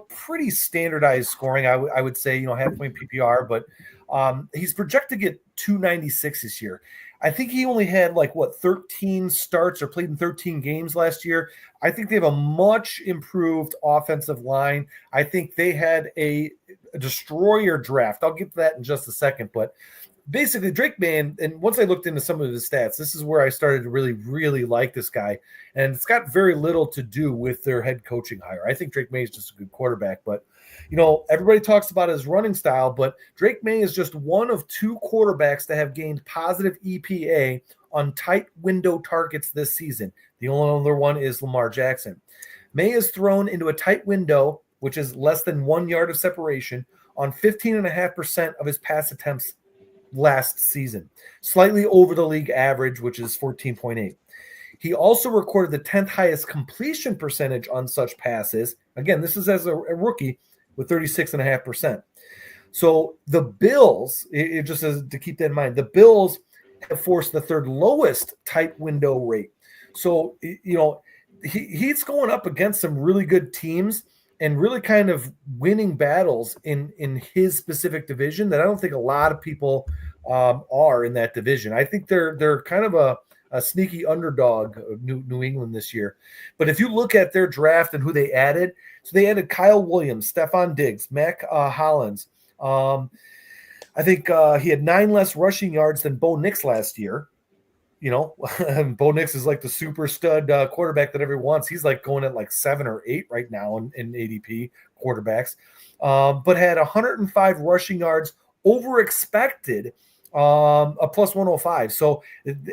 pretty standardized scoring. I would say half point PPR, but he's projected to get 296 this year. I think he only had 13 starts or played in 13 games last year. I think they have a much improved offensive line. I think they had a destroyer draft. I'll get to that in just a second, but basically Drake May, and once I looked into some of his stats, this is where I started to really, really like this guy. And it's got very little to do with their head coaching hire. I think Drake May is just a good quarterback, but everybody talks about his running style, but Drake May is just one of two quarterbacks that have gained positive EPA on tight window targets this season. The only other one is Lamar Jackson. May is thrown into a tight window, which is less than 1 yard of separation, on 15.5% of his pass attempts last season, slightly over the league average, which is 14.8. He also recorded the 10th highest completion percentage on such passes. Again, this is as a rookie, with 36.5%. So the Bills, it just says to keep that in mind, the Bills have forced the third lowest tight window rate. So, he's going up against some really good teams and really kind of winning battles in his specific division that I don't think a lot of people are in that division. I think they're kind of a sneaky underdog of New England this year. But if you look at their draft and who they added, so they added Kyle Williams, Stephon Diggs, Mac Hollins. I think he had 9 less rushing yards than Bo Nix last year. Bo Nix is like the super stud quarterback that everyone wants. He's going at 7 or 8 right now in ADP quarterbacks, but had 105 rushing yards over expected, a plus 105. So,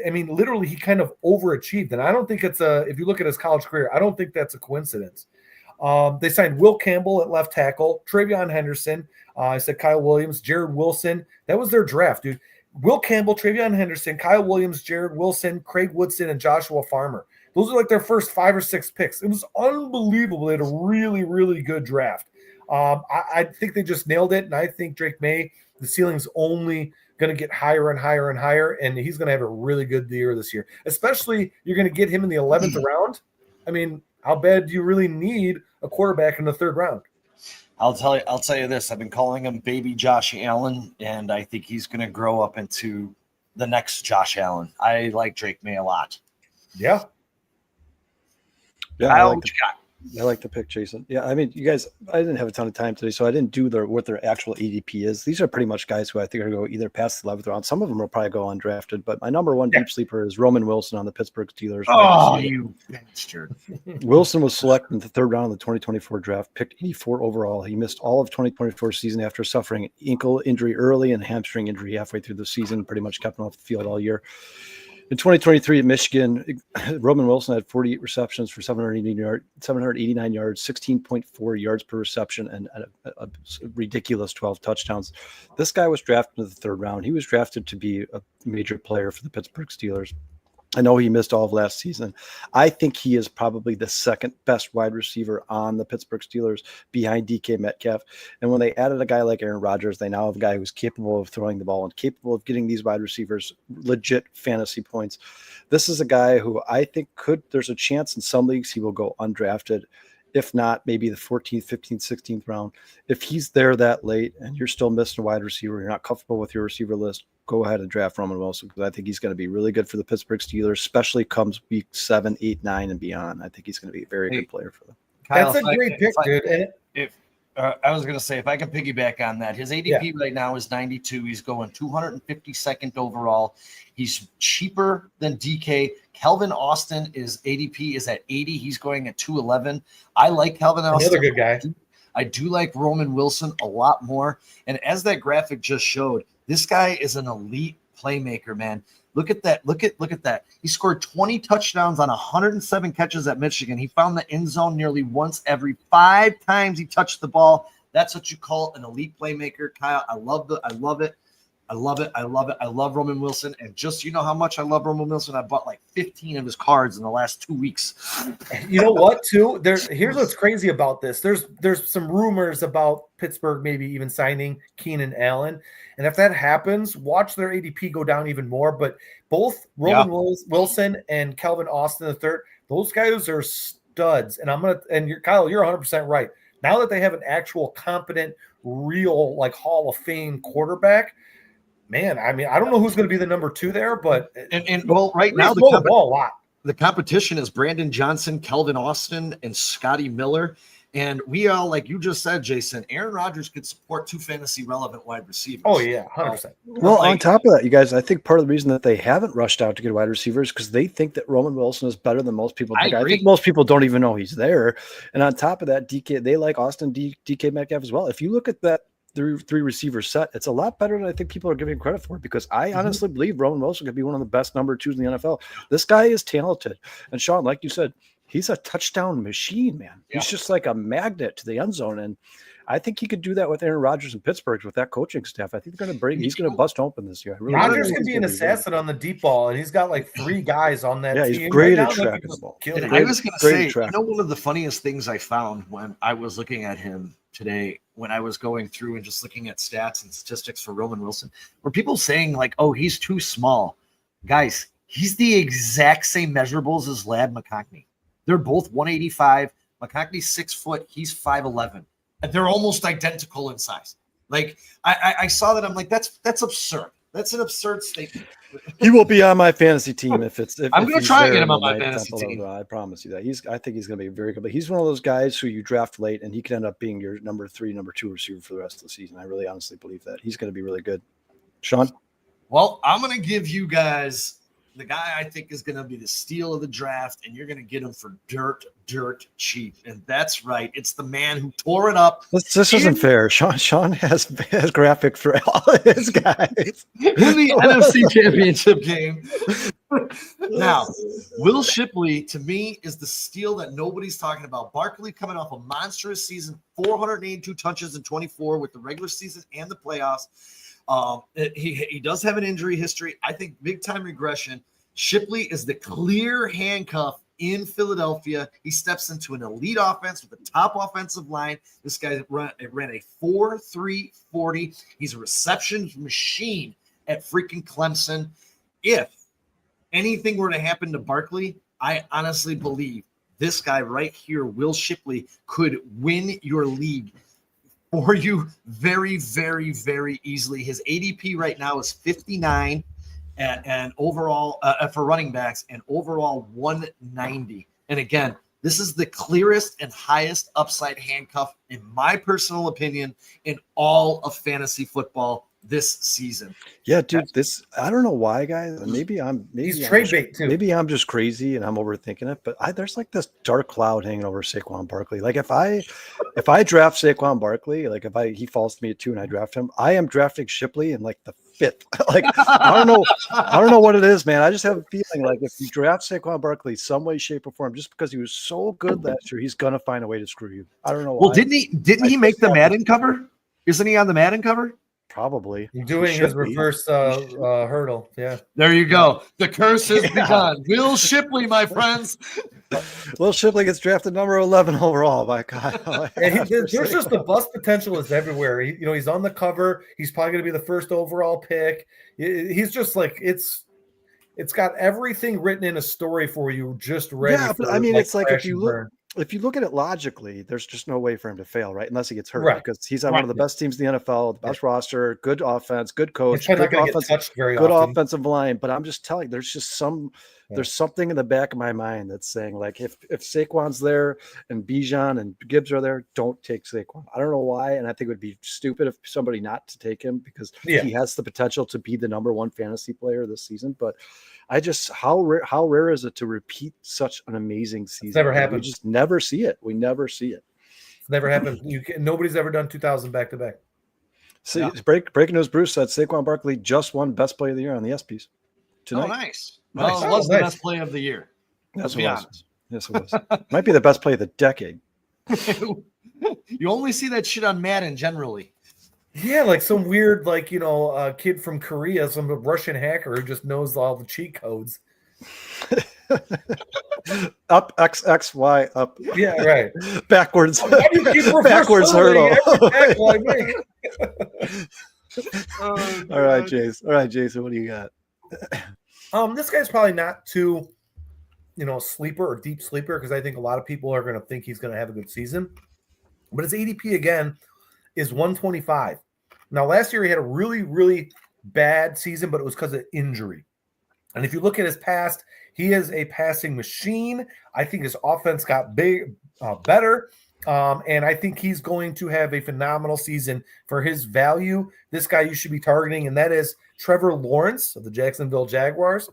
I mean, literally he kind of overachieved. And I don't think if you look at his college career, I don't think that's a coincidence. They signed Will Campbell at left tackle, Travion Henderson. I said Kyle Williams, Jared Wilson. That was their draft, dude. Will Campbell, Travion Henderson, Kyle Williams, Jared Wilson, Craig Woodson, and Joshua Farmer. Those are their first 5 or 6 picks. It was unbelievable. They had a really, really good draft. I think they just nailed it, and I think Drake May, the ceiling's only going to get higher and higher and higher, and he's going to have a really good year this year. Especially, you're going to get him in the 11th round. I mean, how bad do you really need a quarterback in the 3rd round? I'll tell you this. I've been calling him baby Josh Allen, and I think he's going to grow up into the next Josh Allen. I like Drake May a lot. Yeah. Yeah, Kyle, what you got? I like the pick, Jason. Yeah, I mean, you guys, I didn't have a ton of time today, so I didn't do what their actual ADP is. These are pretty much guys who I think are going to go either past the 11th round. Some of them will probably go undrafted, but my number one deep sleeper is Roman Wilson on the Pittsburgh Steelers. Oh, you bastard. Wilson was selected in the third round of the 2024 draft, picked 84 overall. He missed all of 2024 season after suffering an ankle injury early and hamstring injury halfway through the season, pretty much kept him off the field all year. In 2023 at Michigan, Roman Wilson had 48 receptions for 789 yards, 16.4 yards per reception, and a ridiculous 12 touchdowns. This guy was drafted in the third round. He was drafted to be a major player for the Pittsburgh Steelers. I know he missed all of last season. I think he is probably the second best wide receiver on the Pittsburgh Steelers behind DK Metcalf. And when they added a guy like Aaron Rodgers, they now have a guy who's capable of throwing the ball and capable of getting these wide receivers legit fantasy points. This is a guy who I think there's a chance in some leagues he will go undrafted. If not, maybe the 14th, 15th, 16th round. If he's there that late and you're still missing a wide receiver, you're not comfortable with your receiver list, go ahead and draft Roman Wilson because I think he's going to be really good for the Pittsburgh Steelers, especially comes week 7, 8, 9, and beyond. I think he's going to be a very good player for them. Kyle, that's a great pick, dude. I was going to say, if I can piggyback on that, his ADP right now is 92. He's going 252nd overall. He's cheaper than DK. Calvin Austin is ADP is at 80. He's going at 211. I like Calvin Austin. Another good guy. I do like Roman Wilson a lot more. And as that graphic just showed, this guy is an elite playmaker, man. Look at that. Look at that. He scored 20 touchdowns on 107 catches at Michigan. He found the end zone nearly once every 5 times he touched the ball. That's what you call an elite playmaker, Kyle. I love it. I love it. I love Roman Wilson. And just you know how much I love Roman Wilson. I bought like 15 of his cards in the last 2 weeks. You know what, too? Here's what's crazy about this. There's some rumors about Pittsburgh maybe even signing Keenan Allen. And if that happens, watch their ADP go down even more. But both Roman Wilson and Calvin Austin III, those guys are studs. And Kyle, you're 100% right. Now that they have an actual competent, real like Hall of Fame quarterback, man, I mean, I don't know who's going to be the number 2 there, but well, right now the competition is Brandon Johnson, Calvin Austin, and Scotty Miller. And we all, like you just said, Jason, Aaron Rodgers could support 2 fantasy relevant wide receivers. Oh, yeah, 100%. Well, on top of that, you guys, I think part of the reason that they haven't rushed out to get wide receivers because they think that Roman Wilson is better than most people think. I think most people don't even know he's there. And on top of that, they like Austin DK Metcalf as well. If you look at that three receiver set, it's a lot better than I think people are giving credit for because I honestly believe Roman Wilson could be one of the best number 2s in the NFL. This guy is talented. And Sean, like you said, he's a touchdown machine, man. He's just like a magnet to the end zone. And I think he could do that with Aaron Rodgers in Pittsburgh with that coaching staff. I think he's going to bust open this year. Rodgers can be an assassin on the deep ball, and he's got like 3 guys on that team. He's great at tracking the ball. I was going to say, you know, one of the funniest things I found when I was looking at him today, when I was going through and just looking at stats and statistics for Roman Wilson, were people saying like, oh, he's too small. Guys, he's the exact same measurables as Ladd McConkey. They're both 185. McConkey's 6 foot. He's 5'11". And they're almost identical in size. Like I saw that. I'm like, that's absurd. That's an absurd statement. He will be on my fantasy team if I'm going to try and get him on my fantasy team. I promise you that. I think he's going to be very good. But he's one of those guys who you draft late, and he could end up being your number 3, number 2 receiver for the rest of the season. I really honestly believe that. He's going to be really good. Sean? Well, I'm going to give you guys the guy I think is going to be the steal of the draft, and you're going to get him for dirt cheap. And that's right. It's the man who tore it up. This isn't fair. Sean has graphics for all his guys. In the NFC Championship game. Now, Will Shipley, to me, is the steal that nobody's talking about. Barkley coming off a monstrous season, 482 touches in 24 with the regular season and the playoffs. He does have an injury history. I think big-time regression. Shipley is the clear handcuff in Philadelphia. He steps into an elite offense with a top offensive line. This guy ran a 4.3 40. He's a reception machine at freaking Clemson. If anything were to happen to Barkley, I honestly believe this guy right here, Will Shipley, could win your league for you very, very, very easily. His ADP right now is 59 and overall for running backs and overall 190. And again, This is the clearest and highest upside handcuff, in my personal opinion, in all of fantasy football this season. Yeah, dude, I don't know why, guys. He's trade bait too. Maybe I'm just crazy and I'm overthinking it, but there's like this dark cloud hanging over Saquon Barkley. Like if I draft Saquon Barkley, like if he falls to me at 2 and I draft him, I am drafting Shipley in like the 5th. Like I don't know what it is, man. I just have a feeling like if you draft Saquon Barkley some way, shape, or form, just because he was so good last year, he's gonna find a way to screw you. I don't know why. Well, didn't he make the Madden cover? Isn't he on the Madden cover? Probably doing his reverse hurdle. Yeah, there you go. The curse has begun. Will Shipley, my friends. Will Shipley gets drafted number 11 overall. My God, there's just the bust potential is everywhere. He's on the cover. He's probably going to be the first overall pick. He's just like it's got everything written in a story for you, just ready. Yeah, but I mean, it's like if you look at it logically, there's just no way for him to fail, right? Unless he gets hurt, because he's on one of the best teams in the NFL, the best roster, good offense, good coach, good offensive line. But I'm just telling you, there's just there's something in the back of my mind that's saying, like, if Saquon's there and Bijan and Gibbs are there, don't take Saquon. I don't know why, and I think it would be stupid if somebody not to take him because he has the potential to be the number 1 fantasy player this season. But I just how rare is it to repeat such an amazing season? It's never happened. We just never see it. We never see it. It's never happened. Nobody's ever done 2,000 back to back. See, breaking news. Bruce said Saquon Barkley just won Best Play of the Year on the ESPYs tonight. Oh, nice. Well, it was the best play of the year. That's what it was. Yes, it was. Might be the best play of the decade. You only see that shit on Madden generally. Yeah, like some weird, kid from Korea, some Russian hacker who just knows all the cheat codes. Up, X, X, Y, up. Yeah, right. Backwards. Backwards hurdle. All right, Jason, what do you got? This guy's probably not too, sleeper or deep sleeper because I think a lot of people are going to think he's going to have a good season. But his ADP again is 125. Now, last year he had a really, really bad season, but it was because of injury. And if you look at his past, he is a passing machine. I think his offense got better. And I think he's going to have a phenomenal season for his value. This guy you should be targeting, and that is Trevor Lawrence of the Jacksonville Jaguars.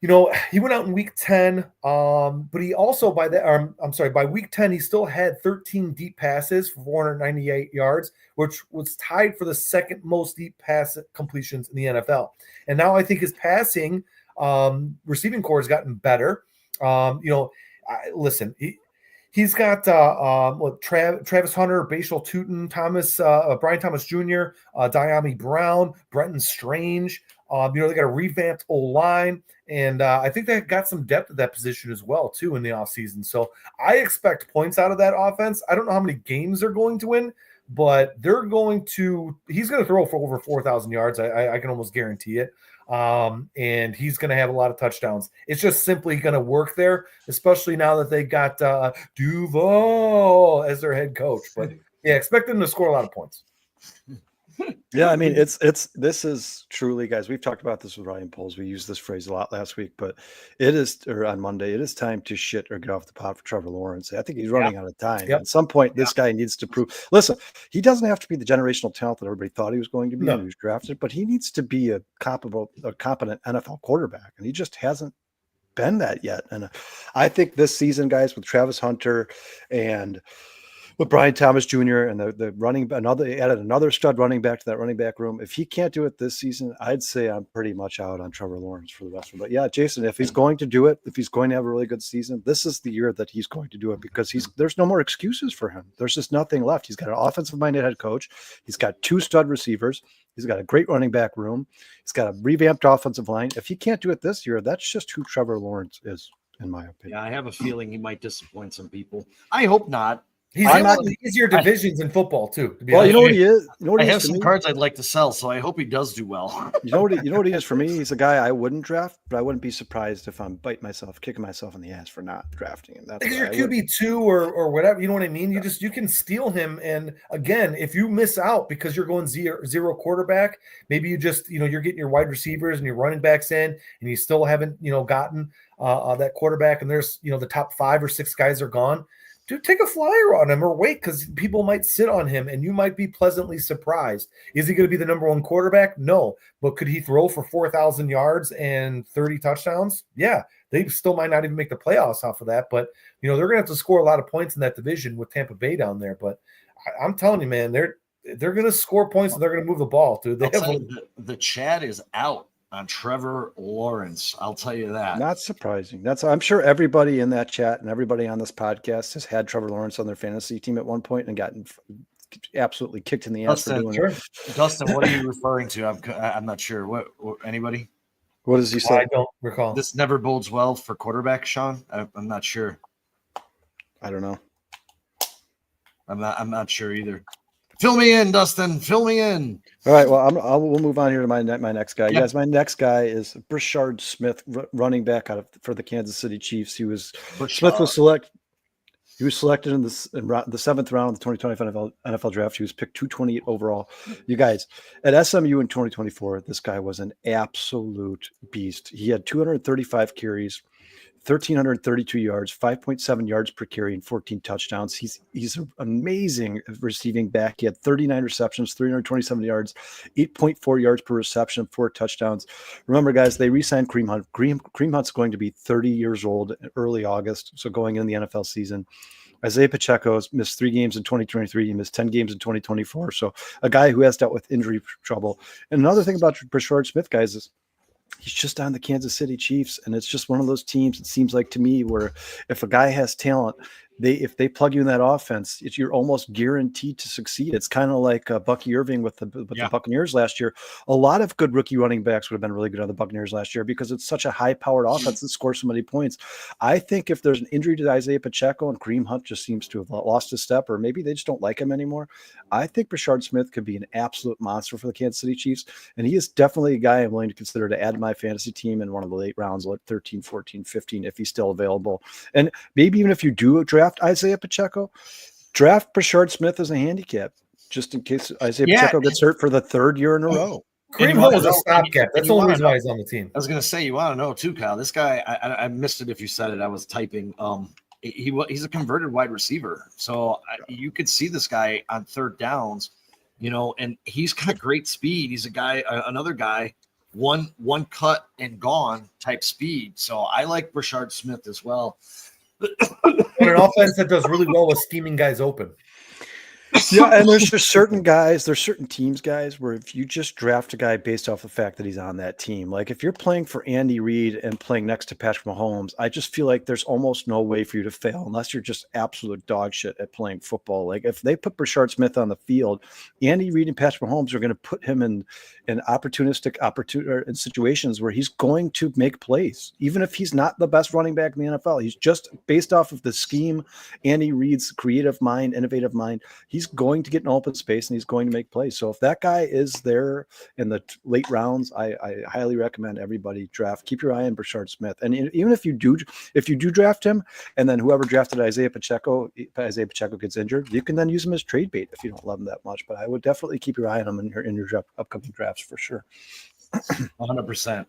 He went out in week 10, but he also by week 10, he still had 13 deep passes for 498 yards, which was tied for the second most deep pass completions in the NFL. And now I think his passing receiving core has gotten better. He's got Travis Hunter, Bashal Tutin, Brian Thomas Jr., Diami Brown, Brenton Strange. They got a revamped O-line, and I think they got some depth at that position as well, too, in the offseason. So I expect points out of that offense. I don't know how many games they're going to win, but he's going to throw for over 4,000 yards. I can almost guarantee it. And he's going to have a lot of touchdowns. It's just simply going to work there, especially now that they got Duval as their head coach. But yeah, expect them to score a lot of points. Yeah, I mean, this is truly, guys, we've talked about this with Ryan Poles. We used this phrase a lot last week, but on Monday, it is time to shit or get off the pot for Trevor Lawrence. I think he's running out of time. Yep. At some point, this guy needs to prove, listen, he doesn't have to be the generational talent that everybody thought he was going to be when he was drafted, but he needs to be a competent NFL quarterback, and he just hasn't been that yet. And I think this season, guys, with Travis Hunter and with Brian Thomas Jr. and they added another stud running back to that running back room. If he can't do it this season, I'd say I'm pretty much out on Trevor Lawrence for the rest of it. But yeah, Jason, if he's going to do it, if he's going to have a really good season, this is the year that he's going to do it because there's no more excuses for him. There's just nothing left. He's got an offensive-minded head coach. He's got 2 stud receivers. He's got a great running back room. He's got a revamped offensive line. If he can't do it this year, that's just who Trevor Lawrence is, in my opinion. Yeah, I have a feeling he might disappoint some people. I hope not. He's in one of the easier divisions in football too. To be honest. You know what he is. You know what I he have is to some me? cards I'd like to sell, so I hope he does do well. You know what he is for me? He's a guy I wouldn't draft, but I wouldn't be surprised if I'm kicking myself in the ass for not drafting him. That's because you're QB2 or whatever, you know what I mean? You can steal him. And again, if you miss out because you're going zero quarterback, maybe you just, you're getting your wide receivers and your running backs in, and you still haven't, gotten that quarterback, and there's, the top 5 or 6 guys are gone. Dude, take a flyer on him or wait, because people might sit on him and you might be pleasantly surprised. Is he going to be the number 1 quarterback? No. But could he throw for 4,000 yards and 30 touchdowns? Yeah. They still might not even make the playoffs off of that. But, they're going to have to score a lot of points in that division with Tampa Bay down there. But I'm telling you, man, they're going to score points and they're going to move the ball, dude. The chat is out on Trevor Lawrence. I'll tell you that. Not surprising. I'm sure everybody in that chat and everybody on this podcast has had Trevor Lawrence on their fantasy team at one point and gotten absolutely kicked in the ass for doing it. Dustin, what are you referring to? I'm not sure. What anybody? What does he say? I don't recall. This never bodes well for quarterback, Sean. I'm not sure. I don't know. I'm not sure either. Fill me in, Dustin. Fill me in. All right. Well, we'll move on here to my next guy. Guys, my next guy is Brashard Smith, running back for the Kansas City Chiefs. Smith was selected. He was selected in the 7th round of the 2025 NFL draft. He was picked 228 overall. You guys, at SMU in 2024, this guy was an absolute beast. He had 235 carries, 1,332 yards, 5.7 yards per carry, and 14 touchdowns. He's an amazing receiving back. He had 39 receptions, 327 yards, 8.4 yards per reception, 4 touchdowns. Remember, guys, they re-signed Kareem Hunt. Kareem Hunt's going to be 30 years old in early August, so going in the NFL season. Isaiah Pacheco has missed 3 games in 2023. He missed 10 games in 2024. So a guy who has dealt with injury trouble. And another thing about Brashard Smith, guys, is he's just on the Kansas City Chiefs, and it's just one of those teams, it seems like to me, where if a guy has talent, if they plug you in that offense, you're almost guaranteed to succeed. It's kind of like Bucky Irving with the Buccaneers last year. A lot of good rookie running backs would have been really good on the Buccaneers last year because it's such a high-powered offense that scores so many points. I think if there's an injury to Isaiah Pacheco and Kareem Hunt just seems to have lost his step, or maybe they just don't like him anymore, I think Brashard Smith could be an absolute monster for the Kansas City Chiefs, and he is definitely a guy I'm willing to consider to add to my fantasy team in one of the late rounds, like 13, 14, 15, if he's still available. And maybe even if you do draft Isaiah Pacheco, draft Brashard Smith as a handicap, just in case Isaiah Pacheco gets hurt for the 3rd year in a row. Kareem Hunt was a stopgap. That's the only reason why he's on the team. I was going to say, you want to know too, Kyle. This guy, I missed it if you said it. I was typing. He's a converted wide receiver, so you could see this guy on 3rd downs, and he's got great speed. He's a guy, another guy, one cut and gone type speed. So I like Brashard Smith as well. An offense that does really well with scheming guys open. Yeah, and there's just certain teams, guys, where if you just draft a guy based off the fact that he's on that team, like if you're playing for Andy Reid and playing next to Patrick Mahomes, I just feel like there's almost no way for you to fail unless you're just absolute dog shit at playing football. Like if they put Brashard Smith on the field, Andy Reid and Patrick Mahomes are going to put him in opportunistic in situations where he's going to make plays, even if he's not the best running back in the NFL. He's just based off of the scheme, Andy Reid's creative mind, innovative mind. He's going to get an open space and he's going to make plays. So if that guy is there in the late rounds, I highly recommend everybody keep your eye on Brashard Smith. And even if you do draft him, and then whoever drafted Isaiah Pacheco gets injured, you can then use him as trade bait if you don't love him that much. But I would definitely keep your eye on him in your upcoming drafts for sure. 100%.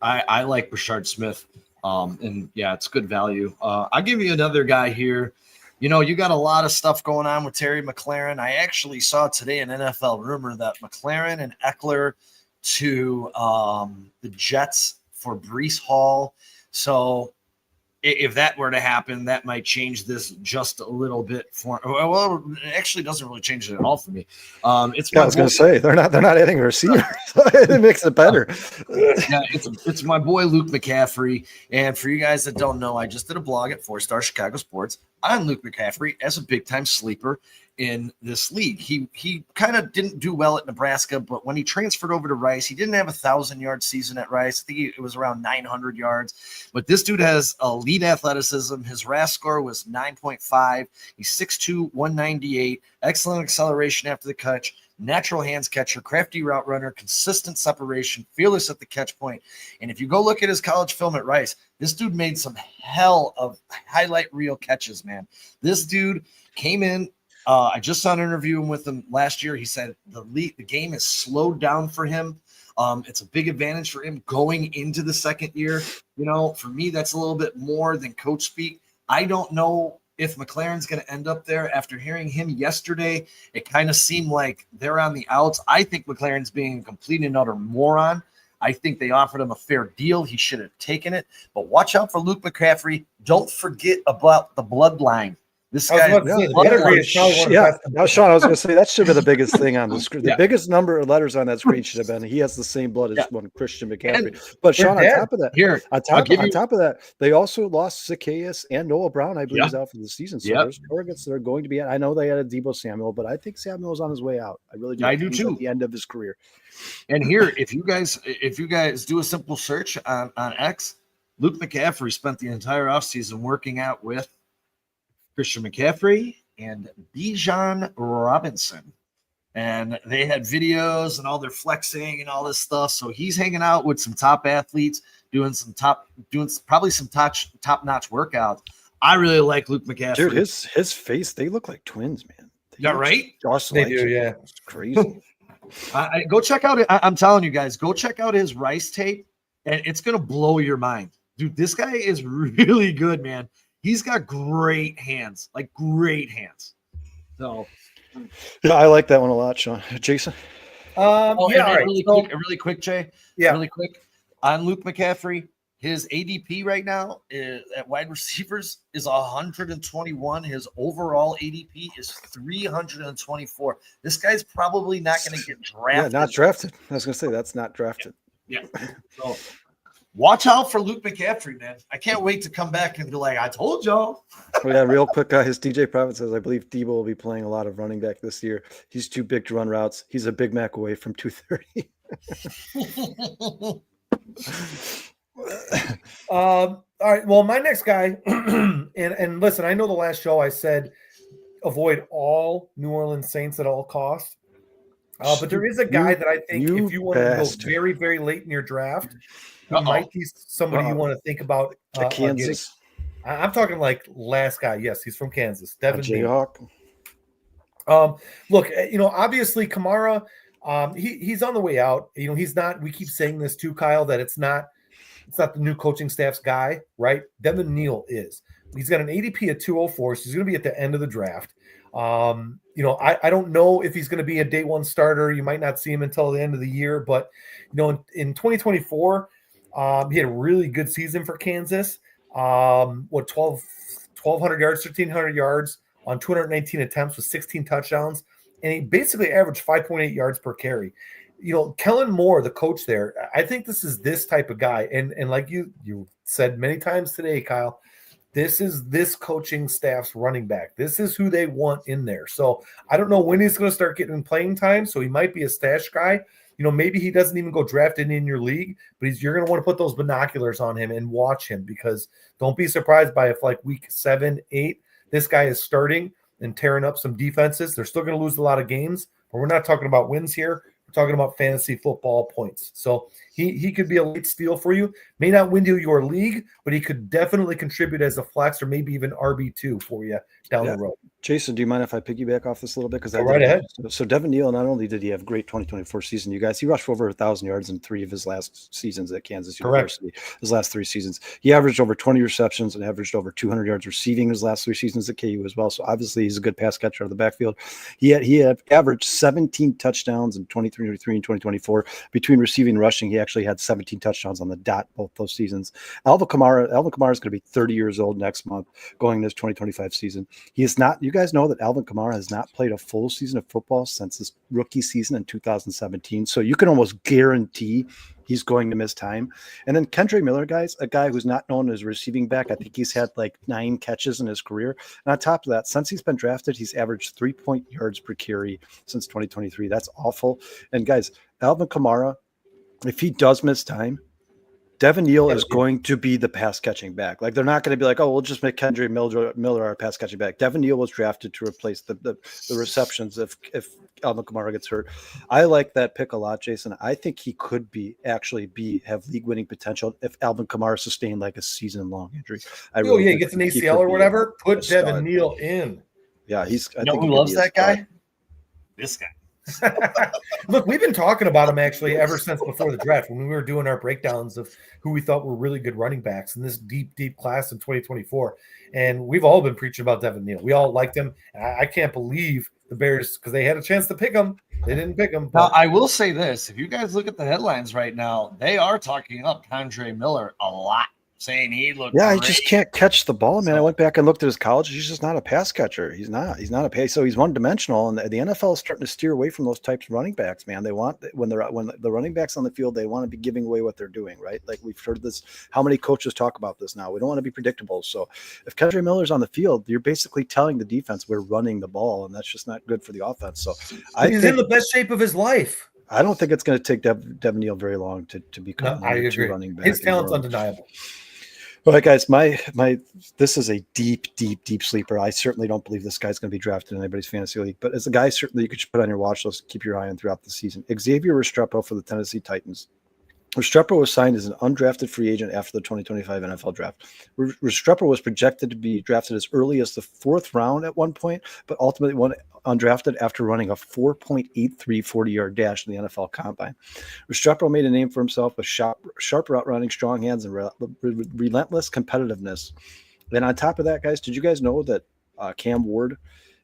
I like Brashard Smith. And yeah, it's good value. I'll give you another guy here. You got a lot of stuff going on with Terry McLaurin. I actually saw today an NFL rumor that McLaurin and Eckler to the Jets for Breece Hall. So if that were to happen, that might change this just a little bit for. Well, it actually doesn't really change it at all for me. I was going to say they're not adding a receiver. It makes it better. Yeah, it's my boy Luke McCaffrey. And for you guys that don't know, I just did a blog at 4-Star Chicago Sports. on Luke McCaffrey as a big-time sleeper in this league. He kind of didn't do well at Nebraska, but when he transferred over to Rice, he didn't have a 1,000-yard season at Rice. I think it was around 900 yards. But this dude has elite athleticism. His RAS score was 9.5. He's 6'2", 198. Excellent acceleration after the catch. Natural hands catcher, crafty route runner, consistent separation, fearless at the catch point. And if you go look at his college film at Rice, this dude made some hell of highlight reel catches, man. This dude came in. I just saw an interview with him last year. He said the game is slowed down for him. It's a big advantage for him going into the second year. You know, for me, that's a little bit more than coach speak. I don't know if McLaren's going to end up there. After hearing him yesterday, it kind of seemed like they're on the outs. I think McLaren's being a complete and utter moron. I think they offered him a fair deal. He should have taken it. But watch out for Luke McCaffrey. Don't forget about the bloodline. This guy, Sean, I was going to say that should be the biggest thing on the screen. The biggest number of letters on that screen should have been he has the same blood as one Christian McCaffrey. But Sean, on top of that, they also lost Zacchaeus and Noah Brown, I believe, is out for the season. So there's targets that are going to be. I know they had a Debo Samuel, but I think Samuel's on his way out. I really do. I do too. At the end of his career. And here, if you guys do a simple search on X, Luke McCaffrey spent the entire offseason working out with Christian McCaffrey and Bijan Robinson. And they had videos and all their flexing and all this stuff. So he's hanging out with some top athletes, doing probably some top-notch workouts. I really like Luke McCaffrey. Dude, his face, they look like twins, man. Is that right? They do, yeah. It's crazy. Go check out it. I'm telling you guys, go check out his Rice tape, and it's gonna blow your mind. Dude, this guy is really good, man. He's got great hands, like great hands. So, yeah, I like that one a lot, Sean. Jason. Really quick, Jay. Yeah, really quick on Luke McCaffrey. His ADP right now at wide receivers is 121. His overall ADP is 324. This guy's probably not going to get drafted. Yeah, not drafted. I was going to say that's not drafted. Yeah. So watch out for Luke McCaffrey, man. I can't wait to come back and be like, I told y'all. Real quick, his DJ Prophet says, I believe Debo will be playing a lot of running back this year. He's too big to run routes. He's a Big Mac away from 230. All right. Well, my next guy, and listen, I know the last show I said avoid all New Orleans Saints at all costs. But there is a guy that I think if you want to go very, very late in your draft, he might be somebody you want to think about. Kansas. I'm talking like last guy. Yes, he's from Kansas. Devin Jayhawk. Look, obviously Kamara, he's on the way out. He's not. We keep saying this too, Kyle, that it's not the new coaching staff's guy, right? Devin Neal is. He's got an ADP at 204, so he's going to be at the end of the draft. I don't know if he's going to be a day one starter. You might not see him until the end of the year, but in 2024, he had a really good season for Kansas. 1,200 yards, 1,300 yards on 219 attempts with 16 touchdowns, and he basically averaged 5.8 yards per carry. Kellen Moore, the coach there, I think this is this type of guy. And like you said many times today, Kyle, this is this coaching staff's running back. This is who they want in there. So I don't know when he's going to start getting playing time. So he might be a stash guy. Maybe he doesn't even go drafted in your league, but you're going to want to put those binoculars on him and watch him, because don't be surprised by if like week 7, 8, this guy is starting and tearing up some defenses. They're still going to lose a lot of games, but we're not talking about wins here. Talking about fantasy football points. So he could be a late steal for you. May not win you your league, but he could definitely contribute as a flex or maybe even RB2 for you down the road. Jason, do you mind if I piggyback off this a little bit? Because go right ahead. So Devin Neal, not only did he have a great 2024 season, you guys, he rushed for over 1,000 yards in 3 of his last seasons at Kansas University. His last 3 seasons. He averaged over 20 receptions and averaged over 200 yards receiving his last 3 seasons at KU as well. So obviously he's a good pass catcher out of the backfield. He had averaged 17 touchdowns in 2023 and 2024. Between receiving and rushing, he actually had 17 touchdowns on the dot both those seasons. Alvin Kamara is going to be 30 years old next month going into this 2025 season. He is not. You guys know that Alvin Kamara has not played a full season of football since his rookie season in 2017. So you can almost guarantee he's going to miss time. And then Kendre Miller, guys, a guy who's not known as a receiving back. I think he's had like 9 catches in his career. And on top of that, since he's been drafted, he's averaged 3 yards per carry since 2023. That's awful. And guys, Alvin Kamara, if he does miss time, Devin Neal is going to be the pass catching back. Like they're not going to be like, oh, we'll just make Kendre Miller our pass catching back. Devin Neal was drafted to replace the receptions if Alvin Kamara gets hurt. I like that pick a lot, Jason. I think he could have league winning potential if Alvin Kamara sustained like a season long injury. He gets an ACL or whatever. Put Devin Neal in. Yeah, you know who loves that guy? This guy. Look, we've been talking about him actually ever since before the draft when we were doing our breakdowns of who we thought were really good running backs in this deep class in 2024. And we've all been preaching about Devin Neal. We all liked him. And I can't believe the Bears, because they had a chance to pick him. They didn't pick him. Now, I will say this. If you guys look at the headlines right now, they are talking up Kendre Miller a lot, saying he looked great. He just can't catch the ball, man. I went back and looked at his college. He's just not a pass catcher. He's not a pass. So he's one-dimensional, and the NFL is starting to steer away from those types of running backs, man. They want when the running backs on the field, they want to be giving away what they're doing, right? Like we've heard this. How many coaches talk about this now? We don't want to be predictable. So if Kendre Miller's on the field, you're basically telling the defense we're running the ball, and that's just not good for the offense. So he's in the best shape of his life. I don't think it's going to take Devin Neal very long to become I agree. Running back. His talent's undeniable. All right, guys, my this is a deep sleeper. I certainly don't believe this guy's going to be drafted in anybody's fantasy league, but as a guy certainly you could put on your watch list, keep your eye on throughout the season. Xavier Restrepo for the Tennessee Titans. Restrepo was signed as an undrafted free agent after the 2025 NFL draft. Restrepo was projected to be drafted as early as the 4th round at one point, but ultimately went undrafted after running a 4.83 40-yard dash in the NFL Combine. Restrepo made a name for himself with sharp route running, strong hands, and relentless competitiveness. Then on top of that, guys, did you guys know that Cam Ward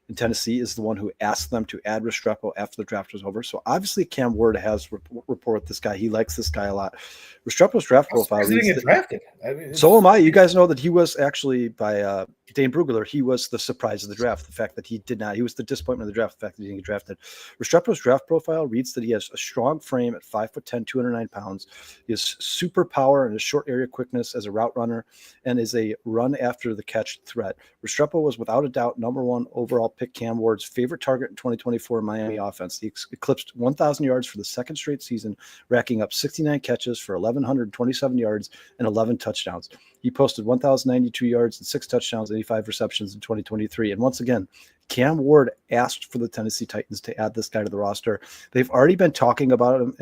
in Tennessee is the one who asked them to add Restrepo after the draft was over? So obviously Cam Ward has report this guy. He likes this guy a lot. Restrepo's draft profile. Drafted. So am I. You guys know that he was actually by Dane Brugler. He was the surprise of the draft. The fact that he was the disappointment of the draft. The fact that he didn't get drafted. Restrepo's draft profile reads that he has a strong frame at 5'10", 209 pounds. He has super power and a short area quickness as a route runner, and is a run after the catch threat. Restrepo was without a doubt #1 overall pick Cam Ward's favorite target in 2024 Miami offense. He eclipsed 1,000 yards for the second straight season, racking up 69 catches for 1,127 yards and 11 touchdowns. He posted 1,092 yards and 6 touchdowns, 85 receptions in 2023. And once again, Cam Ward asked for the Tennessee Titans to add this guy to the roster. They've already been talking about him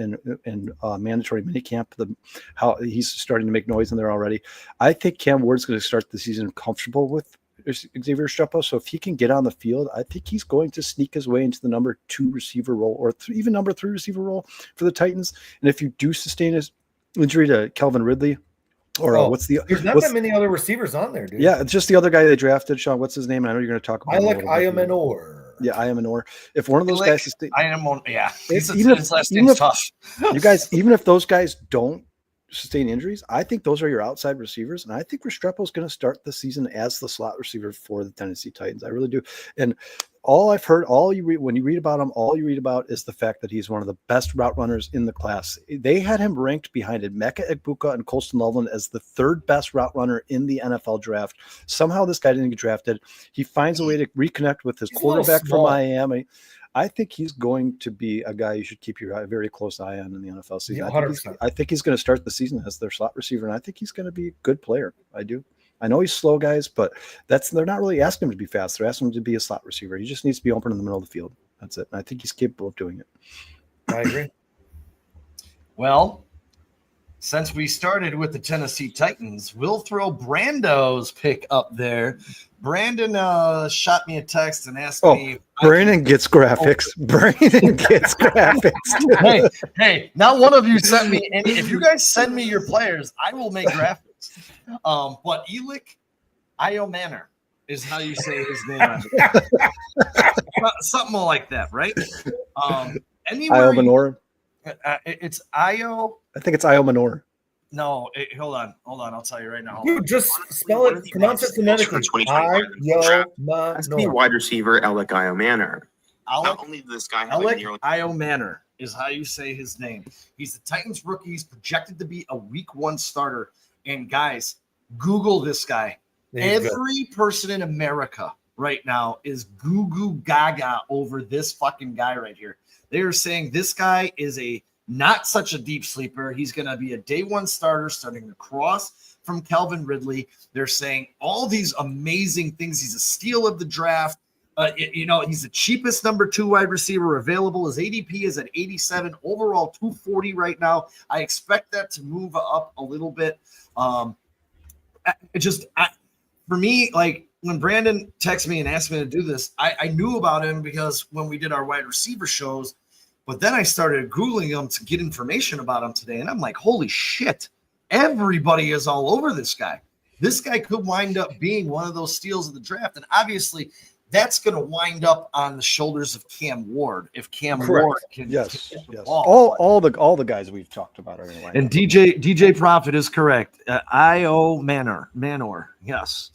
in mandatory minicamp, how he's starting to make noise in there already. I think Cam Ward's going to start the season comfortable with Xavier Restrepo. So if he can get on the field, I think he's going to sneak his way into the #2 receiver role, or even #3 receiver role for the Titans. And if you do sustain his injury to Calvin Ridley, or there's not that many other receivers on there, dude. Yeah, it's just the other guy they drafted. Sean, what's his name? And I know you're going to talk about. I like Ayamanor. Yeah, Ayamanor. If one of those guys, his last name's tough. You guys, even if those guys don't sustain injuries, I think those are your outside receivers, and I think Restrepo is going to start the season as the slot receiver for the Tennessee Titans. I really do. And all I've heard, when you read about him, all you read about is the fact that he's one of the best route runners in the class. They had him ranked behind Emeka Egbuka and Colston Loveland as the 3rd best route runner in the NFL draft. Somehow this guy didn't get drafted. He finds a way to reconnect with his quarterback from Miami. I think he's going to be a guy you should keep your very close eye on in the NFL season. I think he's going to start the season as their slot receiver, and I think he's going to be a good player. I do. I know he's slow, guys, but they're not really asking him to be fast. They're asking him to be a slot receiver. He just needs to be open in the middle of the field. That's it. And I think he's capable of doing it. I agree. Well, since we started with the Tennessee Titans, we'll throw Brando's pick up there. Brandon shot me a text and asked me. Brandon gets graphics. Brandon gets graphics. Hey, not one of you sent me any. If you guys send me your players, I will make graphics. But Elick Iomanor is how you say his name. Something like that, right? Iomanor. It's Io. I think it's Iomanor. No, hold on. I'll tell you right now. Dude, just spell it, pronounce it phonetically. That's the wide receiver, Elick Iomanor. Not only did this guy have Elick Iomanor. is how you say his name. He's the Titans rookie. He's projected to be a week 1 starter. And guys, Google this guy. Every person in America right now is goo gaga over this fucking guy right here. They are saying this guy is not such a deep sleeper. He's going to be a day 1 starter starting across from Calvin Ridley. They're saying all these amazing things. He's a steal of the draft. He's the cheapest number 2 wide receiver available. His ADP is at 87, overall 240 right now. I expect that to move up a little bit. For me, like when Brandon texted me and asked me to do this, I knew about him because when we did our wide receiver shows, but then I started Googling him to get information about him today. And I'm like, holy shit, everybody is all over this guy. This guy could wind up being one of those steals of the draft. And obviously that's going to wind up on the shoulders of Cam Ward. If Cam Ward can yes. Ball. All the guys we've talked about are anyway. And DJ Profit is correct. I.O. Manor. Yes.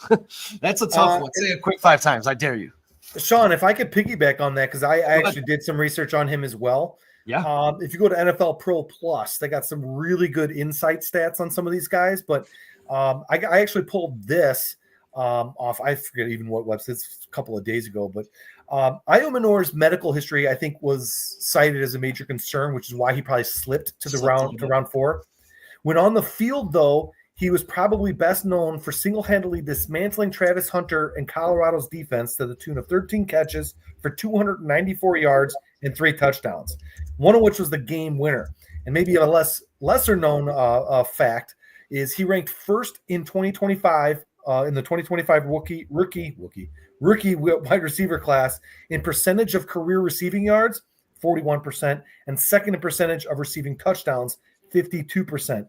That's a tough one. Say it quick 5 times. I dare you. Sean, if I could piggyback on that, because I actually did some research on him as well. Yeah. If you go to NFL Pro Plus, they got some really good insight stats on some of these guys. But I actually pulled this off. I forget even what website. It's a couple of days ago, but Io Menor's medical history, I think, was cited as a major concern, which is why he probably slipped to round 4. When on the field, though, he was probably best known for single-handedly dismantling Travis Hunter and Colorado's defense to the tune of 13 catches for 294 yards and 3 touchdowns, one of which was the game winner. And maybe a lesser known fact is he ranked first in 2025 in the 2025 rookie wide receiver class in percentage of career receiving yards, 41%, and second in percentage of receiving touchdowns, 52%.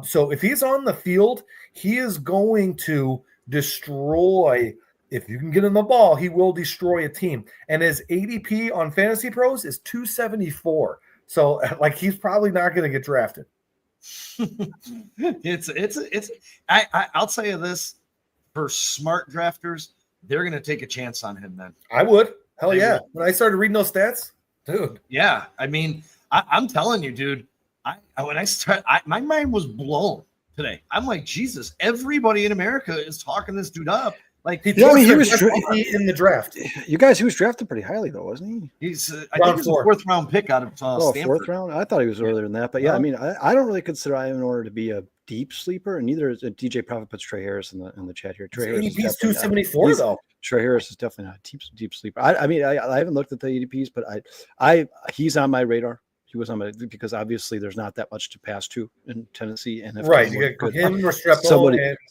So if he's on the field, he is going to destroy. If you can get him the ball, he will destroy a team. And his ADP on Fantasy Pros is 274. So like he's probably not going to get drafted. I'll tell you this, for smart drafters, they're going to take a chance on him then. I would. Hell yeah. When I started reading those stats, dude. Yeah. I mean, I'm telling you, dude, my mind was blown today. I'm like, Jesus, everybody in America is talking this dude up. Like, he was in the draft. You guys, he was drafted pretty highly, though, wasn't he? He's, I think he's a 4th round pick out of Stanford. 4th round? I thought he was earlier than that. But yeah, I mean, I don't really consider him in order to be a deep sleeper, and neither is DJ Profit puts Trey Harris in the chat here. Trey Harris is 274 though. Trey Harris is definitely not a deep sleeper. I mean, I haven't looked at the ADPs, but he's on my radar. He was on my, because obviously there's not that much to pass to in Tennessee, and if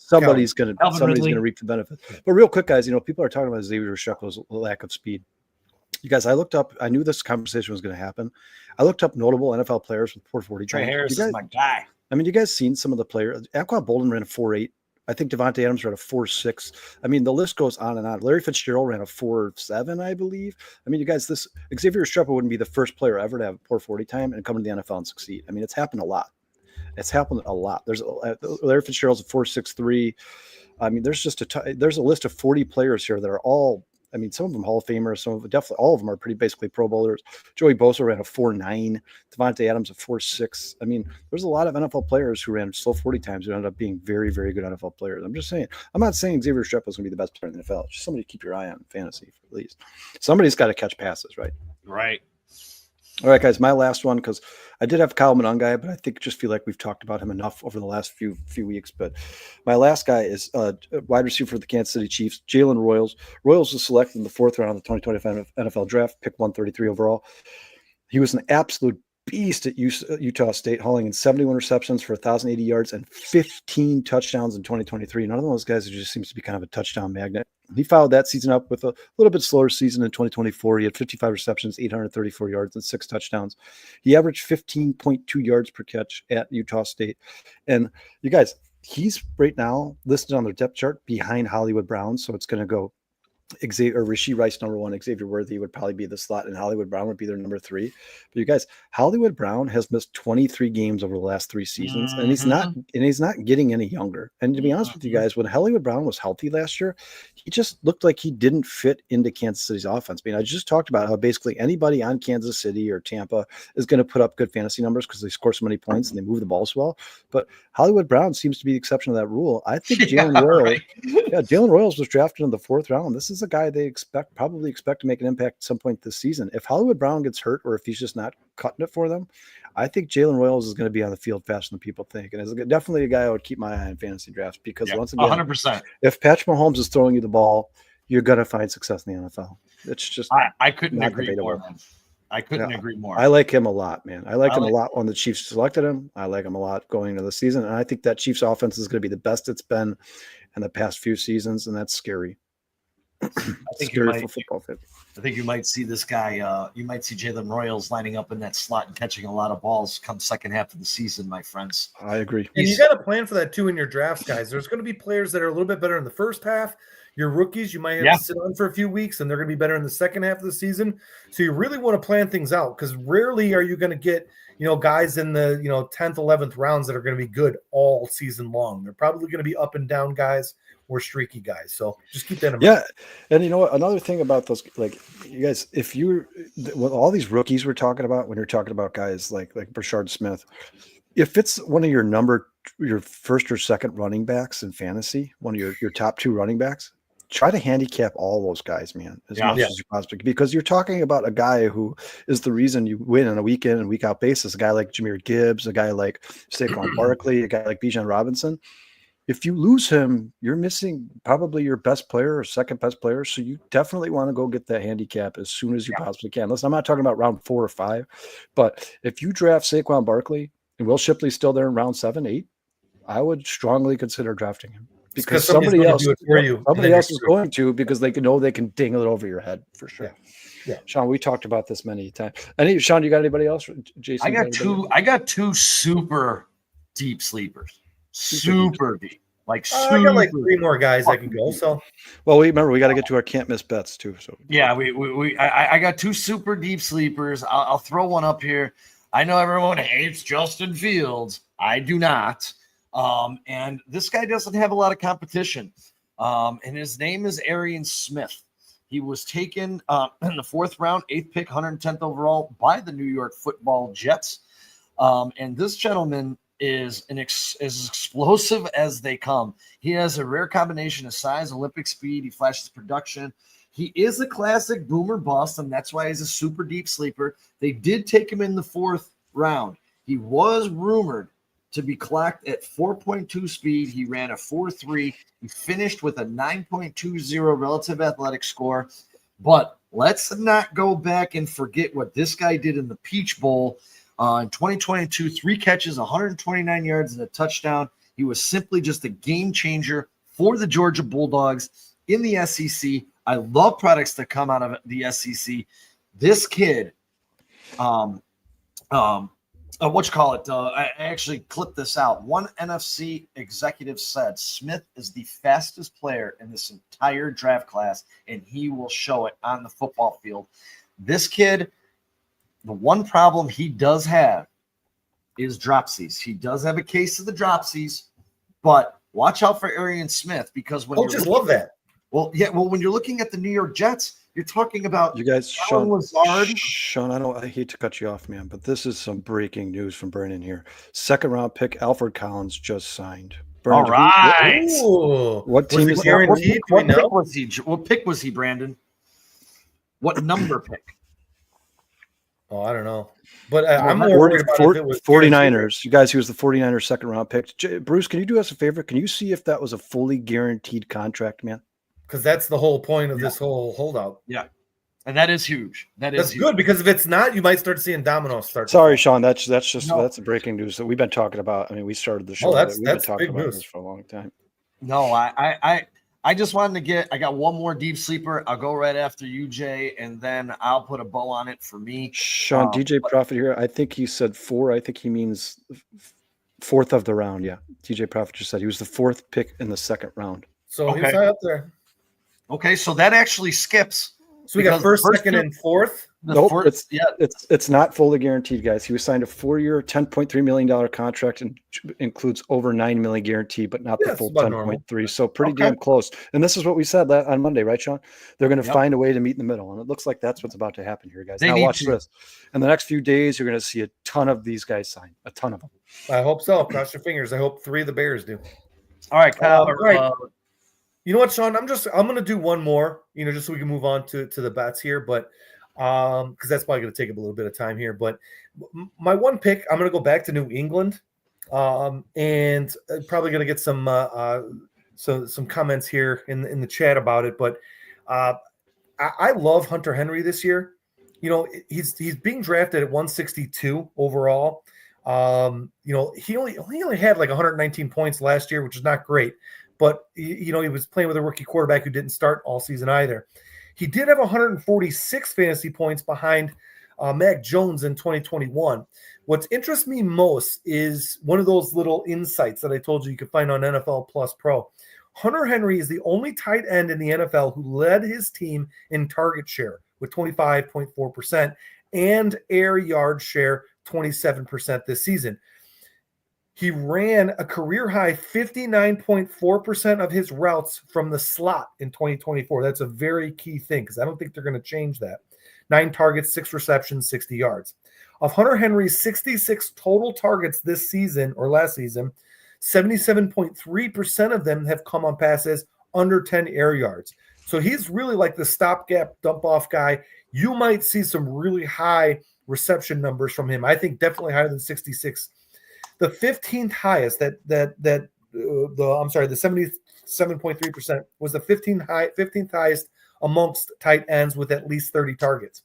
somebody's going to reap the benefit. But real quick, guys, people are talking about Xavier Restrepo's lack of speed. You guys, I knew this conversation was going to happen. I looked up notable NFL players with 440. Trey Harris is my guy. I mean, you guys seen some of the players? Aquan Bolden ran a 4.8. I think Devontae Adams ran a 4.6. I mean, the list goes on and on. Larry Fitzgerald ran a 4.7, I believe. I mean, you guys, this Xavier Restrepo wouldn't be the first player ever to have a 4.40 time and come to the NFL and succeed. I mean, it's happened a lot. There's Larry Fitzgerald's a 4.63. I mean, there's there's a list of 40 players here that are all, I mean, some of them Hall of Famers, some of them, definitely all of them are pretty basically Pro Bowlers. Joey Bosa ran a 4.9, Devontae Adams a 4.6. I mean, there's a lot of NFL players who ran slow 40 times who ended up being very, very good NFL players. I'm just saying, I'm not saying Xavier Restrepo is going to be the best player in the NFL. It's just somebody to keep your eye on in fantasy, at least. Somebody's got to catch passes, right? Right. All right, guys, my last one, because I did have Kyle Monangai, but I just feel like we've talked about him enough over the last few weeks. But my last guy is wide receiver for the Kansas City Chiefs, Jalen Royals. Royals was selected in the 4th round of the 2025 NFL Draft, pick 133 overall. He was an absolute beast at Utah State, hauling in 71 receptions for 1,080 yards and 15 touchdowns in 2023. Another one of those guys who just seems to be kind of a touchdown magnet. He followed that season up with a little bit slower season in 2024. He had 55 receptions, 834 yards, and 6 touchdowns. He averaged 15.2 yards per catch at Utah State. And you guys, he's right now listed on their depth chart behind Hollywood Brown. So it's going to go Rishi Rice number 1, Xavier Worthy would probably be the slot, and Hollywood Brown would be their number 3. But you guys, Hollywood Brown has missed 23 games over the last 3 seasons, and he's not getting any younger. And to be honest with you guys, when Hollywood Brown was healthy last year, he just looked like he didn't fit into Kansas City's offense. I mean, I just talked about how basically anybody on Kansas City or Tampa is going to put up good fantasy numbers because they score so many points and they move the ball so well. But Hollywood Brown seems to be the exception to that rule. I think Jalen Royals was drafted in the 4th round. This is a guy they probably expect to make an impact at some point this season. If Hollywood Brown gets hurt or if he's just not cutting it for them, I think Jalen Royals is going to be on the field faster than people think. And is definitely a guy I would keep my eye on fantasy drafts because once again, 100%. If Patrick Mahomes is throwing you the ball, you're going to find success in the NFL. It's just I couldn't agree more. I couldn't agree more. I like him a lot, man. I like him a lot when the Chiefs selected him. I like him a lot going into the season. And I think that Chiefs offense is going to be the best it's been in the past few seasons, and that's scary. I think for football fit. I think you might see this guy. You might see Jalen Royals lining up in that slot and catching a lot of balls come second half of the season, my friends. I agree. And you got to plan for that too in your drafts, guys. There's going to be players that are a little bit better in the first half. Your rookies, you might have to sit on for a few weeks, and they're going to be better in the second half of the season. So you really want to plan things out because rarely are you going to get guys in the 10th, 11th rounds that are going to be good all season long. They're probably going to be up and down guys or streaky guys. So just keep that in mind. Yeah. And you know what? Another thing about those, like you guys, if you're with all these rookies we're talking about, when you're talking about guys like Brashard Smith, if it's one of your first or second running backs in fantasy, one of your top 2 running backs, try to handicap all those guys, man, as much as you possibly can, because you're talking about a guy who is the reason you win on a week in and week out basis. A guy like Jahmyr Gibbs, a guy like Saquon Barkley, a guy like Bijan Robinson. If you lose him, you're missing probably your best player or second best player. So you definitely want to go get that handicap as soon as you possibly can. Listen, I'm not talking about round 4 or 5, but if you draft Saquon Barkley and Will Shipley's still there in round 7, 8, I would strongly consider drafting him. Because somebody else is going to, because they can know they can ding it over your head for sure. Yeah. Sean, we talked about this many times. Sean, you got anybody else? Jason, I got 2 super deep sleepers. Super deep. I got like 3 more guys I can go. So, well, we got to get to our can't miss bets too. So I got 2 super deep sleepers. I'll throw one up here. I know everyone hates Justin Fields. I do not. And this guy doesn't have a lot of competition. And his name is Arian Smith. He was taken in the 4th round, 8th pick, 110th overall by the New York Football Jets. And this gentleman is as explosive as they come. He has a rare combination of size, Olympic speed. He flashes production. He is a classic boomer bust, and that's why he's a super deep sleeper. They did take him in the 4th round. He was rumored to be clocked at 4.2 speed. He ran a 4.3. He finished with a 9.20 relative athletic score. But let's not go back and forget what this guy did in the Peach Bowl in 2022. 3 catches, 129 yards, and a touchdown. He was simply just a game changer for the Georgia Bulldogs in the SEC. I love products that come out of the SEC. This kid, I actually clipped this out. One NFC executive said Smith is the fastest player in this entire draft class, and he will show it on the football field. This kid, the one problem he does have is dropsies. He does have a case of the dropsies, but watch out for Arian Smith because when love that. Well, when you're looking at the New York Jets, you're talking about you guys, Sean Lazard. Sean, I hate to cut you off, man, but this is some breaking news from Brandon here. 2nd round pick Alfred Collins just signed. All right. What team is guaranteed? What pick was he, Brandon? What number pick? Oh, I don't know. But I'm more worried about if it was 49ers. You guys, he was the 49ers 2nd round pick. Bruce, can you do us a favor? Can you see if that was a fully guaranteed contract, man? Because that's the whole point of this whole holdout. Yeah. And that is huge. That's huge. Good because if it's not, you might start seeing dominoes start. Sorry, Sean. That's the breaking news that we've been talking about. I mean, we started the show. That's been talking big about news this for a long time. No, I just wanted to I got one more deep sleeper. I'll go right after you, Jay, and then I'll put a bow on it for me. Sean, DJ Prophet here. I think he said 4. I think he means 4th of the round. Yeah. DJ Prophet just said he was the 4th pick in the 2nd round. So he's high up there. Okay, so that actually skips. So we got first, second, and fourth. Nope, it's not fully guaranteed, guys. He was signed a 4-year, $10.3 million contract and includes over $9 million guaranteed, but not the full 10.3. So pretty damn close. And this is what we said on Monday, right, Sean? They're going to find a way to meet in the middle, and it looks like that's what's about to happen here, guys. Now watch this. In the next few days, you're going to see a ton of these guys sign, a ton of them. I hope so. Cross your fingers. I hope 3 of the Bears do. All right, Kyle. Right. You know what, Sean? I'm going to do one more, just so we can move on to the bets here, but because that's probably going to take up a little bit of time here. But my one pick, I'm going to go back to New England, and probably going to get some comments here in the chat about it. But I love Hunter Henry this year. He's being drafted at 162 overall. He only had like 119 points last year, which is not great. But, he was playing with a rookie quarterback who didn't start all season either. He did have 146 fantasy points behind Mac Jones in 2021. What interests me most is one of those little insights that I told you could find on NFL Plus Pro. Hunter Henry is the only tight end in the NFL who led his team in target share with 25.4% and air yard share 27% this season. He ran a career-high 59.4% of his routes from the slot in 2024. That's a very key thing because I don't think they're going to change that. 9 targets, 6 receptions, 60 yards. Of Hunter Henry's 66 total targets this season or last season, 77.3% of them have come on passes under 10 air yards. So he's really like the stopgap dump-off guy. You might see some really high reception numbers from him. I think definitely higher than 66. The 15th highest the 77.3% was the 15th highest amongst tight ends with at least 30 targets.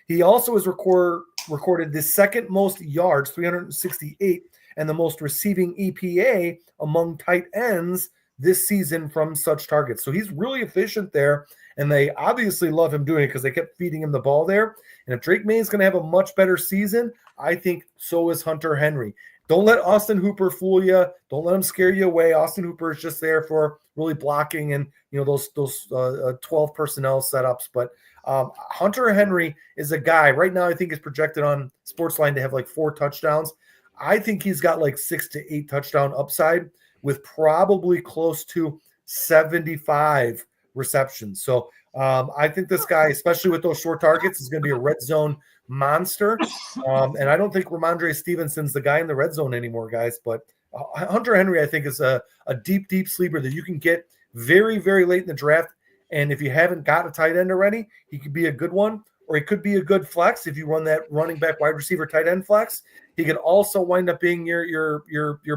He also has recorded the second most yards, 368, and the most receiving EPA among tight ends this season from such targets. So he's really efficient there, and they obviously love him doing it because they kept feeding him the ball there. And if Drake May is going to have a much better season, I think so is Hunter Henry. Don't let Austin Hooper fool you. Don't let him scare you away. Austin Hooper is just there for really blocking and those 12 personnel setups. But Hunter Henry is a guy right now. I think is projected on Sportsline to have like 4 touchdowns. I think he's got like 6 to 8 touchdown upside with probably close to 75 receptions. So I think this guy, especially with those short targets, is going to be a red zone monster. And I don't think Ramondre Stevenson's the guy in the red zone anymore, guys. But Hunter Henry, I think, is a deep, deep sleeper that you can get very, very late in the draft. And if you haven't got a tight end already, he could be a good one, or he could be a good flex if you run that running back, wide receiver, tight end flex. He could also wind up being your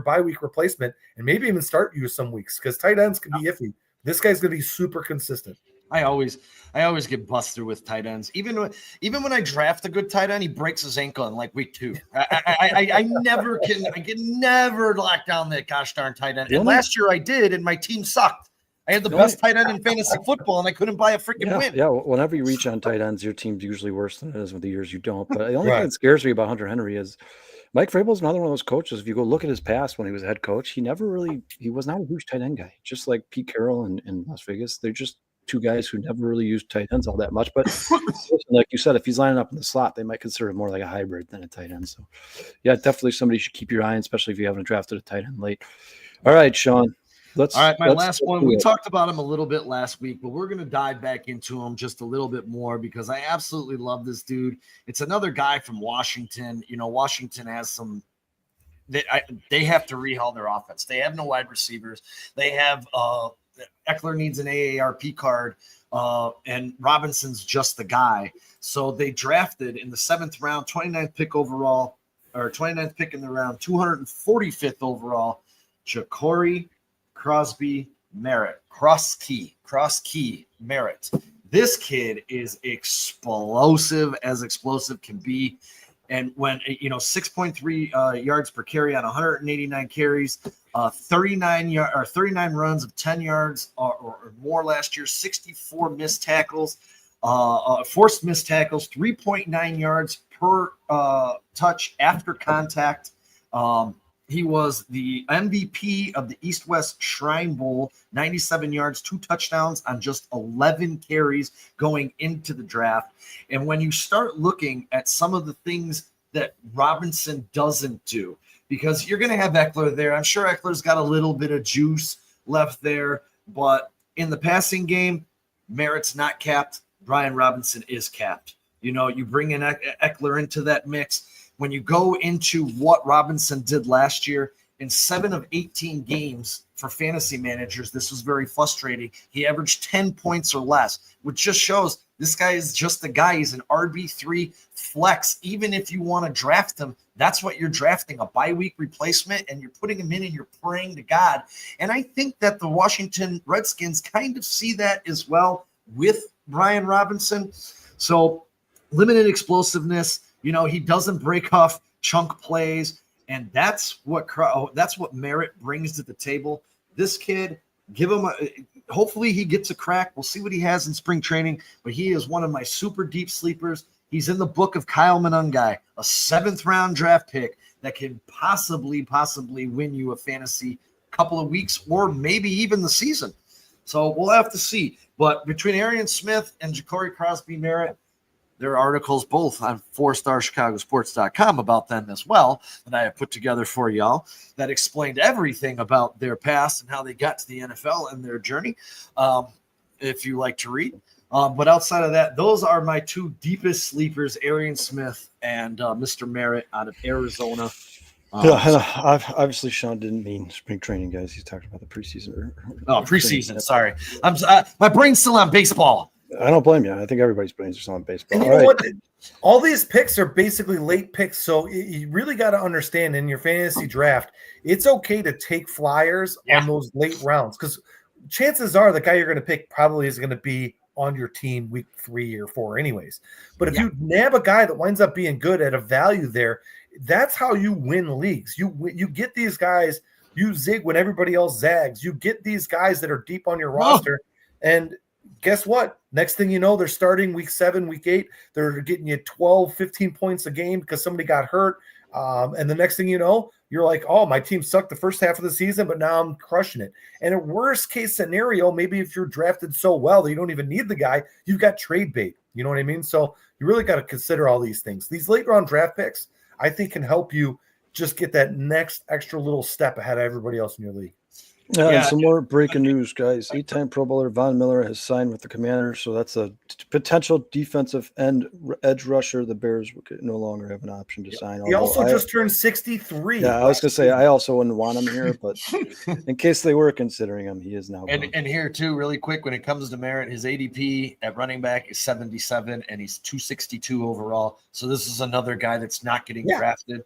bye week replacement, and maybe even start you some weeks because tight ends can be iffy. This guy's going to be super consistent. I always get busted with tight ends. Even when I draft a good tight end, he breaks his ankle in like week 2. I can never lock down that gosh darn tight end. And last year I did, and my team sucked. I had the best tight end in fantasy football, and I couldn't buy a freaking win. Yeah, whenever you reach on tight ends, your team's usually worse than it is with the years you don't. But the only thing that scares me about Hunter Henry is Mike Vrabel's another one of those coaches. If you go look at his past when he was head coach, he was not a huge tight end guy. Just like Pete Carroll in Las Vegas, they're just 2 guys who never really used tight ends all that much. But like you said, if he's lining up in the slot, they might consider him more like a hybrid than a tight end. So, yeah, definitely somebody you should keep your eye on, especially if you haven't drafted a tight end late. All right, Sean. All right, my last one. We talked about him a little bit last week, but we're going to dive back into him just a little bit more because I absolutely love this dude. It's another guy from Washington. Washington has some – they have to rehaul their offense. They have no wide receivers. They have Eckler needs an AARP card, and Robinson's just the guy. So they drafted in the 7th round, 29th pick overall, or 29th pick in the round, 245th overall, Ja'Cory Crosby Merritt. Crosskey Merritt. This kid is explosive as explosive can be. And when 6.3 yards per carry on 189 carries, 39 runs of 10 yards or more last year, 64 missed tackles, forced missed tackles, 3.9 yards per touch after contact. He was the MVP of the East-West Shrine Bowl, 97 yards, 2 touchdowns on just 11 carries going into the draft. And when you start looking at some of the things that Robinson doesn't do, because you're going to have Eckler there. I'm sure Eckler's got a little bit of juice left there, but in the passing game, Merritt's not capped. Brian Robinson is capped. You bring in Eckler into that mix. When you go into what Robinson did last year, in 7 of 18 games for fantasy managers, this was very frustrating. He averaged 10 points or less, which just shows this guy is just a guy. He's an RB3 flex. Even if you want to draft him, that's what you're drafting, a bye-week replacement, and you're putting him in and you're praying to God. And I think that the Washington Redskins kind of see that as well with Brian Robinson. So limited explosiveness. He doesn't break off chunk plays, and that's what Merritt brings to the table. This kid, hopefully he gets a crack. We'll see what he has in spring training, but he is one of my super deep sleepers. He's in the book of Kyle Monangai, a 7th-round draft pick that can possibly win you a fantasy couple of weeks or maybe even the season. So we'll have to see. But between Arian Smith and Ja'Cory Crosby Merritt, there are articles both on 4starchicagosports.com about them as well that I have put together for y'all that explained everything about their past and how they got to the NFL and their journey, if you like to read. But outside of that, those are my 2 deepest sleepers, Arian Smith and Mr. Merritt out of Arizona. Obviously, Sean didn't mean spring training, guys. He's talking about the preseason. Preseason. Sorry. My brain's still on baseball. I don't blame you. I think everybody's brains are still on baseball. And you know what? All these picks are basically late picks, so you really got to understand in your fantasy draft, it's okay to take flyers on those late rounds because chances are the guy you're going to pick probably is going to be on your team week 3 or 4 anyways. But if you nab a guy that winds up being good at a value there, that's how you win leagues. You get these guys, you zig when everybody else zags. You get these guys that are deep on your roster, and guess what? Next thing you know, they're starting week 7, week 8. They're getting you 12, 15 points a game because somebody got hurt. And the next thing you know, you're like, oh, my team sucked the first half of the season, but now I'm crushing it. And a worst case scenario, maybe if you're drafted so well that you don't even need the guy, you've got trade bait. You know what I mean? So you really got to consider all these things. These late round draft picks, I think, can help you just get that next extra little step ahead of everybody else in your league. And some more breaking news, guys. 8-time Pro Bowler Von Miller has signed with the Commanders, so that's a potential defensive edge rusher. The Bears no longer have an option to sign. He also just turned 63. Yeah, I was going to say I also wouldn't want him here, but in case they were considering him, he is now. And here too, really quick, when it comes to Merritt, his ADP at running back is 77, and he's 262 overall. So this is another guy that's not getting drafted,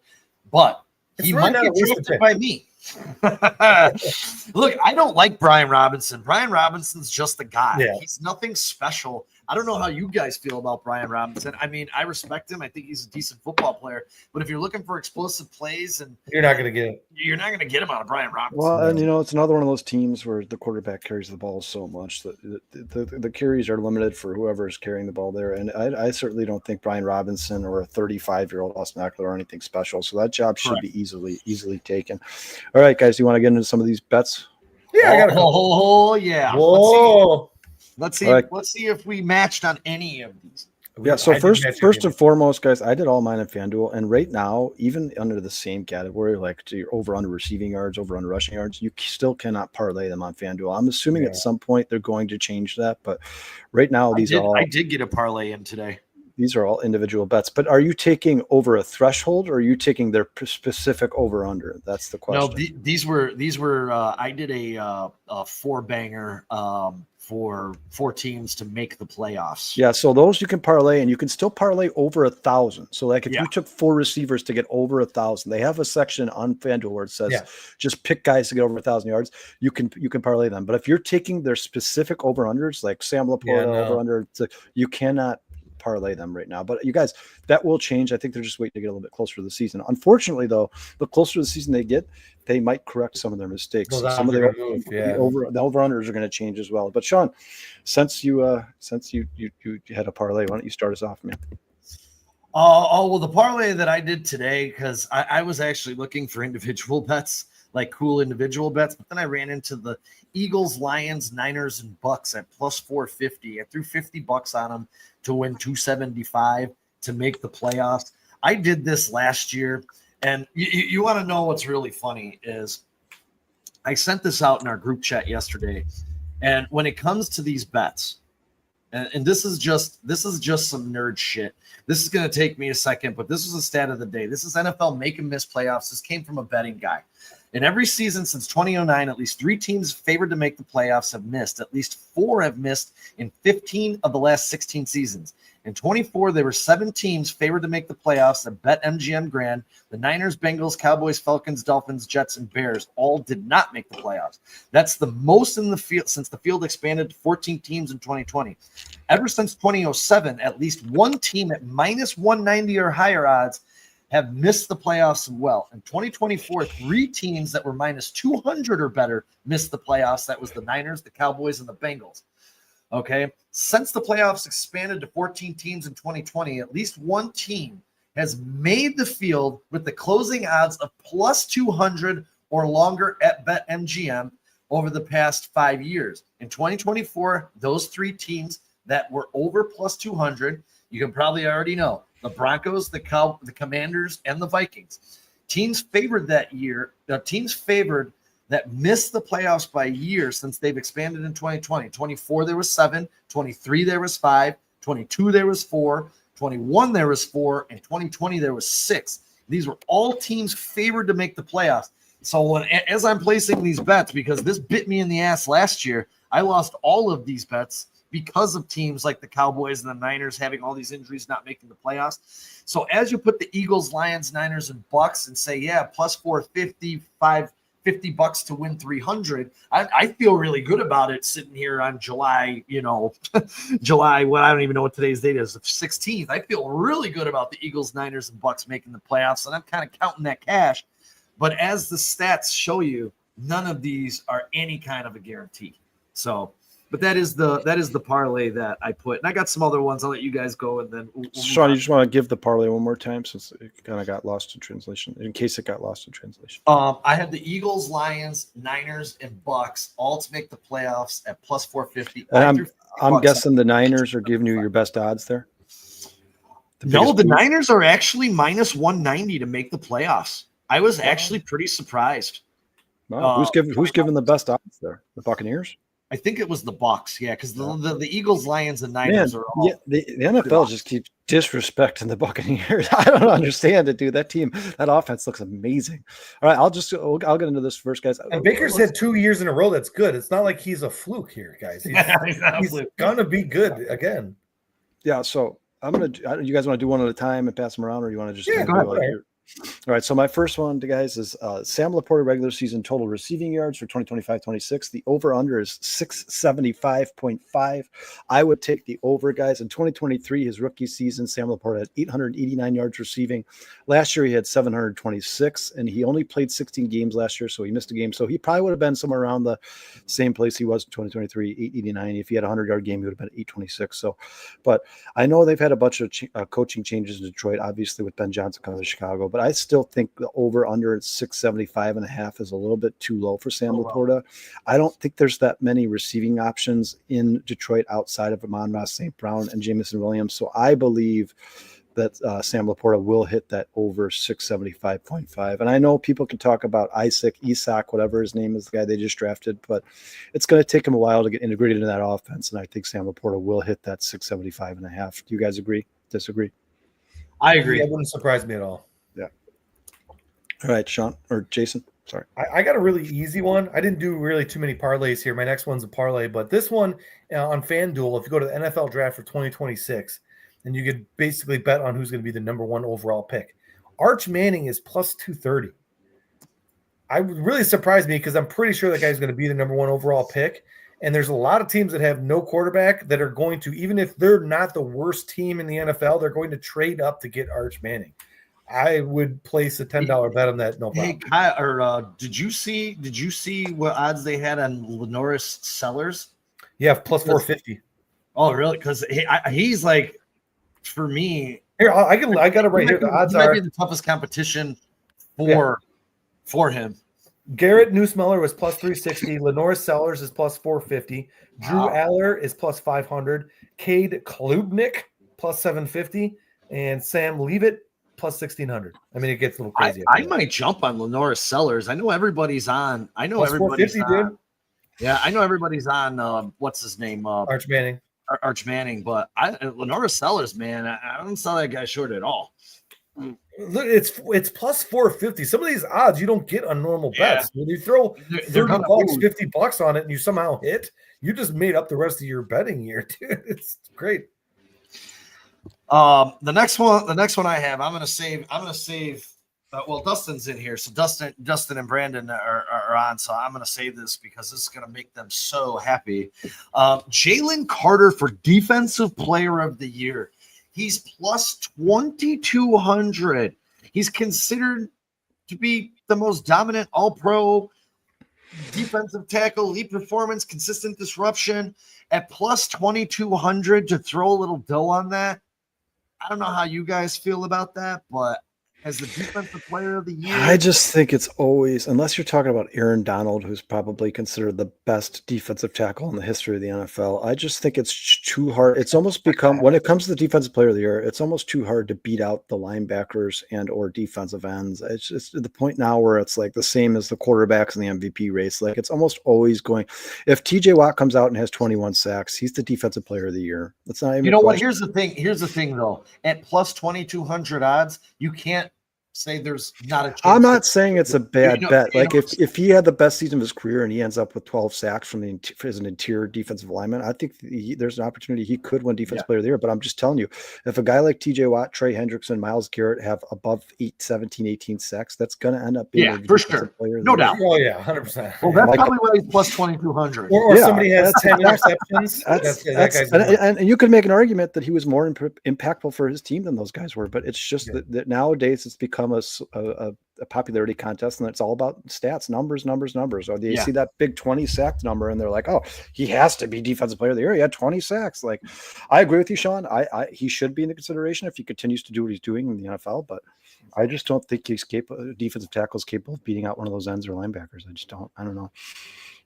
but he might get drafted by me. Look, I don't like Brian Robinson. Brian Robinson's just a guy. Yeah. He's nothing special. I don't know how you guys feel about Brian Robinson. I mean, I respect him. I think he's a decent football player. But if you're looking for explosive plays, and you're not going to get him out of Brian Robinson. Well, and it's another one of those teams where the quarterback carries the ball so much that the carries are limited for whoever is carrying the ball there. And I certainly don't think Brian Robinson or a 35-year-old Austin Eckler are anything special. So that job should be easily taken. All right, guys, do you want to get into some of these bets? Yeah, I got a yeah. Whoa. Let's see. Right. Let's see if we matched on any of these. Yeah. So first and foremost, guys, I did all mine in FanDuel, and right now, even under the same category, like to your over/under receiving yards, over/under rushing yards, you still cannot parlay them on FanDuel. I'm assuming at some point they're going to change that, but right now I did get a parlay in today. These are all individual bets, but are you taking over a threshold, or are you taking their specific over/under? That's the question. No, these were. I did a 4-banger for 4 teams to make the playoffs. Yeah, so those you can parlay, and you can still parlay over 1,000. So, like if you took 4 receivers to get over 1,000, they have a section on FanDuel where it says just pick guys to get over 1,000 yards. You can parlay them, but if you're taking their specific over/unders, like Sam Laporta over/under, you cannot parlay them right now. But you guys, that will change. I think they're just waiting to get a little bit closer to the season. Unfortunately, though, the closer to the season they get, they might correct some of their mistakes. Well, some of the over-unders are going to change as well. But Sean, since you had a parlay, why don't you start us off, man? Well, the parlay that I did today, because I was actually looking for individual bets, like cool individual bets, but then I ran into the Eagles, Lions, Niners, and Bucks at plus 450. I threw $50 on them to win 275 to make the playoffs. I did this last year, and you want to know what's really funny is I sent this out in our group chat yesterday, and when it comes to these bets, and this is just some nerd shit. This is going to take me a second, but this is a stat of the day. This is NFL make and miss playoffs. This came from a betting guy. In every season since 2009, at least 3 teams favored to make the playoffs have missed. At least 4 have missed in 15 of the last 16 seasons. In 24, there were 7 teams favored to make the playoffs at BetMGM Grand. The Niners, Bengals, Cowboys, Falcons, Dolphins, Jets, and Bears all did not make the playoffs. That's the most in the field since the field expanded to 14 teams in 2020. Ever since 2007, at least 1 team at minus 190 or higher odds have missed the playoffs as well. In 2024, 3 teams that were minus 200 or better missed the playoffs. That was the Niners, the Cowboys, and the Bengals. Okay. Since the playoffs expanded to 14 teams in 2020, at least 1 team has made the field with the closing odds of plus 200 or longer at BetMGM over the past 5 years. In 2024, those 3 teams that were over plus 200, you can probably already know the Broncos, the Commanders, and the Vikings. Teams favored that year. Teams favored that missed the playoffs by year since they've expanded in 2020. 24, there was 7. 23, there was 5. 22, there was 4. 21, there was 4. And 2020, there was 6. These were all teams favored to make the playoffs. So as I'm placing these bets, because this bit me in the ass last year, I lost all of these bets because of teams like the Cowboys and the Niners having all these injuries, not making the playoffs. So as you put the Eagles, Lions, Niners, and Bucks and say, yeah, plus 450, $50 to win 300. I feel really good about it sitting here on July, July, I don't even know what today's date is, the 16th. I feel really good about the Eagles, Niners, and Bucks making the playoffs, and I'm kind of counting that cash. But as the stats show you, none of these are any kind of a guarantee. So, but that is the parlay that I put. And I got some other ones. I'll let you guys go, and then we'll Sean, you just want to give the parlay one more time since it kind of got lost in translation, in case it got lost in translation. I had the Eagles, Lions, Niners, and Bucks all to make the playoffs at plus 450. And I'm guessing the Niners are giving you your best odds there. The Niners are actually minus 190 to make the playoffs. I was actually pretty surprised. Wow. Who's giving the best odds there? The Buccaneers? I think it was the Bucks, because the Eagles, Lions, and Niners are all. Yeah, the NFL just keeps disrespecting the Buccaneers. I don't understand it, dude. That team, that offense looks amazing. All right, I'll get into this first, guys. And Baker's had 2 years in a row. That's good. It's not like he's a fluke here, guys. He's gonna be good again. Yeah. So you guys want to do one at a time and pass them around, or you want to just go ahead. All right, so my first one, guys, is Sam Laporta regular season total receiving yards for 2025-26. The over-under is 675.5. I would take the over, guys. In 2023, his rookie season, Sam Laporta had 889 yards receiving. Last year, he had 726, and he only played 16 games last year, so he missed a game. So he probably would have been somewhere around the same place he was in 2023, 889. If he had a 100-yard game, he would have been 826. So, but I know they've had a bunch of coaching changes in Detroit, obviously, with Ben Johnson coming to Chicago, but I still think the over-under at 675.5 is a little bit too low for Sam Laporta. I don't think there's that many receiving options in Detroit outside of Amon-Ra St. Brown and Jameson Williams. So I believe that Sam Laporta will hit that over 675.5. And I know people can talk about Isak, whatever his name is, the guy they just drafted, but it's going to take him a while to get integrated into that offense. And I think Sam Laporta will hit that 675.5. Do you guys agree? Disagree? I agree. That wouldn't surprise me at all. Yeah. All right, Sean or Jason. Sorry. I got a really easy one. I didn't do really too many parlays here. My next one's a parlay, but this one on FanDuel, if you go to the NFL draft for 2026, and you could basically bet on who's going to be the number 1 overall pick. Arch Manning is plus 230. I would really surprise me because I'm pretty sure that guy's going to be the number 1 overall pick. And there's a lot of teams that have no quarterback that are going to, even if they're not the worst team in the NFL, they're going to trade up to get Arch Manning. I would place a $10 bet on that. No problem. Hey, Kyle, did you see what odds they had on Lenoris Sellers? Yeah, plus 450. Oh, really? Because he's like, for me, Here, I got it right here. The odds might are be the toughest competition for him. Garrett Newsmeller was plus 360. Lenore Sellers is plus 450. Drew Aller is plus 500. Cade Klubnik plus 750. And Sam Leavitt plus 1600. I mean, it gets a little crazy. I might jump on Lenora Sellers. I know everybody's on. I know plus everybody's 450, on. dude. Yeah, I know everybody's on. What's his name? Arch Manning. Arch Manning. But Lenora Sellers, man, I don't sell that guy short at all. Look, it's plus 450. Some of these odds you don't on normal bets. When you throw $30, $50 on it, and you somehow hit, you just made up the rest of your betting year, dude. It's great. The next one I have, I'm gonna save. Well, Dustin's in here, so Dustin and Brandon are on. So I'm gonna save this because this is gonna make them so happy. Jalen Carter for Defensive Player of the Year. He's plus 2,200. He's considered to be the most dominant all-pro defensive tackle, elite performance, consistent disruption at plus 2,200 to throw a little dough on that. I don't know how you guys feel about that, but as the Defensive Player of the Year, I just think it's always, unless you're talking about Aaron Donald, who's probably considered the best defensive tackle in the history of the NFL. I just think it's too hard. It's almost become, when it comes to the Defensive Player of the Year, it's almost too hard to beat out the linebackers and or defensive ends. It's just at the point now where it's like the same as the quarterbacks in the MVP race. Like it's almost always going. If TJ Watt comes out and has 21 sacks, he's the Defensive Player of the Year. That's not even. You know what? Here's the thing though. At plus 2,200 odds, you can't say there's not a chance. I'm not saying it's a bad bet. Like if he had the best season of his career and he ends up with 12 sacks as an interior defensive lineman, I think there's an opportunity he could win Defensive Player of the Year. But I'm just telling you, if a guy like TJ Watt, Trey Hendrickson, Myles Garrett have above 17, 18 sacks, that's going to end up being for sure. No doubt. Oh yeah, 100%. Well, that's probably why he's plus 2,200. Or somebody has 10 interceptions. And you could make an argument that he was more impactful for his team than those guys were. But it's just that nowadays it's become a popularity contest, and it's all about stats, numbers. Or they see that big 20 sack number, and they're like, "Oh, he has to be Defensive Player of the Year. He had 20 sacks." Like, I agree with you, Sean. He should be in the consideration if he continues to do what he's doing in the NFL. But I just don't think he's capable. Defensive tackle is capable of beating out one of those ends or linebackers. I just don't. I don't know.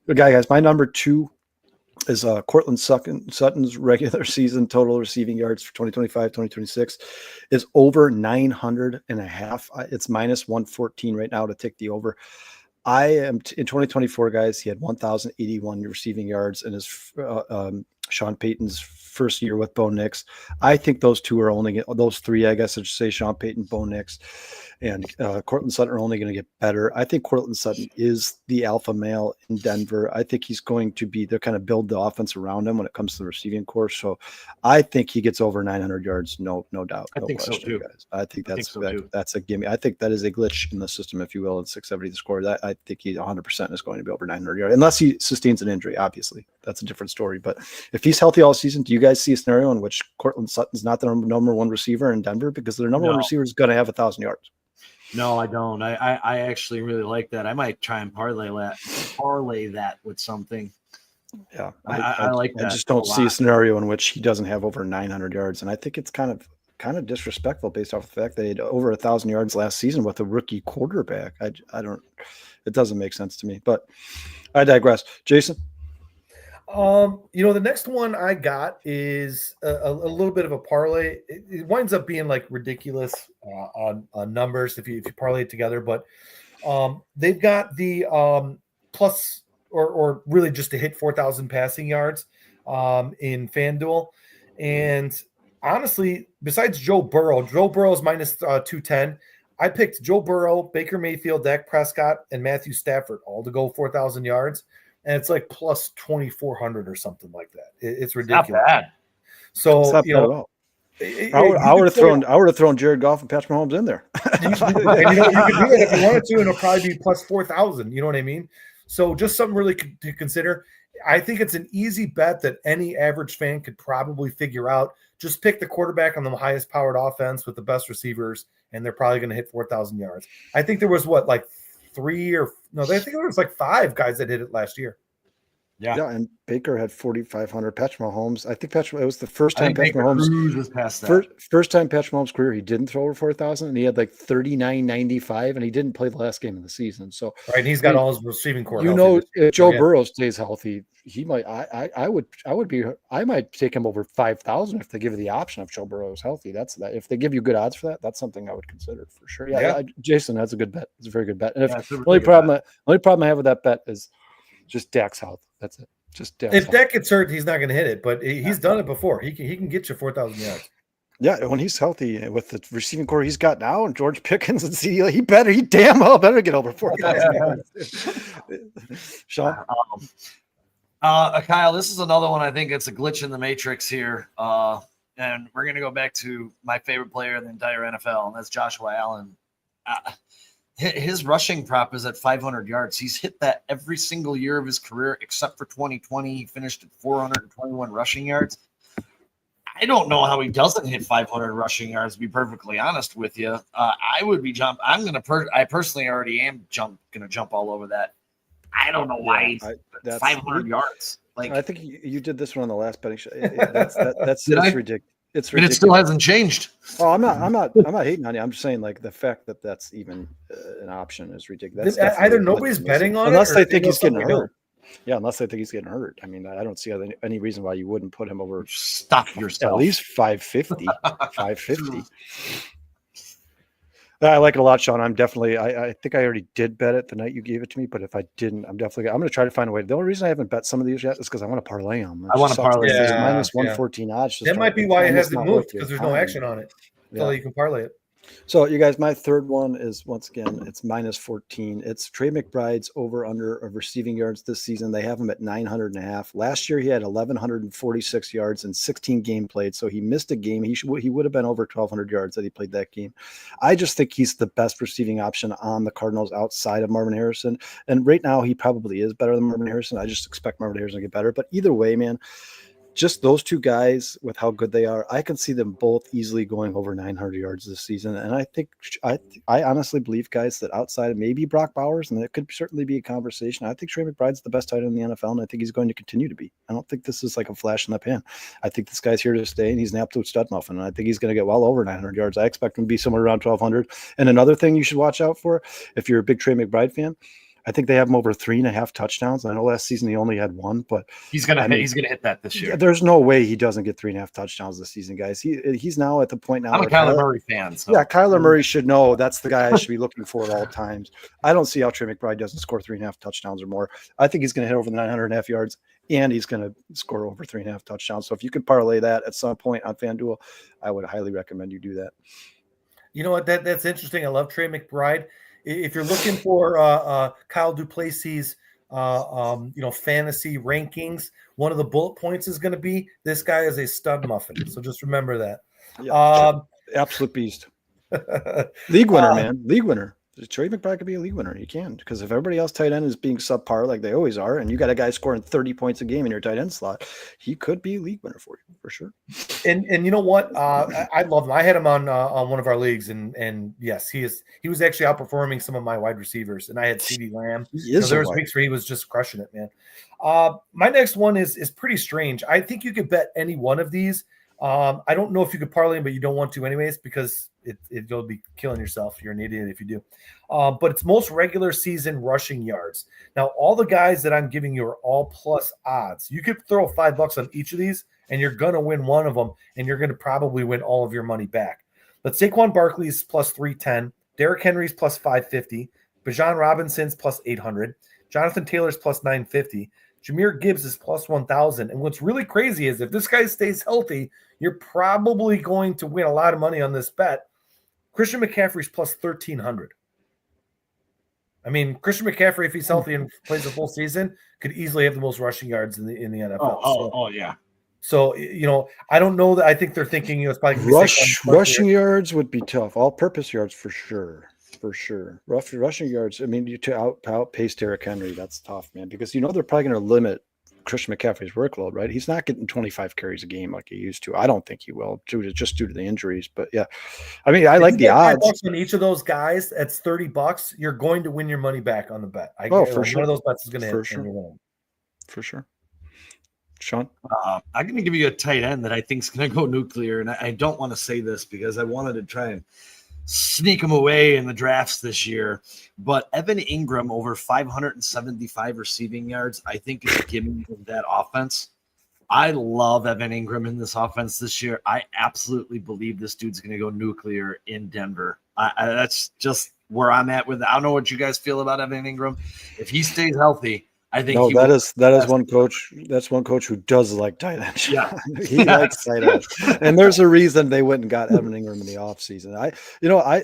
Good guy, guys. My number 2 is Cortland Sutton's regular season total receiving yards for 2025-2026 is over 900.5. It's minus 114 right now to take the over. I am in 2024, guys. He had 1,081 receiving yards in his Sean Payton's first year with Bo Nix. I think those three, I guess I should say, Sean Payton, Bo Nix, and Cortland Sutton are only going to get better. I think Cortland Sutton is the alpha male in Denver. I think he's going to be, they're kind of build the offense around him when it comes to the receiving corps. So I think he gets over 900 yards. No doubt. I think question, so too. Guys. I think that's a gimme. I think that is a glitch in the system, if you will, in 670 the score. I think he 100% is going to be over 900 yards, unless he sustains an injury. Obviously, that's a different story. But if he's healthy all season, do you guys see a scenario in which Cortland Sutton's not the number one receiver in Denver, because their number one receiver is going to have 1,000 yards? No, I don't. I actually really like that. I might try and parlay that with something. Yeah, I like that. I just don't see a scenario in which he doesn't have over 900 yards, and I think it's kind of disrespectful based off the fact that he had over 1,000 yards last season with a rookie quarterback. I don't. It doesn't make sense to me. But I digress. Jason. The next one I got is a little bit of a parlay. It winds up being like ridiculous on numbers if you parlay it together, but they've got the plus or really just to hit 4,000 passing yards in FanDuel. And honestly, besides Joe Burrow is minus 210. I picked Joe Burrow, Baker Mayfield, Dak Prescott, and Matthew Stafford all to go 4,000 yards. And it's like plus 2,400 or something like that. It's ridiculous. Not bad. So it's not bad at all. I would have thrown Jared Goff and Patrick Mahomes in there. You could do it if you wanted to, and it'll probably be plus 4,000. You know what I mean? So just something really to consider. I think it's an easy bet that any average fan could probably figure out. Just pick the quarterback on the highest powered offense with the best receivers, and they're probably going to hit 4,000 yards. I think there was I think there was like 5 guys that hit it last year. Yeah, and Baker had 4,500. Patrick Mahomes, I think it was the first I time think Patrick Baker Mahomes Cruz was past that. first time Patrick Mahomes' career he didn't throw over 4,000, and he had like 39.95, and he didn't play the last game of the season. So Right, he's got all his receiving core. if Joe Burrow stays healthy, he might. I might take him over 5,000 if they give you the option if Joe Burrow is healthy. That's that. If they give you good odds for that, that's something I would consider for sure. Yeah. Jason, that's a good bet. It's a very good bet. And the only problem I have with that bet is just Dak's health. That's it. Just Dak's if health. Dak gets hurt, he's not going to hit it, but he's done it before. He can get you 4,000 yards. Yeah, when he's healthy with the receiving core he's got now, and George Pickens and CeeDee, he damn well better get over 4,000 yards. Sean, Kyle, this is another one. I think it's a glitch in the matrix here, and we're gonna go back to my favorite player in the entire NFL, and that's Joshua Allen. His rushing prop is at 500 yards. He's hit that every single year of his career, except for 2020. He finished at 421 rushing yards. I don't know how he doesn't hit 500 rushing yards, to be perfectly honest with you. I would be I personally already am going to jump all over that. I don't know why 500 yards. Like, I think you did this one on the last betting show. That's ridiculous. It's ridiculous. And it still hasn't changed. Oh, I'm not hating on you. I'm just saying, like, the fact that that's even an option is ridiculous. Either nobody's betting on unless it, they think he's getting hurt. Yeah, unless they think he's getting hurt. I mean, I don't see any reason why you wouldn't put him over. Stop yourself. At least 550. 550. I like it a lot, Sean. I'm definitely. I think I already did bet it the night you gave it to me, but if I didn't, I'm going to try to find a way. The only reason I haven't bet some of these yet is because I want to parlay them. I want to parlay. Minus 114 odds. That might be why it hasn't moved, because there's no action on it. So you can parlay it. So, you guys, my third one is, once again, it's minus 14. It's Trey McBride's over-under of receiving yards this season. They have him at 900.5. Last year, he had 1,146 yards and 16 game played, so he missed a game. He would have been over 1,200 yards that he played that game. I just think he's the best receiving option on the Cardinals outside of Marvin Harrison, and right now, he probably is better than Marvin Harrison. I just expect Marvin Harrison to get better, but either way, man, just those two guys with how good they are, I can see them both easily going over 900 yards this season. And I think I honestly believe, guys, that outside of maybe Brock Bowers, and it could certainly be a conversation, I think Trey McBride's the best tight end in the NFL, and I think he's going to continue to be. I don't think this is like a flash in the pan. I think this guy's here to stay, and he's an absolute stud muffin, and I think he's going to get well over 900 yards. I expect him to be somewhere around 1,200. And another thing you should watch out for, if you're a big Trey McBride fan, I think they have him over 3.5 touchdowns. I know last season he only had one, but he's gonna hit that this year. There's no way he doesn't get 3.5 touchdowns this season, guys. He's now at the point now. I'm a Kyler Murray fan. So. Yeah, Kyler Murray should know that's the guy I should be looking for at all times. I don't see how Trey McBride doesn't score 3.5 touchdowns or more. I think he's going to hit over the 900.5 yards, and he's going to score over 3.5 touchdowns. So if you could parlay that at some point on FanDuel, I would highly recommend you do that. You know what? That's interesting. I love Trey McBride. If you're looking for Kyle Duplessis, fantasy rankings, one of the bullet points is going to be this guy is a stud muffin. So just remember that. Yeah, absolute beast. League winner, man. League winner. Trey McBride could be a league winner. He can, because if everybody else tight end is being subpar like they always are, and you got a guy scoring 30 points a game in your tight end slot, he could be a league winner for you for sure. And you know what? I love him. I had him on one of our leagues, and yes, he was actually outperforming some of my wide receivers. And I had CeeDee Lamb. There was weeks where he was just crushing it, man. My next one is pretty strange. I think you could bet any one of these. I don't know if you could parlay them, but you don't want to anyways, because you'll be killing yourself. You're an idiot if you do. But it's most regular season rushing yards. Now, all the guys that I'm giving you are all plus odds. You could throw $5 on each of these, and you're going to win one of them, and you're going to probably win all of your money back. But Saquon Barkley's plus 310, Derrick Henry's plus 550, Bijan Robinson's plus 800, Jonathan Taylor's plus 950, Jahmyr Gibbs is plus 1,000. And what's really crazy is if this guy stays healthy, you're probably going to win a lot of money on this bet. Christian McCaffrey's plus 1,300. I mean, Christian McCaffrey, if he's healthy and plays the full season, could easily have the most rushing yards in the NFL. Yeah. So, I don't know that. I think they're thinking, it's probably rushing yards would be tough. All-purpose yards for sure. For sure. Rushing yards, I mean, to outpace Derrick Henry, that's tough, man, because they're probably going to limit Christian McCaffrey's workload, right? He's not getting 25 carries a game like he used to. I don't think he will, just due to the injuries. But yeah, I mean, I like the odds on each of those guys. That's $30. You're going to win your money back on the bet. For sure. One of those bets is going to hit. Sure. for sure. Sean? I'm going to give you a tight end that I think is going to go nuclear, and I don't want to say this because I wanted to try and sneak him away in the drafts this year, but Evan Ingram over 575 receiving yards, I think is a gimme of that offense. I love Evan Ingram in this offense this year. I absolutely believe this dude's going to go nuclear in Denver. That's just where I'm at with it. I don't know what you guys feel about Evan Ingram. If he stays healthy, I think that is one coach. That's one coach who does like tight ends. Yeah, he likes tight ends, and there's a reason they went and got Evan Ingram in the offseason.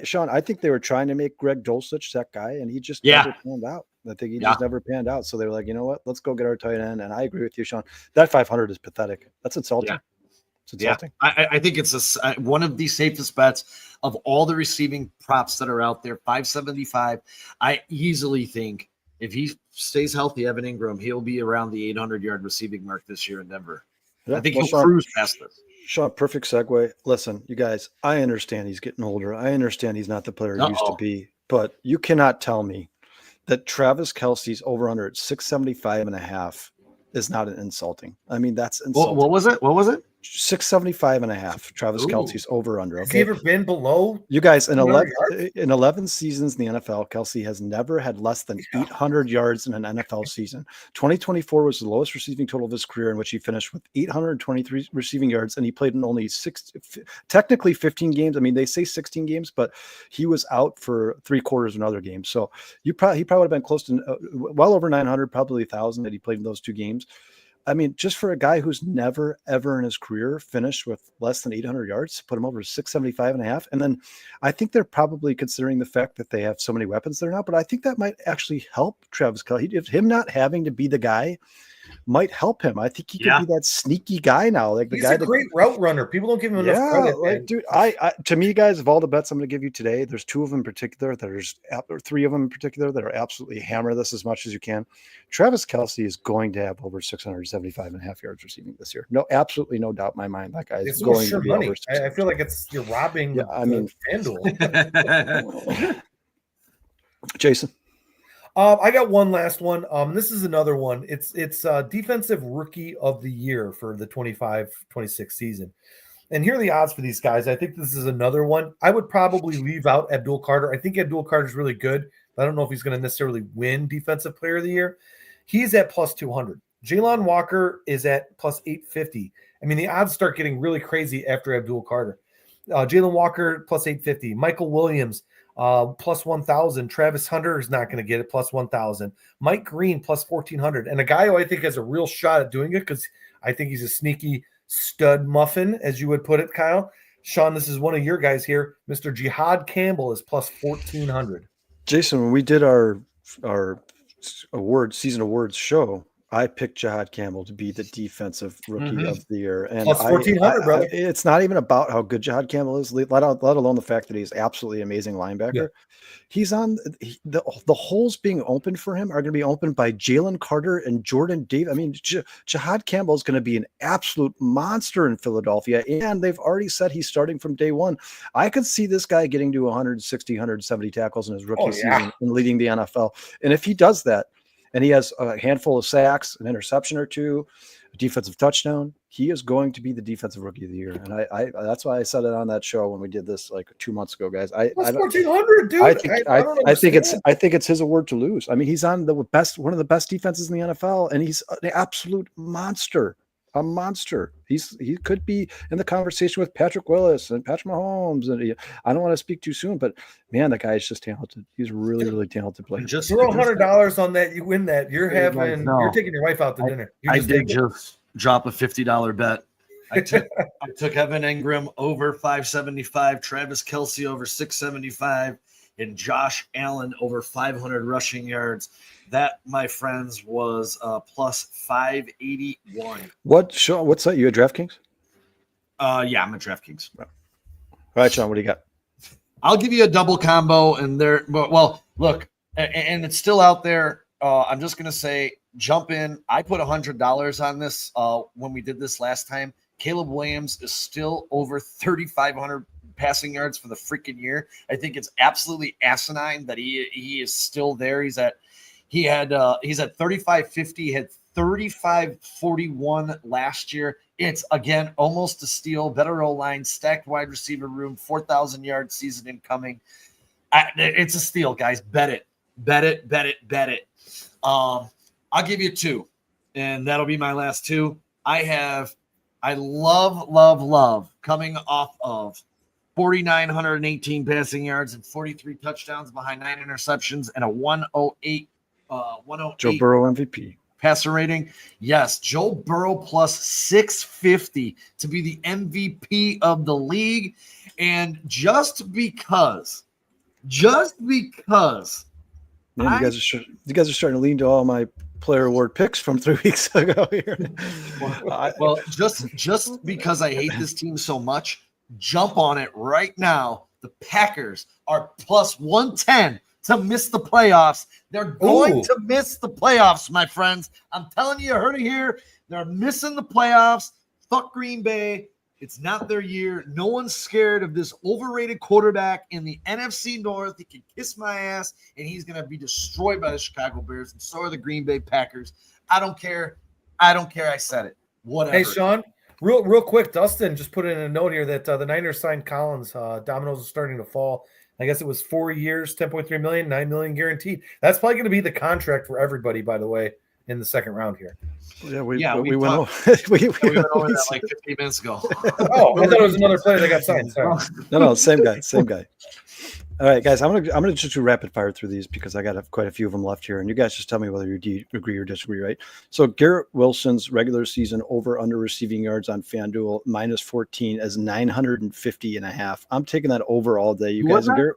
Sean, I think they were trying to make Greg Dulcich that guy, and he just never panned out. I think he just never panned out. So they were like, you know what? Let's go get our tight end. And I agree with you, Sean. That 500 is pathetic. That's insulting. Yeah. It's insulting. I think it's one of the safest bets of all the receiving props that are out there. 575. I easily think if he stays healthy, Evan Ingram, he'll be around the 800-yard receiving mark this year in Denver. Yeah. I think he'll cruise past this. Sean, perfect segue. Listen, you guys, I understand he's getting older. I understand he's not the player he used to be. But you cannot tell me that Travis Kelce's over-under at 675.5 is not an insulting. I mean, that's insulting. What was it? 675.5. Travis Kelce's over-under. Okay? Has he ever been below? You guys, in 11 seasons in the NFL, Kelce has never had less than 800 yards in an NFL season. 2024 was the lowest receiving total of his career, in which he finished with 823 receiving yards, and he played in only technically 15 games. I mean, they say 16 games, but he was out for 3/4 in other games. So he probably would have been close to well over 900, probably 1,000 that he played in those two games. I mean, just for a guy who's never, ever in his career finished with less than 800 yards, put him over 675.5. And then I think they're probably considering the fact that they have so many weapons there now, but I think that might actually help Travis Kelce. Him not having to be the guy might help him. I think he could be that sneaky guy now. Like he's a great route runner. People don't give him enough credit. Like, dude, to me, guys, of all the bets I'm going to give you today, there's two of them in particular or three of them in particular that are absolutely hammer this as much as you can. Travis Kelce is going to have over 675.5 yards receiving this year. No, absolutely no doubt in my mind. That guy is going to be money. over. I feel like you're robbing. FanDuel. Jason. I got one last one. This is another one. It's defensive rookie of the year for the 25-26 season. And here are the odds for these guys. I think this is another one. I would probably leave out Abdul Carter. I think Abdul Carter is really good. I don't know if he's going to necessarily win Defensive Player of the Year. He's at plus 200. Jalen Walker is at plus 850. I mean, the odds start getting really crazy after Abdul Carter. Jalen Walker plus 850. Michael Williams plus 1,000. Travis Hunter is not going to get it, plus 1,000. Mike Green plus 1,400. And a guy who I think has a real shot at doing it because I think he's a sneaky stud muffin, as you would put it, Kyle. Sean, this is one of your guys here. Mr. Jihad Campbell is plus 1,400. Jason, when we did our season awards show, I picked Jihad Campbell to be the defensive rookie of the year. And plus 1,400, brother. It's not even about how good Jihad Campbell is, let alone the fact that he's absolutely amazing linebacker. Yeah. He's on the holes being opened for him are going to be opened by Jalen Carter and Jordan Davis. I mean, Jihad Campbell is going to be an absolute monster in Philadelphia, and they've already said he's starting from day one. I could see this guy getting to 160, 170 tackles in his rookie season and leading the NFL. And if he does that, and he has a handful of sacks, an interception or two, a defensive touchdown, he is going to be the defensive rookie of the year. And I that's why I said it on that show when we did this like 2 months ago, guys. That's 1,400, dude. I think it's his award to lose. I mean, he's on one of the best defenses in the NFL, and he's an absolute monster. A monster. He could be in the conversation with Patrick Willis and Patrick Mahomes. And I don't want to speak too soon, but man, that guy is just talented. He's really, really talented player. Just throw $100 on that, you win that. You're taking your wife out to dinner. I did just drop a $50 bet. I took Evan Ingram over 575, Travis Kelce over 675, and Josh Allen over 500 rushing yards. That, my friends, was plus 581. What's that? You at DraftKings? Yeah, I'm at DraftKings. All right, Sean, what do you got? I'll give you a double combo, and look, and it's still out there. I'm just gonna say, jump in. I put $100 on this when we did this last time. Caleb Williams is still over 3,500 passing yards for the freaking year. I think it's absolutely asinine that he is still there. He's at 3,550, had 35-41 last year. It's, again, almost a steal. Better O-line, stacked wide receiver room, 4,000-yard season incoming. It's a steal, guys. Bet it. Bet it, bet it, bet it. I'll give you 2, and that'll be my last 2. I love coming off of 4,918 passing yards and 43 touchdowns behind 9 interceptions and a 108 Joe Burrow MVP. passer rating. Yes, Joe Burrow plus 650 to be the MVP of the league. And just because Man, you guys are starting to lean to all my player award picks from 3 weeks ago here. Well, just because I hate this team so much, jump on it right now. The Packers are plus 110 to miss the playoffs. They're going to miss the playoffs, my friends. I'm telling you heard it here. They're missing the playoffs. Fuck Green Bay. It's not their year. No one's scared of this overrated quarterback in the NFC North. He can kiss my ass, and he's going to be destroyed by the Chicago Bears, and so are the Green Bay Packers. I don't care. I said it. Whatever. Hey, Sean, real quick, Dustin just put in a note here that the Niners signed Collins. Dominoes is starting to fall. I guess it was 4 years, $10.3 million, $9 million guaranteed. That's probably going to be the contract for everybody, by the way, in the second round here. Yeah, we went over that like 15 minutes ago. Oh, I thought it was another player that got signed. Sorry. No, same guy. All right, guys, I'm gonna just do rapid fire through these because I got quite a few of them left here, and you guys just tell me whether you agree or disagree, right? So Garrett Wilson's regular season over under receiving yards on FanDuel minus 14 as 950.5. I'm taking that over all day. You guys are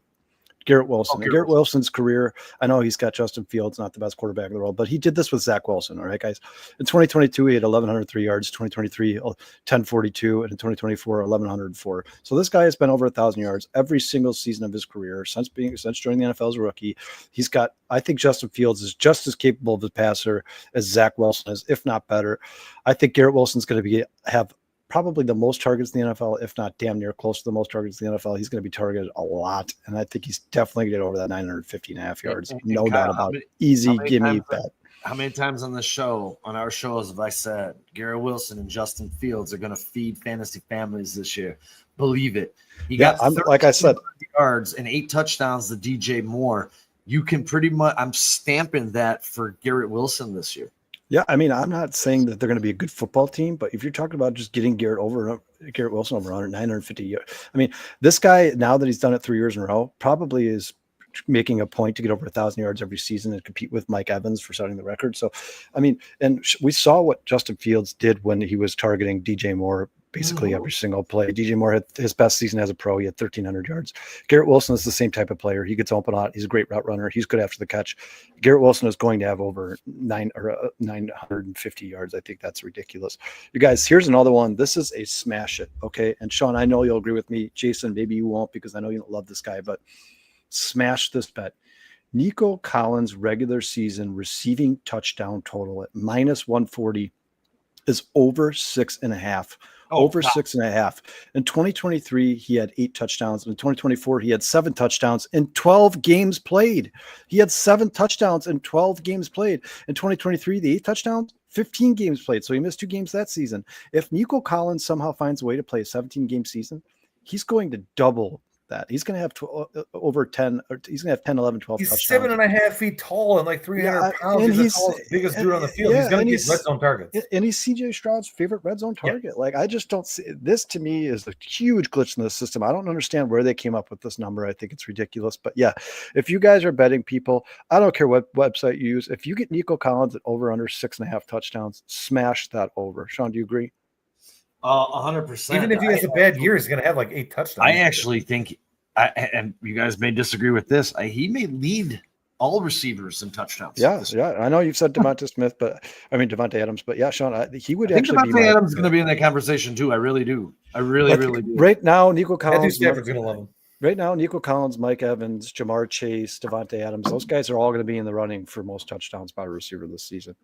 Garrett Wilson. Garrett Wilson's career, I know he's got Justin Fields, not the best quarterback in the world, but he did this with Zach Wilson. All right, guys. In 2022, he had 1,103 yards. 2023, 1,042, and in 2024, 1,104. So this guy has been over 1,000 yards every single season of his career since joining the NFL as a rookie. I think Justin Fields is just as capable of a passer as Zach Wilson is, if not better. I think Garrett Wilson's going to have probably the most targets in the NFL, if not damn near close to the most targets in the NFL. He's going to be targeted a lot, and I think he's definitely going to get over that 950.5 yards. No doubt about it. Easy, gimme bet. How many times on our shows have I said Garrett Wilson and Justin Fields are going to feed fantasy families this year? Believe it. He got like I said, yards and 8 touchdowns to DJ Moore. You can pretty much, I'm stamping that for Garrett Wilson this year. Yeah, I mean, I'm not saying that they're going to be a good football team, but if you're talking about just getting Garrett Wilson over 950 yards, I mean, this guy, now that he's done it 3 years in a row, probably is making a point to get over 1,000 yards every season and compete with Mike Evans for setting the record. So, I mean, and we saw what Justin Fields did when he was targeting DJ Moore basically every single play. DJ Moore had his best season as a pro. He had 1,300 yards. Garrett Wilson is the same type of player. He gets open a lot. He's a great route runner. He's good after the catch. Garrett Wilson is going to have over 950 yards. I think that's ridiculous. You guys, here's another one. This is a smash it. Okay. And Sean, I know you'll agree with me. Jason, maybe you won't because I know you don't love this guy, but smash this bet. Nico Collins regular season receiving touchdown total at minus 140 is over 6.5. Over 6.5. In 2023, he had 8 touchdowns. In 2024, he had 7 touchdowns in 12 games played. He had 7 touchdowns in 12 games played. In 2023, the 8 touchdowns, 15 games played. So he missed 2 games that season. If Nico Collins somehow finds a way to play a 17-game season, he's going to double that. He's going to have over 10, or he's going to have 10, 11, 12 he's touchdowns. 7.5 feet tall and like 300 pounds. And he's the biggest dude on the field. He's going to get red zone targets. And he's CJ Stroud's favorite red zone target. Yeah. Like, I just don't see this. To me, is a huge glitch in the system. I don't understand where they came up with this number. I think it's ridiculous. But yeah, if you guys are betting people, I don't care what website you use. If you get Nico Collins at over under 6.5 touchdowns, smash that over. Sean, do you agree? 100%. Even if he has a bad year, he's going to have like 8 touchdowns. I actually think, and you guys may disagree with this, he may lead all receivers in toucouchdowns. Yeah. I know you've said Devontae Adams, but yeah, Sean, he would actually be. Devontae Adams is going to be in that conversation too. I really do. I really do. Right now, Nico Collins. Stafford's going to love him. Right now, Nico Collins, Mike Evans, Jamar Chase, Devontae Adams, those guys are all going to be in the running for most touchdowns by a receiver this season.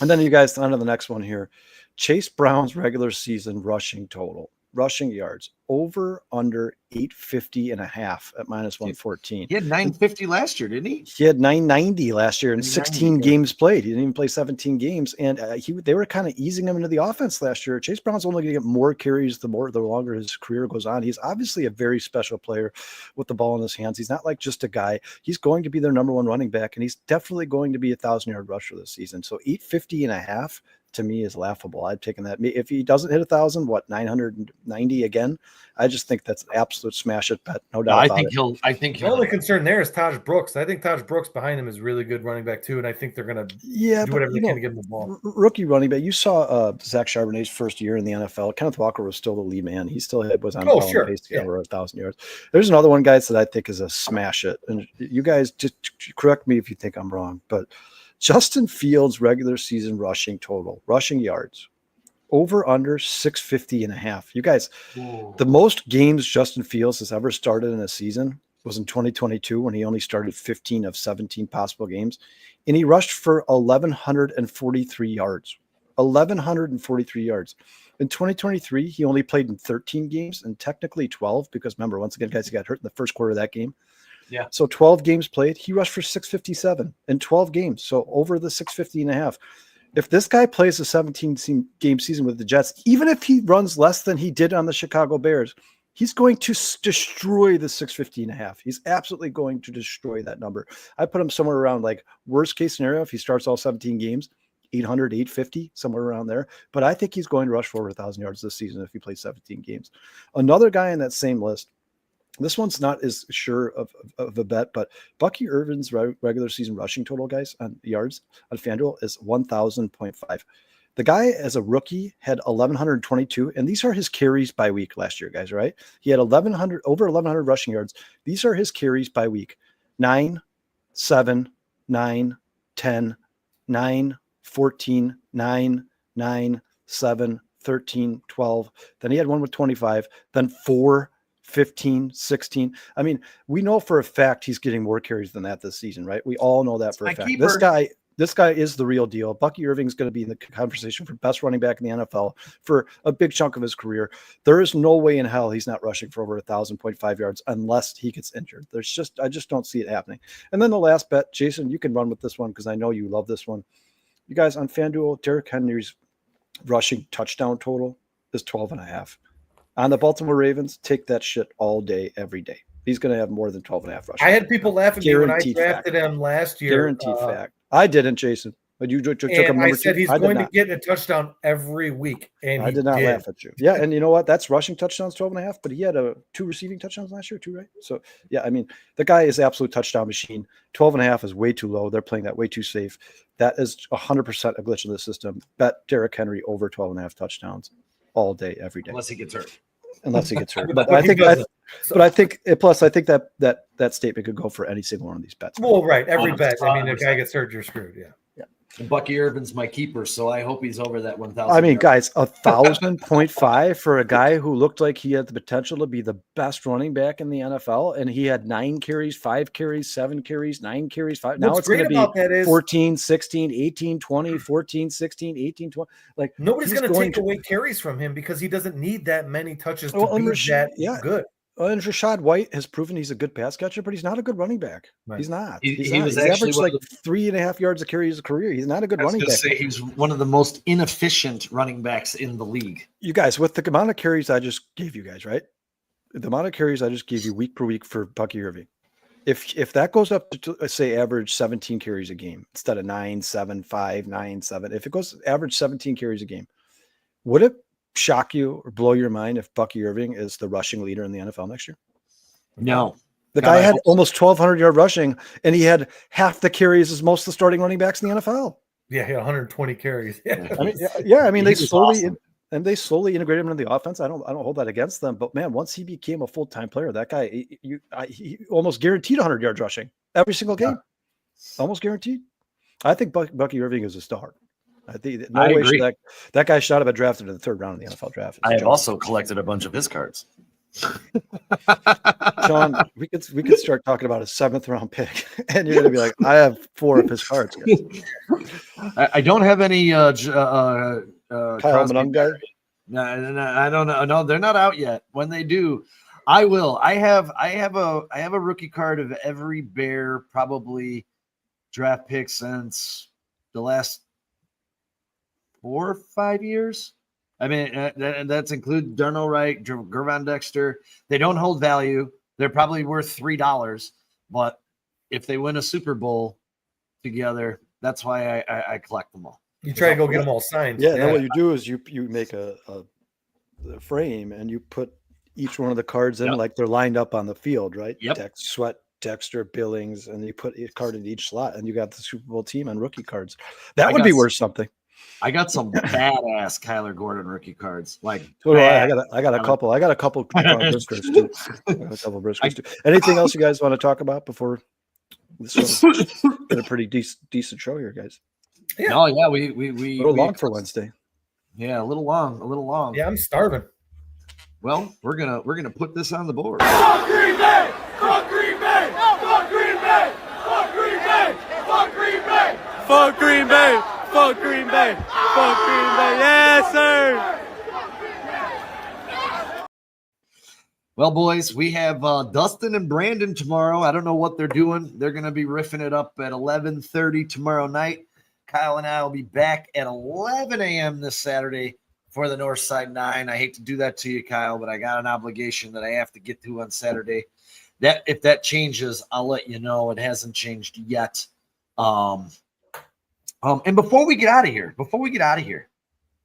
And then you guys, on to the next one here. Chase Brown's regular season rushing total rushing yards, over under 850.5 at -114. He had 950 last year, didn't he? He had 990 last year in 16 990, games played. He didn't even play 17 games, and they were kind of easing him into the offense last year. Chase Brown's only going to get more carries the longer his career goes on. He's obviously a very special player with the ball in his hands. He's not like just a guy. He's going to be their number one running back, and he's definitely going to be a 1,000-yard rusher this season. So 850.5 to me is laughable. I've taken that. If he doesn't hit 1,000, 990 again? I just think that's an absolute smash it bet, no doubt. I think the only concern there is Taj Brooks. I think Taj Brooks behind him is really good running back too, and I think they're going to do whatever they can to give him the ball. Rookie running back. You saw Zach Charbonnet's first year in the NFL. Kenneth Walker was still the lead man. He still was on pace to get over 1,000 yards. There's another one, guys, that I think is a smash it, and you guys just correct me if you think I'm wrong, but Justin Fields' regular season rushing yards, over under 650.5. You guys, the most games Justin Fields has ever started in a season was in 2022 when he only started 15 of 17 possible games, and he rushed for 1,143 yards. 1,143 yards. In 2023, he only played in 13 games and technically 12 because remember, once again, guys, he got hurt in the first quarter of that game. Yeah. So 12 games played, he rushed for 657 in 12 games. So over the 650.5. If this guy plays a 17-game season with the Jets, even if he runs less than he did on the Chicago Bears, he's going to destroy the 650.5. He's absolutely going to destroy that number. I put him somewhere around like worst case scenario. If he starts all 17 games, 800, 850, somewhere around there. But I think he's going to rush for over 1,000 yards this season if he plays 17 games. Another guy in that same list, this one's not as sure of a bet, but Bucky Irvin's regular season rushing total, guys, on yards on FanDuel is 1,000.5. The guy as a rookie had 1,122, and these are his carries by week last year, guys, right? He had over 1,100 rushing yards. These are his carries by week: 9, 7, 9, 10, 9, 14, 9, 9, 7, 13, 12. Then he had one with 25, then 4, 15, 16. I mean, we know for a fact he's getting more carries than that this season, right? We all know that for a fact. This guy is the real deal. Bucky Irving's going to be in the conversation for best running back in the NFL for a big chunk of his career. There is no way in hell he's not rushing for over 1,000.5 yards unless he gets injured. I just don't see it happening. And then the last bet, Jason, you can run with this one because I know you love this one. You guys on FanDuel, Derrick Henry's rushing touchdown total is 12.5. On the Baltimore Ravens, take that shit all day, every day. He's going to have more than 12.5 rushing. I had people laughing at me when I drafted him last year. Guaranteed fact. I didn't, Jason. But you took him. I said he's going to get a touchdown every week. And I did not laugh at you. Yeah, and you know what? That's rushing touchdowns, 12.5, but he had 2 receiving touchdowns last year too, right? So, yeah, I mean, the guy is absolute touchdown machine. 12.5 is way too low. They're playing that way too safe. That is 100% a glitch in the system. Bet Derrick Henry over 12.5 touchdowns all day, every day. Unless he gets hurt. But I think that statement could go for any single one of these bets. Well, right. Every bet. I mean, if a guy gets hurt, you're screwed. Yeah. And Bucky Irvin's my keeper, so I hope he's over that 1,000. I mean, guys, 1,000.5 for a guy who looked like he had the potential to be the best running back in the NFL, and he had 9 carries, 5 carries, 7 carries, 9 carries, 5. Now it's going to be 14, 16, 18, 20, 14, 16, 18, 20. Like nobody's going to take away carries from him because he doesn't need that many touches to be that good. And Rashad White has proven he's a good pass catcher, but he's not a good running back. Right. He's not. He's averaged like 3.5 yards a carry his career. He's not a good running back. He's one of the most inefficient running backs in the league. You guys, with the amount of carries I just gave you guys, right? The amount of carries I just gave you week per week for Bucky Irving. If that goes up to say average 17 carries a game instead of 9, 7, 5, 9, 7, if it goes average 17 carries a game, would it shock you or blow your mind if Bucky Irving is the rushing leader in the NFL next year? No. The guy had almost 1,200 yard rushing, and he had half the carries as most of the starting running backs in the NFL. Yeah, he had 120 carries. I mean, they slowly integrated him into the offense. I don't hold that against them, but man, once he became a full-time player, that guy he almost guaranteed 100 yards rushing every single game. Almost guaranteed. I think Bucky Irving is a star. I think that guy should have been drafted in the 3rd round of the NFL draft. I have also collected a bunch of his cards. Sean, we could start talking about a 7th round pick, and you're gonna be like, I have 4 of his cards. I don't have any Kyle Manung guy. No, I don't know. No, they're not out yet. When they do, I will. I have a rookie card of every Bear probably draft pick since the last 4 or 5 years. I mean, that's include Darnell Wright, Gervon Dexter. They don't hold value. They're probably worth $3, but if they win a Super Bowl together, that's why I collect them all. You try to go get them all signed. Yeah, and then what you do is you make a frame and you put each one of the cards in like they're lined up on the field, right? Yep. Sweat, Dexter, Billings, and you put a card in each slot, and you got the Super Bowl team on rookie cards. That would be worth something. I got some badass Kyler Gordon rookie cards. Like, so I got a couple. I got a couple briskers too. I got a couple briskers too. Anything else you guys want to talk about before this was been a pretty decent show here, guys? Yeah. Oh yeah, we a little long for Wednesday. Yeah, a little long. Yeah, I'm starving. Well, we're gonna put this on the board. Fuck Green Bay! Fuck Green Bay! Fuck Green Bay! Fuck Green Bay! Fuck Green Bay! Fuck Green Bay! Fuck Green Bay! Fuck Green Bay! Yes, sir! Well, boys, we have Dustin and Brandon tomorrow. I don't know what they're doing. They're gonna be riffing it up at 11:30 tomorrow night. Kyle and I will be back at 11 a.m. this Saturday for the Northside 9. I hate to do that to you, Kyle, but I got an obligation that I have to get to on Saturday. That if that changes, I'll let you know. It hasn't changed yet. And before we get out of here,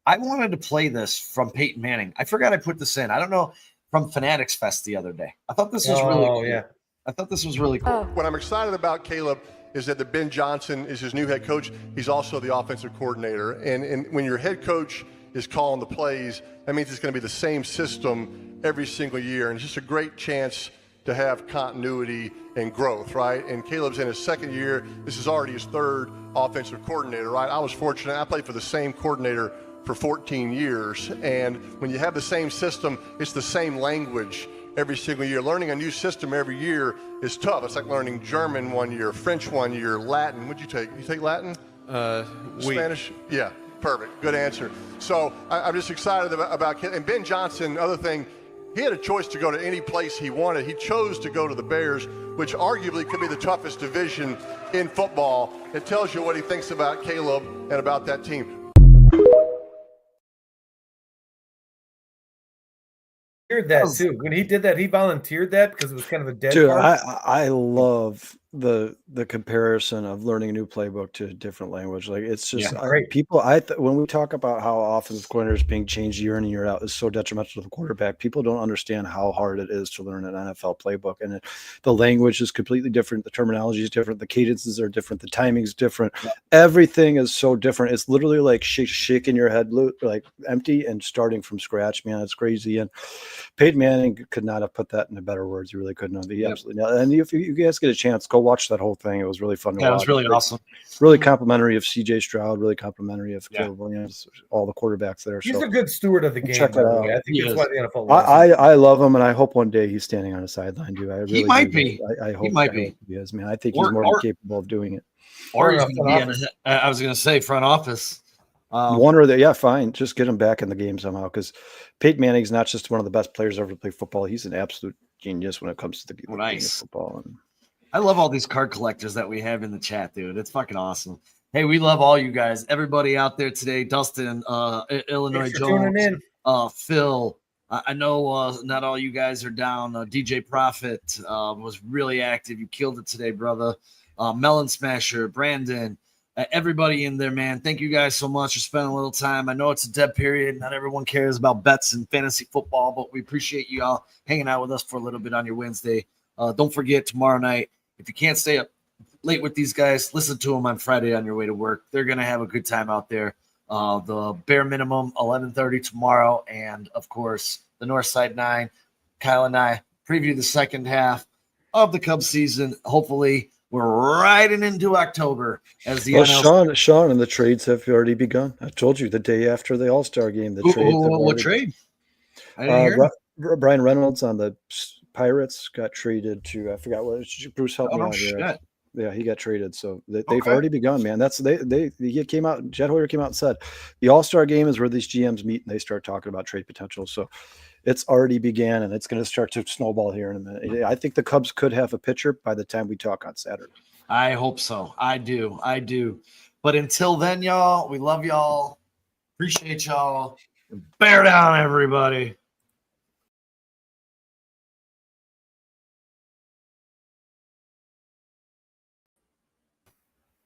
I wanted to play this from Peyton Manning. I forgot I put this in. I don't know, from Fanatics Fest the other day. I thought this was really cool. Yeah. I thought this was really cool. What I'm excited about, Caleb, is that Ben Johnson is his new head coach. He's also the offensive coordinator. And when your head coach is calling the plays, that means it's going to be the same system every single year. And it's just a great chance to have continuity and growth, right? And Caleb's in his second year. This is already his third offensive coordinator, right? I was fortunate. I played for the same coordinator for 14 years. And when you have the same system, it's the same language every single year. Learning a new system every year is tough. It's like learning German one year, French one year, Latin. What'd you take? You take Latin? Spanish? Yeah, perfect. Good answer. So I'm just excited about and Ben Johnson. Other thing, he had a choice to go to any place he wanted. He chose to go to the Bears, which arguably could be the toughest division in football. It tells you what he thinks about Caleb and about that team. That too. When he did that, he volunteered that because it was kind of a dead. Dude, I love the comparison of learning a new playbook to a different language. Like it's just great. People. When we talk about how offensive coordinators being changed year in and year out is so detrimental to the quarterback, people don't understand how hard it is to learn an NFL playbook. And the language is completely different. The terminology is different. The cadences are different. The timing is different. Yeah. Everything is so different. It's literally like shaking your head like empty and starting from scratch. Man, it's crazy. And Peyton Manning could not have put that into better words. He really couldn't have. He absolutely not. And if you guys get a chance, go watch that whole thing. It was really fun to watch. It was really awesome. Really complimentary of CJ Stroud, really complimentary of Caleb Williams, all the quarterbacks there. He's a good steward of the game. Check that out. I think that's why the NFL I love him, and I hope one day he's standing on a sideline, too. He might be. I hope he might be. He is, man. I think he's more than capable of doing it. Or he's going to be I was going to say front office. One or the fine. Just get him back in the game somehow, because Peyton Manning's not just one of the best players ever to play football. He's an absolute genius when it comes to the game of football. I love all these card collectors that we have in the chat, dude. It's fucking awesome. Hey, we love all you guys. Everybody out there today. Dustin, Illinois Jones, Phil. I know not all you guys are down. DJ Prophet was really active. You killed it today, brother. Melon Smasher, Brandon. Everybody in there, man. Thank you guys so much for spending a little time. I know it's a dead period. Not everyone cares about bets and fantasy football, but we appreciate you all hanging out with us for a little bit on your Wednesday. Don't forget tomorrow night, if you can't stay up late with these guys, listen to them on Friday on your way to work. They're going to have a good time out there. The bare minimum, 11:30 tomorrow. And, of course, the Northside 9. Kyle and I preview the second half of the Cubs season. Hopefully, we're riding into October as the Sean and the trades have already begun. I told you the day after the All-Star game. What trade? I didn't hear. Brian Reynolds on the Pirates got traded to, I forgot what, Bruce helped me out here. Yeah, he got traded, so they've already begun, man. He came out. Jed Hoyer came out and said the All-Star game is where these GMs meet and they start talking about trade potential. So it's already began, and it's going to start to snowball here in a minute. I think the Cubs could have a pitcher by the time we talk on Saturday. I hope so. I do. But until then, y'all, we love y'all. Appreciate y'all. Bear down, everybody.